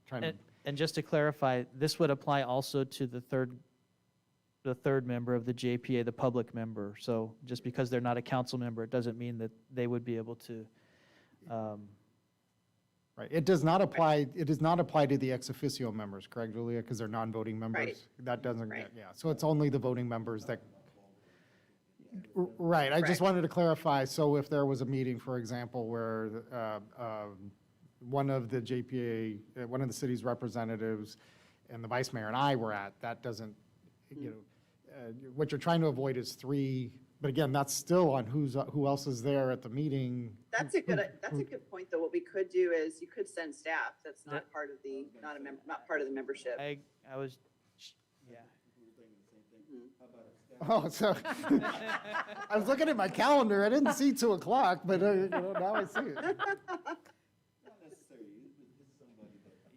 trying to. And just to clarify, this would apply also to the third member of the JPA, the public member. So just because they're not a council member, it doesn't mean that they would be able to. Right. It does not apply. It does not apply to the ex officio members, correct, Julia? Because they're non-voting members. Right. That doesn't. Yeah. So it's only the voting members that. Right. I just wanted to clarify. So if there was a meeting, for example, where one of the JPA, one of the city's representatives, and the vice mayor and I were at, that doesn't. You know, what you're trying to avoid is three. But again, that's still on who else is there at the meeting. That's a good point, though. What we could do is you could send staff. That's not part of the not part of the membership. I was, yeah. Oh, so I was looking at my calendar. I didn't see 2 o'clock, but you know, now I see it.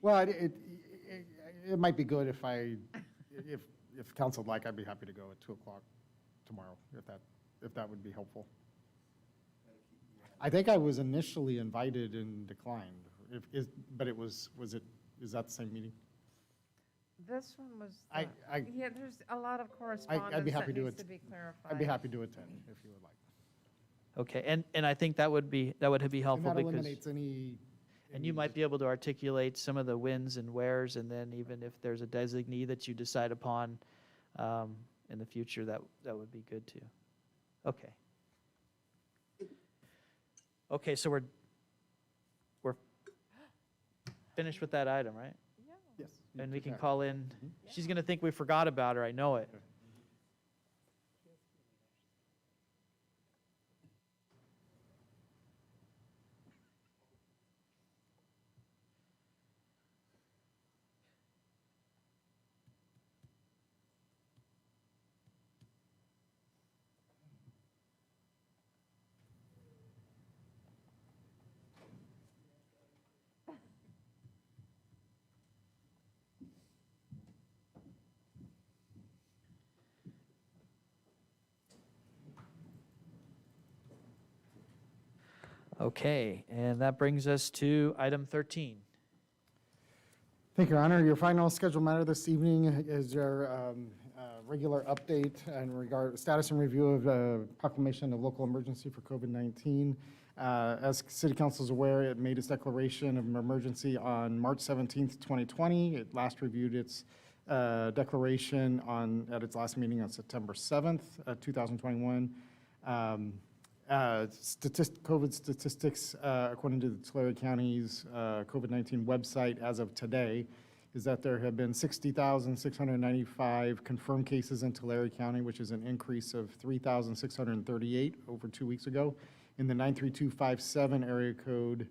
Well, it might be good if council would like, I'd be happy to go at 2 o'clock tomorrow, if that would be helpful. I think I was initially invited and declined, but is that the same meeting? This one was, yeah, there's a lot of correspondence I'd be happy that to needs to be clarified. I'd be happy to attend if you would like. Okay, and I think that would be helpful And that because. eliminates any. And you might be able to articulate some of the whens and wheres, and then even if there's a designee that you decide upon in the future, that would be good too. Okay. Okay, so we're finished with that item, right? Yes. And we can call in. She's going to think we forgot about her. I know it. Okay, and that brings us to item 13. Thank you, Your Honor. Your final scheduled matter this evening is your regular update in regard status and review of proclamation of local emergency for COVID-19. As City Council is aware, it made its declaration of emergency on March 17th, 2020. It last reviewed its declaration at its last meeting on September 7th, 2021. COVID statistics, according to the Tulare County's COVID-19 website as of today, is that there have been 60,695 confirmed cases in Tulare County, which is an increase of 3,638 over 2 weeks ago. In the 93257 area code,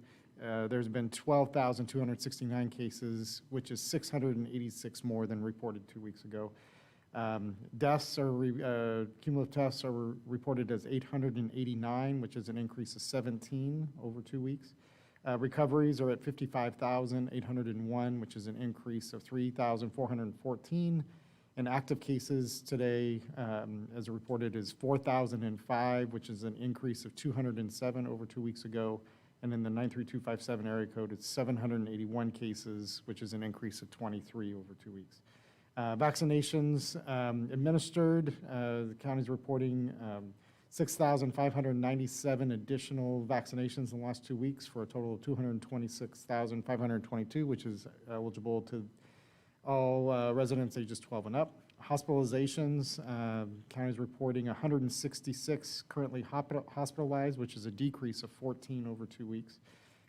there's been 12,269 cases, which is 686 more than reported 2 weeks ago. Deaths cumulative tests are reported as 889, which is an increase of 17 over 2 weeks. Recoveries are at 55,801, which is an increase of 3,414. And active cases today, as reported, is 4,005, which is an increase of 207 over 2 weeks ago. And in the 93257 area code, it's 781 cases, which is an increase of 23 over 2 weeks. Vaccinations administered, the county's reporting 6,597 additional vaccinations in the last 2 weeks for a total of 226,522, which is eligible to all residents ages 12 and up. Hospitalizations, county's reporting 166 currently hospitalized, which is a decrease of 14 over 2 weeks.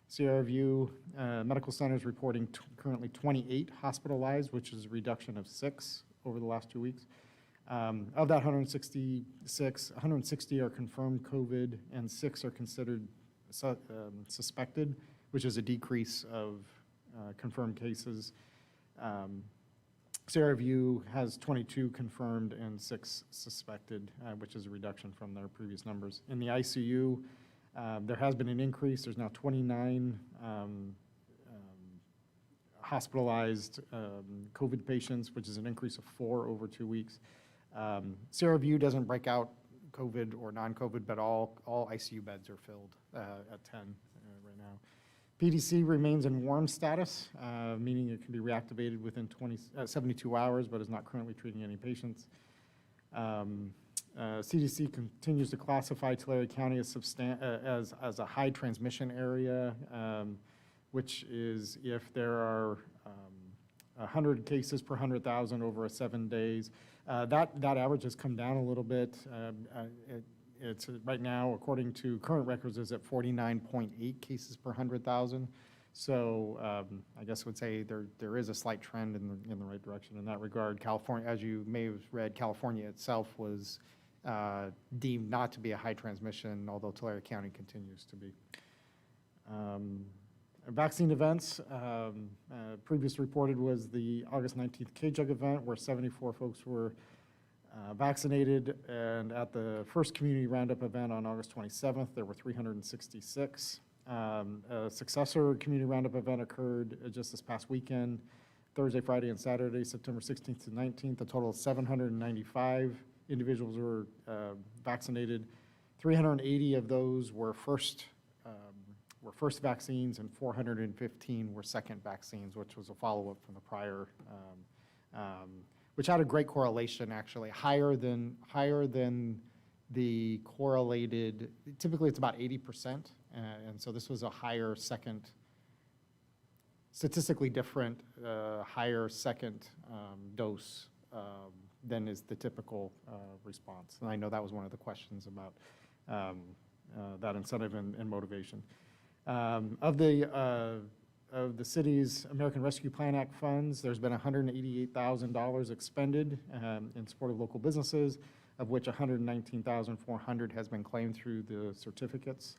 Sierra View Medical Center is reporting currently 28 hospitalized, which is a reduction of 6 over the last 2 weeks. Of that 166, 160 are confirmed COVID and 6 are considered suspected, which is a decrease of confirmed cases. Sierra View has 22 confirmed and 6 suspected, which is a reduction from their previous numbers. In the ICU, there has been an increase. There's now 29 hospitalized COVID patients, which is an increase of 4 over 2 weeks. Sierra View doesn't break out COVID or non-COVID, but all ICU beds are filled at 10 right now. PDC remains in warm status, meaning it can be reactivated within 72 hours, but is not currently treating any patients. CDC continues to classify Tulare County as a high transmission area, which is if there are 100 cases per 100,000 over 7 days. That average has come down a little bit. It's right now, according to current records, is at 49.8 cases per 100,000. So I guess I would say there is a slight trend in the right direction in that regard. California, as you may have read, California itself was deemed not to be a high transmission, although Tulare County continues to be. Vaccine events, previous reported was the August 19th K-Jug event where 74 folks were vaccinated, and at the first community roundup event on August 27th, there were 366. A successor community roundup event occurred just this past weekend, Thursday, Friday, and Saturday, September 16th to 19th. A total of 795 individuals were vaccinated. 380 of those were first vaccines, and 415 were second vaccines, which was a follow-up from the prior, which had a great correlation, actually, higher than the correlated. Typically, it's about 80%, and so this was a higher second, statistically different, higher second dose than is the typical response. And I know that was one of the questions about that incentive and motivation. Of the city's American Rescue Plan Act funds, there's been $188,000 expended in support of local businesses, of which $119,400 has been claimed through the certificates.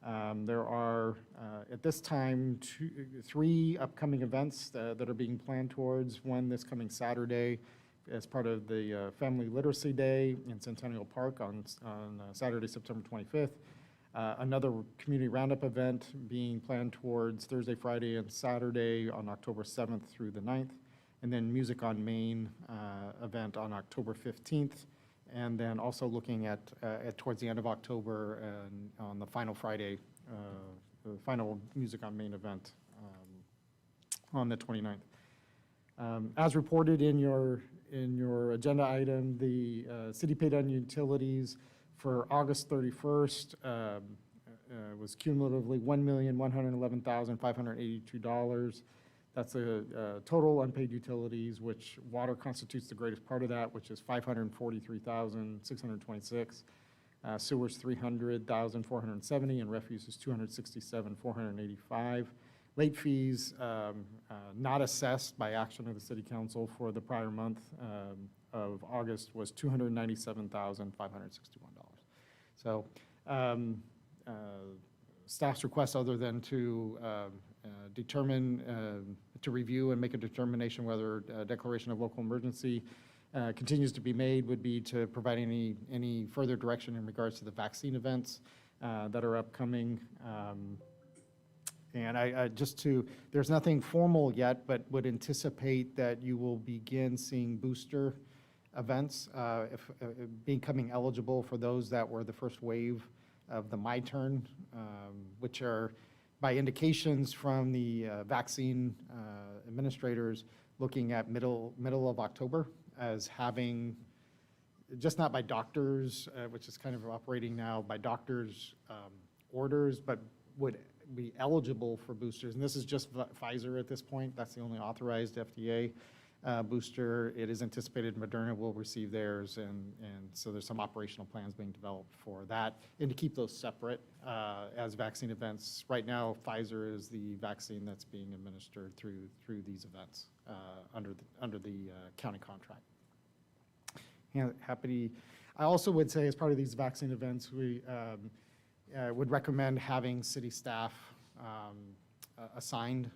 There are, at this time, 3 upcoming events that are being planned towards. One this coming Saturday as part of the Family Literacy Day in Centennial Park on Saturday, September 25th. Another community roundup event being planned towards Thursday, Friday, and Saturday on October 7th through the 9th. And then Music on Main event on October 15th. And then also looking at towards the end of October and on the final Friday the final Music on Main event on the 29th. As reported in your agenda item, the city paid on utilities for August 31st was cumulatively $1,111,582. That's a total unpaid utilities, which water constitutes the greatest part of that, which is $543,626. Sewers $300,470, and refuse is $267,485. Late fees not assessed by action of the City Council for the prior month of August was $297,561. So staff's request, other than to determine, to review and make a determination whether a declaration of local emergency continues to be made, would be to provide any further direction in regards to the vaccine events that are upcoming. And there's nothing formal yet, but would anticipate that you will begin seeing booster events becoming eligible for those that were the first wave of the My Turn, which are, by indications from the vaccine administrators, looking at middle of October as having, just not by doctors, which is kind of operating now by doctors' orders, but would be eligible for boosters. And this is just Pfizer at this point. That's the only authorized FDA booster. It is anticipated Moderna will receive theirs, and so there's some operational plans being developed for that, and to keep those separate as vaccine events. Right now, Pfizer is the vaccine that's being administered through these events under the county contract. I also would say, as part of these vaccine events, we would recommend having city staff assigned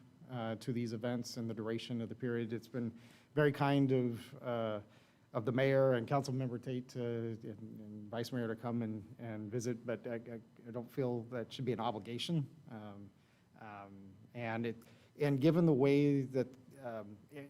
to these events and the duration of the period. It's been very kind of the mayor and council member Tate and vice mayor to come and visit, but I don't feel that should be an obligation. And given the way that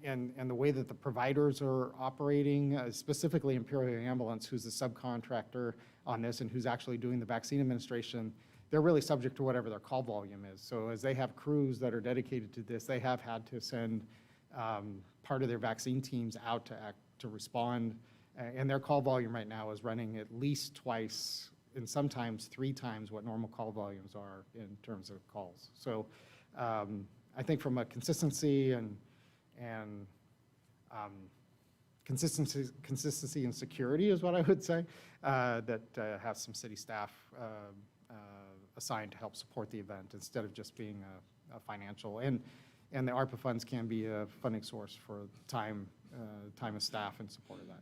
and the way that the providers are operating, specifically Imperial Ambulance, who's the subcontractor on this and who's actually doing the vaccine administration, they're really subject to whatever their call volume is. So as they have crews that are dedicated to this, they have had to send part of their vaccine teams out to respond. And their call volume right now is running at least twice and sometimes 3 times what normal call volumes are in terms of calls. So I think from a consistency and consistency and security is what I would say, that have some city staff assigned to help support the event instead of just being a financial. And the ARPA funds can be a funding source for time of staff in support of that.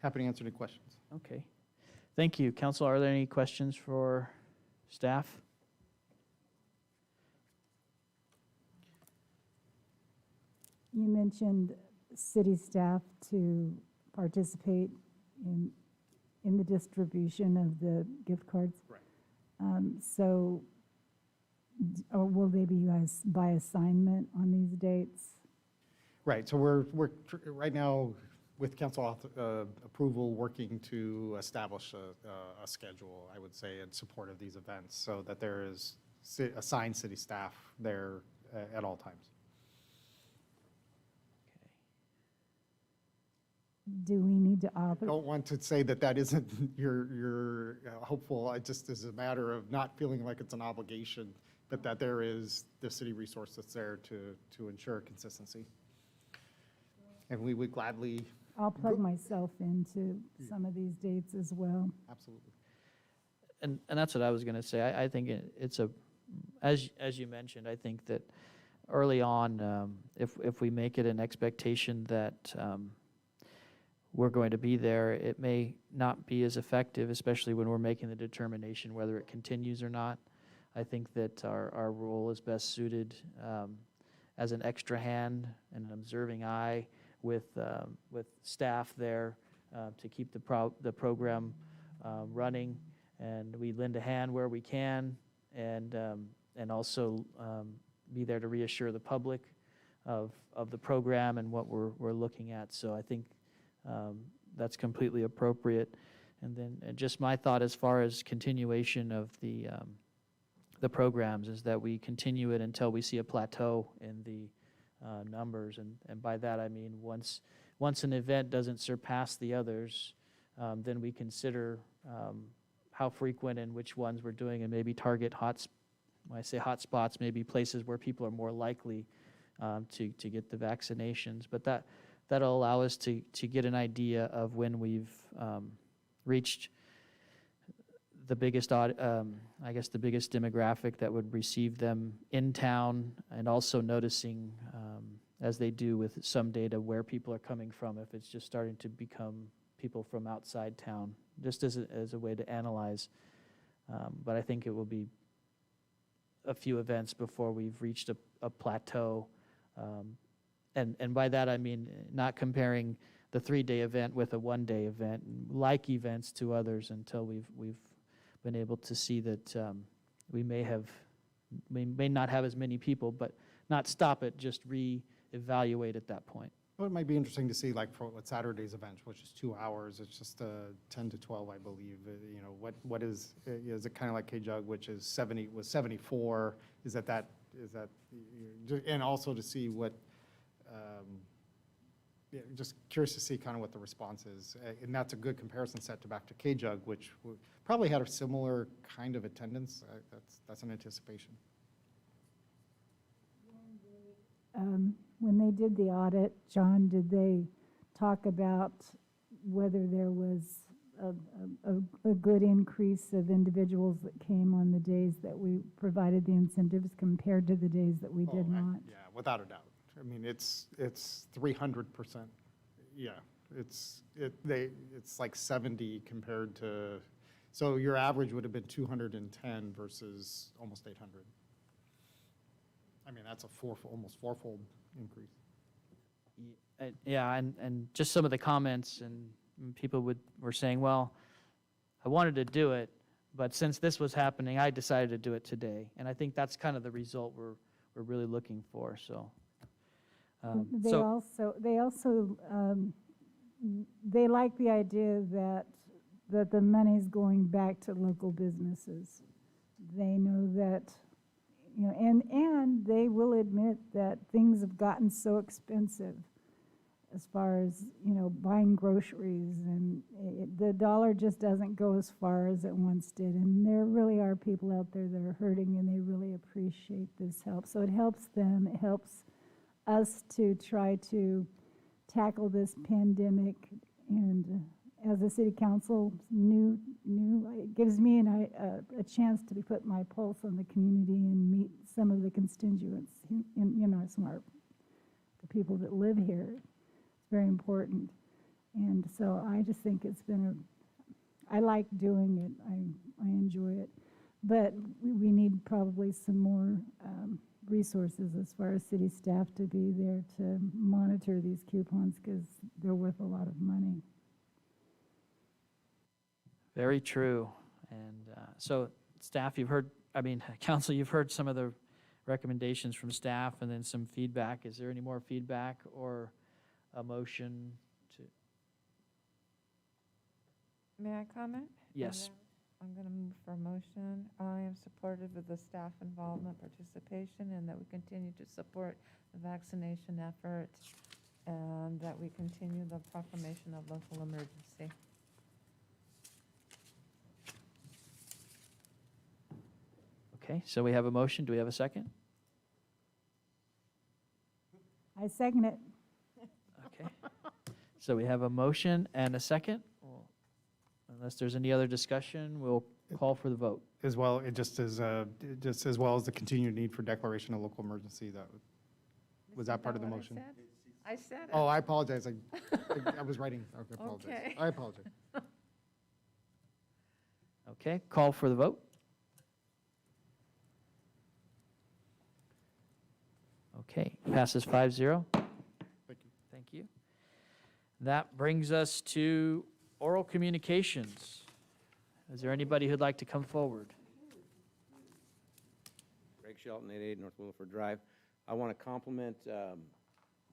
Happy to answer any questions. Okay. Thank you. Council, are there any questions for staff? You mentioned city staff to participate in the distribution of the gift cards. Right. Or will they be by assignment on these dates? Right. So we're right now with council approval working to establish a schedule, I would say, in support of these events, so that there is assigned city staff there at all times. Do we need to I don't want to say that isn't your hopeful. It just is a matter of not feeling like it's an obligation, but that there is the city resource that's there to ensure consistency. And we would gladly. I'll plug myself into some of these dates as well. Absolutely. And that's what I was going to say. I think it's as you mentioned, I think that early on, if we make it an expectation that we're going to be there, it may not be as effective, especially when we're making the determination whether it continues or not. I think that our role is best suited as an extra hand and an observing eye with staff there to keep the program running, and we lend a hand where we can, and also be there to reassure the public of the program and what we're looking at. So I think that's completely appropriate. And then just my thought as far as continuation of the programs is that we continue it until we see a plateau in the numbers. And by that, I mean, once an event doesn't surpass the others, then we consider how frequent and which ones we're doing, and maybe target when I say hot spots, maybe places where people are more likely to get the vaccinations. But that'll allow us to get an idea of when we've reached the biggest, I guess, the biggest demographic that would receive them in town, and also noticing, as they do with some data, where people are coming from, if it's just starting to become people from outside town, just as a way to analyze. But I think it will be a few events before we've reached a plateau. And by that, I mean not comparing the 3-day event with a 1-day event, like events to others, until we've been able to see that we may not have as many people, but not stop it, just reevaluate at that point. Well, it might be interesting to see, like, for Saturday's event, which is 2 hours, it's just 10 to 12, I believe. You know, what is it kind of like K-Jug, which is 74? Is that, and also to see what, yeah, just curious to see kind of what the response is. And that's a good comparison set to back to K-Jug, which probably had a similar kind of attendance. That's an anticipation. When they did the audit, John, did they talk about whether there was a good increase of individuals that came on the days that we provided the incentives compared to the days that we did not? Yeah, without a doubt. I mean, it's 300%. Yeah, it's like 70 compared to, so your average would have been 210 versus almost 800. I mean, that's almost fourfold increase. Yeah, and just some of the comments, and people were saying, well, I wanted to do it, but since this was happening, I decided to do it today. And I think that's kind of the result we're really looking for. So, they like the idea that the money's going back to local businesses. They know that, you know, and they will admit that things have gotten so expensive as far as, you know, buying groceries, and the dollar just doesn't go as far as it once did. And there really are people out there that are hurting, and they really appreciate this help. So it helps them, it helps us to try to tackle this pandemic. And as a city council, it gives me a chance to put my pulse on the community and meet some of the constituents, the people that live here. It's very important. And so I just think it's been I like doing it. I enjoy it. But we need probably some more resources as far as city staff to be there to monitor these coupons, because they're worth a lot of money. very true. And so staff, council, you've heard some of the recommendations from staff and then some feedback. Is there any more feedback or a motion to? May I comment? Yes. I'm going to move for a motion. I am supportive of the staff involvement, participation, and that we continue to support the vaccination effort, and that we continue the proclamation of local emergency. Okay, so we have a motion. Do we have a second? I second it. Okay. So we have a motion and a second. Unless there's any other discussion, we'll call for the vote. As well, just as well as the continued need for declaration of local emergency. Was that part of the motion? I said it. Oh, I apologize. I was writing. Okay, I apologize. Okay. I apologize. Okay, call for the vote. Okay, passes 5-0. Thank you. Thank you. That brings us to oral communications. Is there anybody who'd like to come forward? Greg Shelton, 88 North Willowford Drive. I want to compliment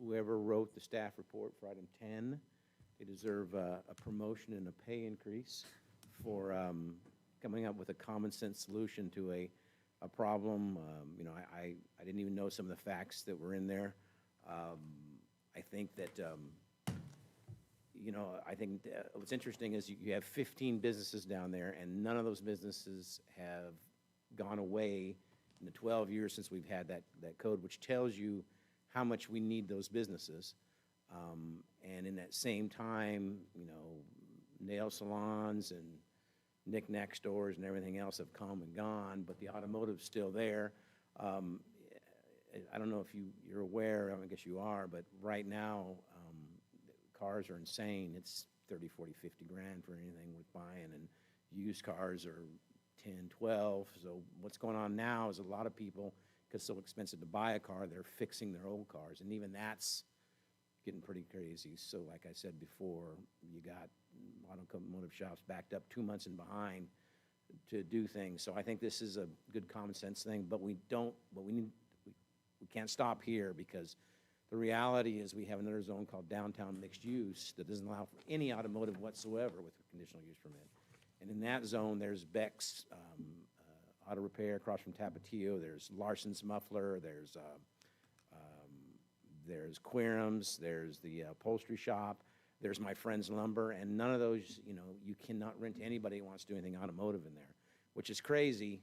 whoever wrote the staff report for item 10. They deserve a promotion and a pay increase for coming up with a common sense solution to a problem. You know, I didn't even know some of the facts that were in there. I think that, you know, I think what's interesting is you have 15 businesses down there, and none of those businesses have gone away in the 12 years since we've had that code, which tells you how much we need those businesses. And in that same time, you know, nail salons and knick-knack stores and everything else have come and gone, but the automotive's still there. I don't know if you're aware, I guess you are, but right now, cars are insane. It's 30, 40, 50 grand for anything worth buying, and used cars are 10, 12. So what's going on now is a lot of people, because it's so expensive to buy a car, they're fixing their old cars, and even that's getting pretty crazy. So like I said before, you got automotive shops backed up 2 months and behind to do things. So I think this is a good common sense thing, but we can't stop here, because the reality is we have another zone called downtown mixed use that doesn't allow for any automotive whatsoever with a conditional use permit. And in that zone, there's Beck's Auto Repair across from Tapatio, there's Larson's Muffler, there's Quirum's, there's the upholstery shop, there's My Friend's Lumber, and none of those, you know, you cannot rent to anybody who wants to do anything automotive in there, which is crazy.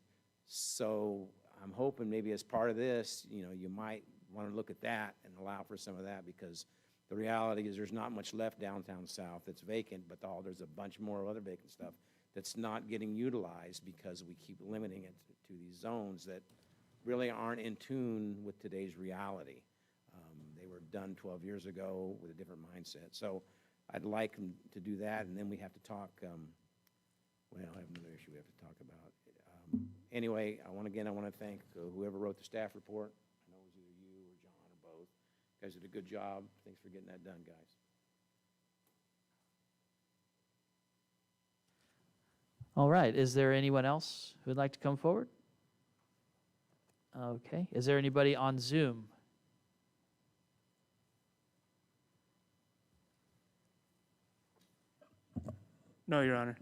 So I'm hoping maybe as part of this, you know, you might want to look at that and allow for some of that, because the reality is there's not much left downtown south that's vacant, but there's a bunch more other vacant stuff that's not getting utilized because we keep limiting it to these zones that really aren't in tune with today's reality. They were done 12 years ago with a different mindset. So I'd like them to do that, and then we have to talk, well, I have another issue we have to talk about. Anyway, I want to thank whoever wrote the staff report. I know it was either you or John or both. You guys did a good job. Thanks for getting that done, guys. All right, is there anyone else who would like to come forward? Okay, is there anybody on Zoom? No, Your Honor.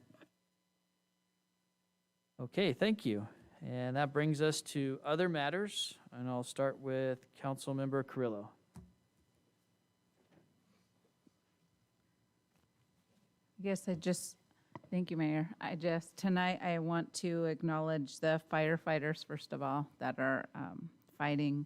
Okay, thank you. And that brings us to other matters, and I'll start with Councilmember Carrillo. Thank you, Mayor. Tonight I want to acknowledge the firefighters, first of all, that are fighting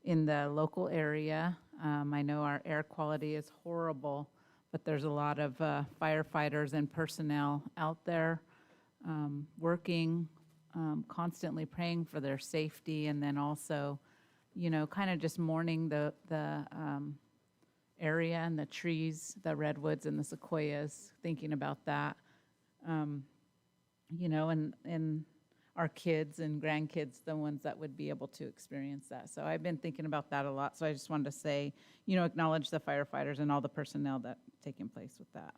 in the local area. I know our air quality is horrible, but there's a lot of firefighters and personnel out there working, constantly praying for their safety, and then also, you know, kind of just mourning the area and the trees, the redwoods and the sequoias, thinking about that, you know, and our kids and grandkids, the ones that would be able to experience that. So I've been thinking about that a lot. So I just wanted to say, you know, acknowledge the firefighters and all the personnel that taking place with that.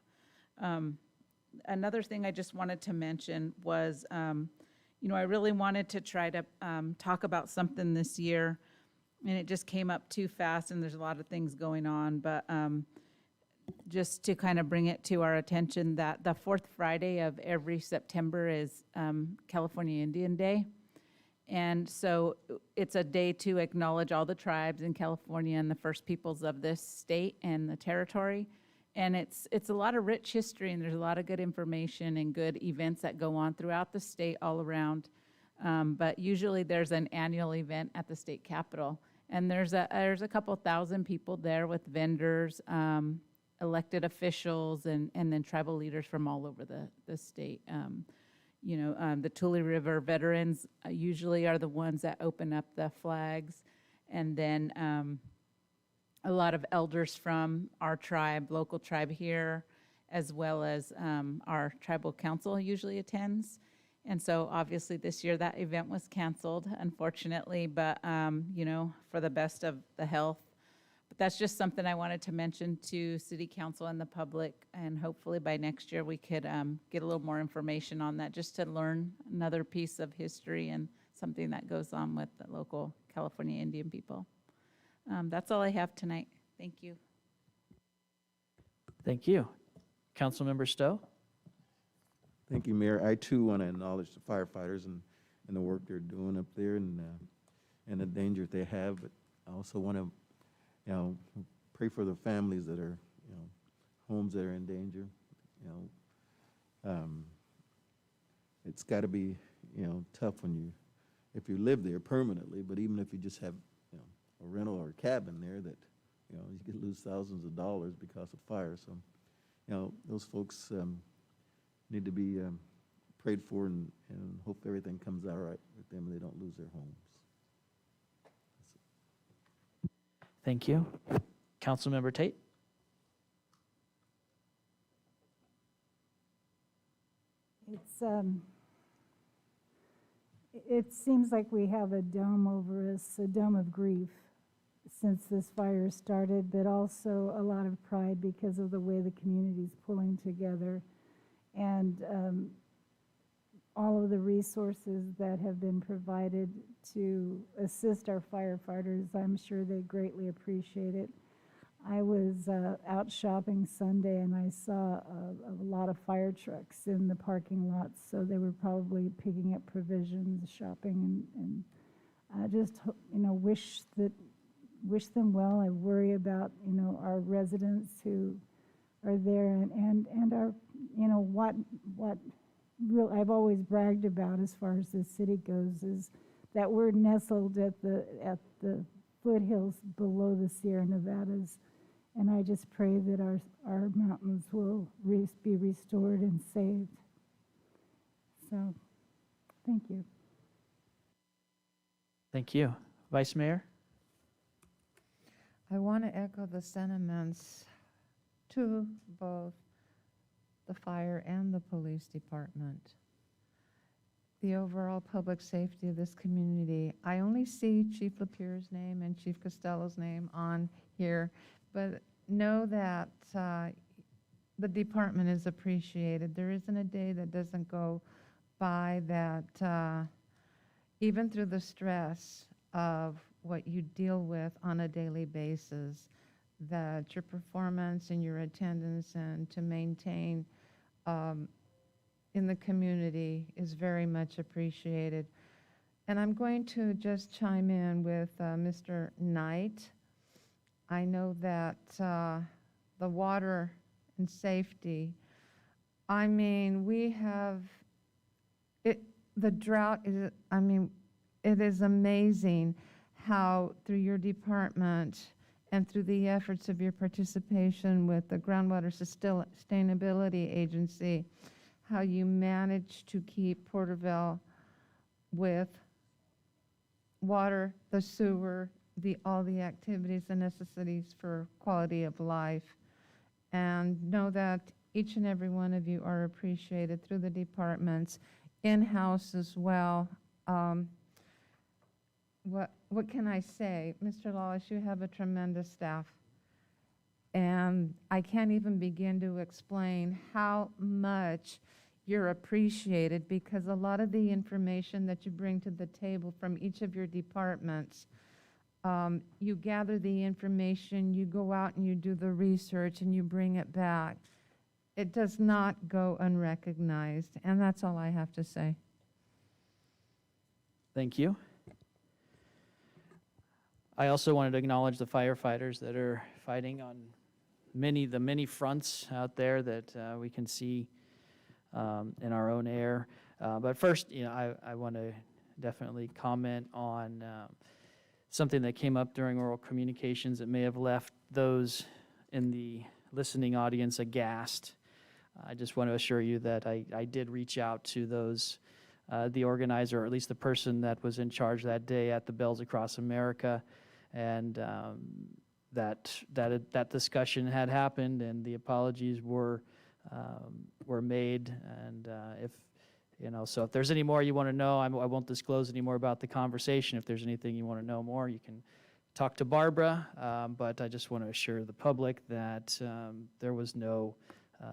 Another thing I just wanted to mention was, you know, I really wanted to try to talk about something this year, and it just came up too fast, and there's a lot of things going on, but just to kind of bring it to our attention that the fourth Friday of every September is California Indian Day. And so it's a day to acknowledge all the tribes in California and the first peoples of this state and the territory. And it's a lot of rich history, and there's a lot of good information and good events that go on throughout the state all around. But usually there's an annual event at the state capitol, and there's a couple thousand people there with vendors, elected officials, and then tribal leaders from all over the state. You know, the Tulare River veterans usually are the ones that open up the flags, and then a lot of elders from our tribe, local tribe here, as well as our tribal council usually attends. And so obviously this year that event was canceled, unfortunately, but you know, for the best of the health. But that's just something I wanted to mention to City Council and the public, and hopefully by next year we could get a little more information on that, just to learn another piece of history and something that goes on with the local California Indian people. That's all I have tonight. Thank you. Thank you. Councilmember Stowe? Thank you, Mayor. I too want to acknowledge the firefighters and the work they're doing up there and the danger they have. But I also want to, pray for the families that are, homes that are in danger. It's got to be, tough if you live there permanently. But even if you just have, a rental or a cabin there, that, you could lose thousands of dollars because of fire. So, those folks need to be prayed for and hope everything comes out right with them and they don't lose their homes. Thank you. Councilmember Tate? It seems like we have a dome over us, a dome of grief since this fire started, but also a lot of pride because of the way the community's pulling together. And all of the resources that have been provided to assist our firefighters, I'm sure they greatly appreciate it. I was out shopping Sunday and I saw a lot of fire trucks in the parking lots, so they were probably picking up provisions, shopping, and I just wish them well. I worry about our residents who are there and our what real I've always bragged about as far as the city goes is that we're nestled at the foothills below the Sierra Nevadas. And I just pray that our mountains will be restored and saved. So, thank you. Thank you. Vice Mayor? I want to echo the sentiments to both the fire and the police department. The overall public safety of this community. I only see Chief Lapierre's name and Chief Costello's name on here, but know that the department is appreciated. There isn't a day that doesn't go by that even through the stress of what you deal with on a daily basis, that your performance and your attendance and to maintain in the community is very much appreciated. And I'm going to just chime in with Mr. Knight. I know that the water and safety, I mean, we have, the drought is, I mean, it is amazing how through your department and through the efforts of your participation with the Groundwater Sustainability Agency, how you managed to keep Porterville with water, the sewer, all the activities and necessities for quality of life. And know that each and every one of you are appreciated through the departments, in-house as well. What can I say? Mr. Lawless, you have a tremendous staff. And I can't even begin to explain how much you're appreciated, because a lot of the information that you bring to the table from each of your departments, you gather the information, you go out and you do the research and you bring it back. It does not go unrecognized, and that's all I have to say. Thank you. I also wanted to acknowledge the firefighters that are fighting on the many fronts out there that we can see in our own air. But first, I want to definitely comment on something that came up during oral communications that may have left those in the listening audience aghast. I just want to assure you that I did reach out to those, the organizer, or at least the person that was in charge that day at the Bells Across America, and that discussion had happened, and the apologies were made. And so if there's any more you want to know, I won't disclose any more about the conversation. If there's anything you want to know more, you can talk to Barbara. But I just want to assure the public that there was no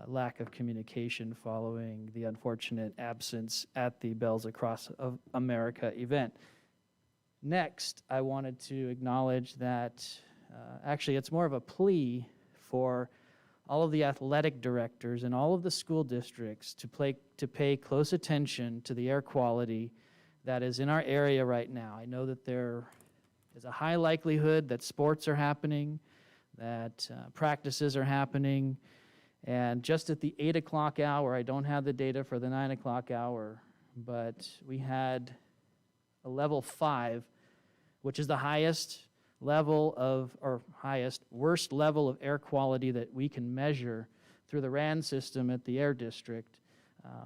lack of communication following the unfortunate absence at the Bells Across America event. Next, I wanted to acknowledge that actually it's more of a plea for all of the athletic directors and all of the school districts to pay close attention to the air quality that is in our area right now. I know that there is a high likelihood that sports are happening, that practices are happening, and just at the 8 o'clock hour, I don't have the data for the 9 o'clock hour, but we had a level 5, which is the highest level of, or worst level of air quality that we can measure through the RAN system at the Air District.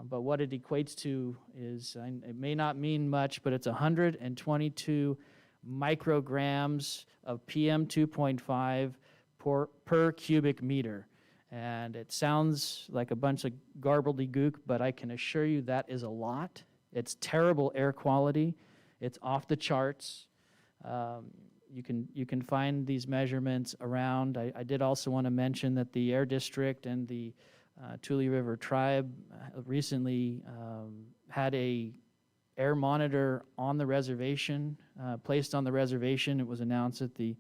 But what it equates to is, it may not mean much, but it's 122 micrograms of PM 2.5 per cubic meter. And it sounds like a bunch of gobbledygook, but I can assure you that is a lot. It's terrible air quality. It's off the charts. You can find these measurements around. I did also want to mention that the Air District and the Tulare River Tribe recently had a air monitor on the reservation, placed on the reservation. It was announced at the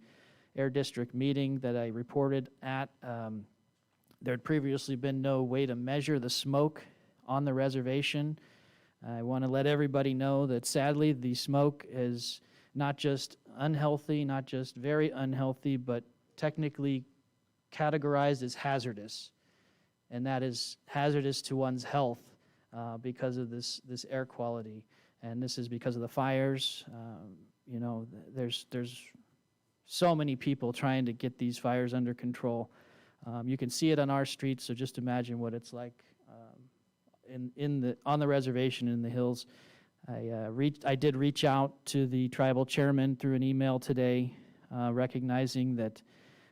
Air District meeting that I reported at. There had previously been no way to measure the smoke on the reservation. I want to let everybody know that sadly the smoke is not just unhealthy, not just very unhealthy, but technically categorized as hazardous. And that is hazardous to one's health because of this air quality. And this is because of the fires. You know, there's so many people trying to get these fires under control. You can see it on our streets, so just imagine what it's like on the reservation in the hills. I did reach out to the tribal chairman through an email today, recognizing that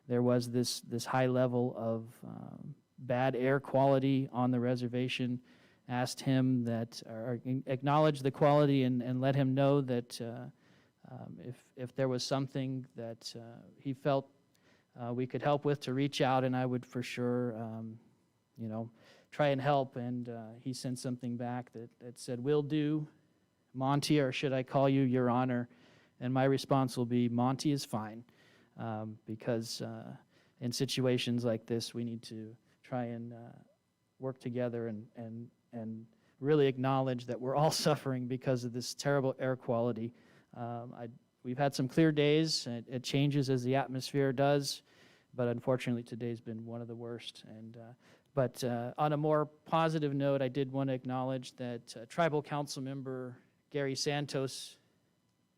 there was this high level of bad air quality on the reservation. Asked him that, or acknowledge the quality and let him know that if there was something that he felt we could help with, to reach out, and I would for sure, you know, try and help. And he sent something back that said, "Will do, Monty," or should I call you Your Honor? And my response will be, Monty is fine, because in situations like this, we need to try and work together and really acknowledge that we're all suffering because of this terrible air quality. We've had some clear days. It changes as the atmosphere does, but unfortunately today's been one of the worst. And but on a more positive note, I did want to acknowledge that Tribal Council Member Gary Santos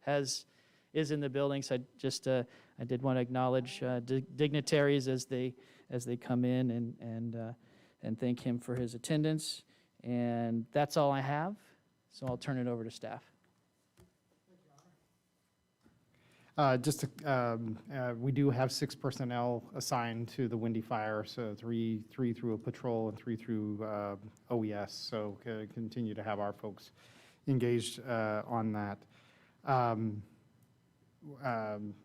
is in the building. So I did want to acknowledge dignitaries as they come in and thank him for his attendance. And that's all I have. So I'll turn it over to staff. We do have 6 personnel assigned to the Windy Fire, so three through a patrol and 3 through OES. So continue to have our folks engaged on that.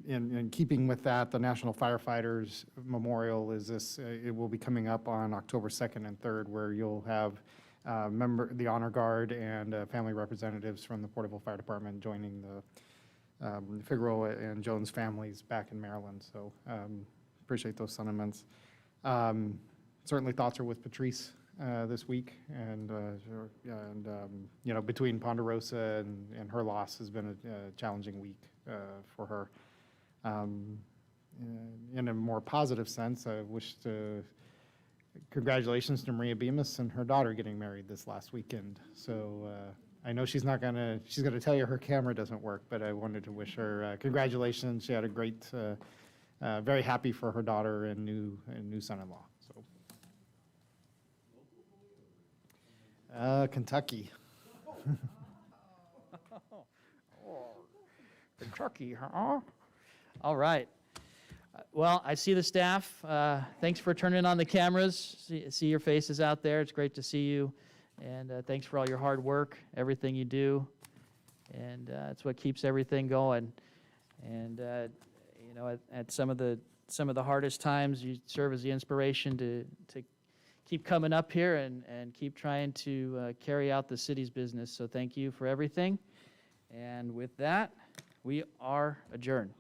In keeping with that, the National Firefighters Memorial it will be coming up on October 2nd and 3rd, where you'll have the Honor Guard and family representatives from the Porterville Fire Department joining the Figueroa and Jones families back in Maryland. So appreciate those sentiments. Certainly thoughts are with Patrice this week, and you know, between Ponderosa and her loss has been a challenging week for her. In a more positive sense, I wish to congratulations to Maria Bemis and her daughter getting married this last weekend. So I know she's gonna tell you her camera doesn't work, but I wanted to wish her congratulations. She had a great, very happy for her daughter and new son-in-law. So Kentucky. Kentucky, huh? All right. Well, I see the staff. Thanks for turning on the cameras. See your faces out there. It's great to see you. And thanks for all your hard work, everything you do. And it's what keeps everything going. And you know, at some of the hardest times, you serve as the inspiration to keep coming up here and keep trying to carry out the city's business. So thank you for everything. And with that, we are adjourned.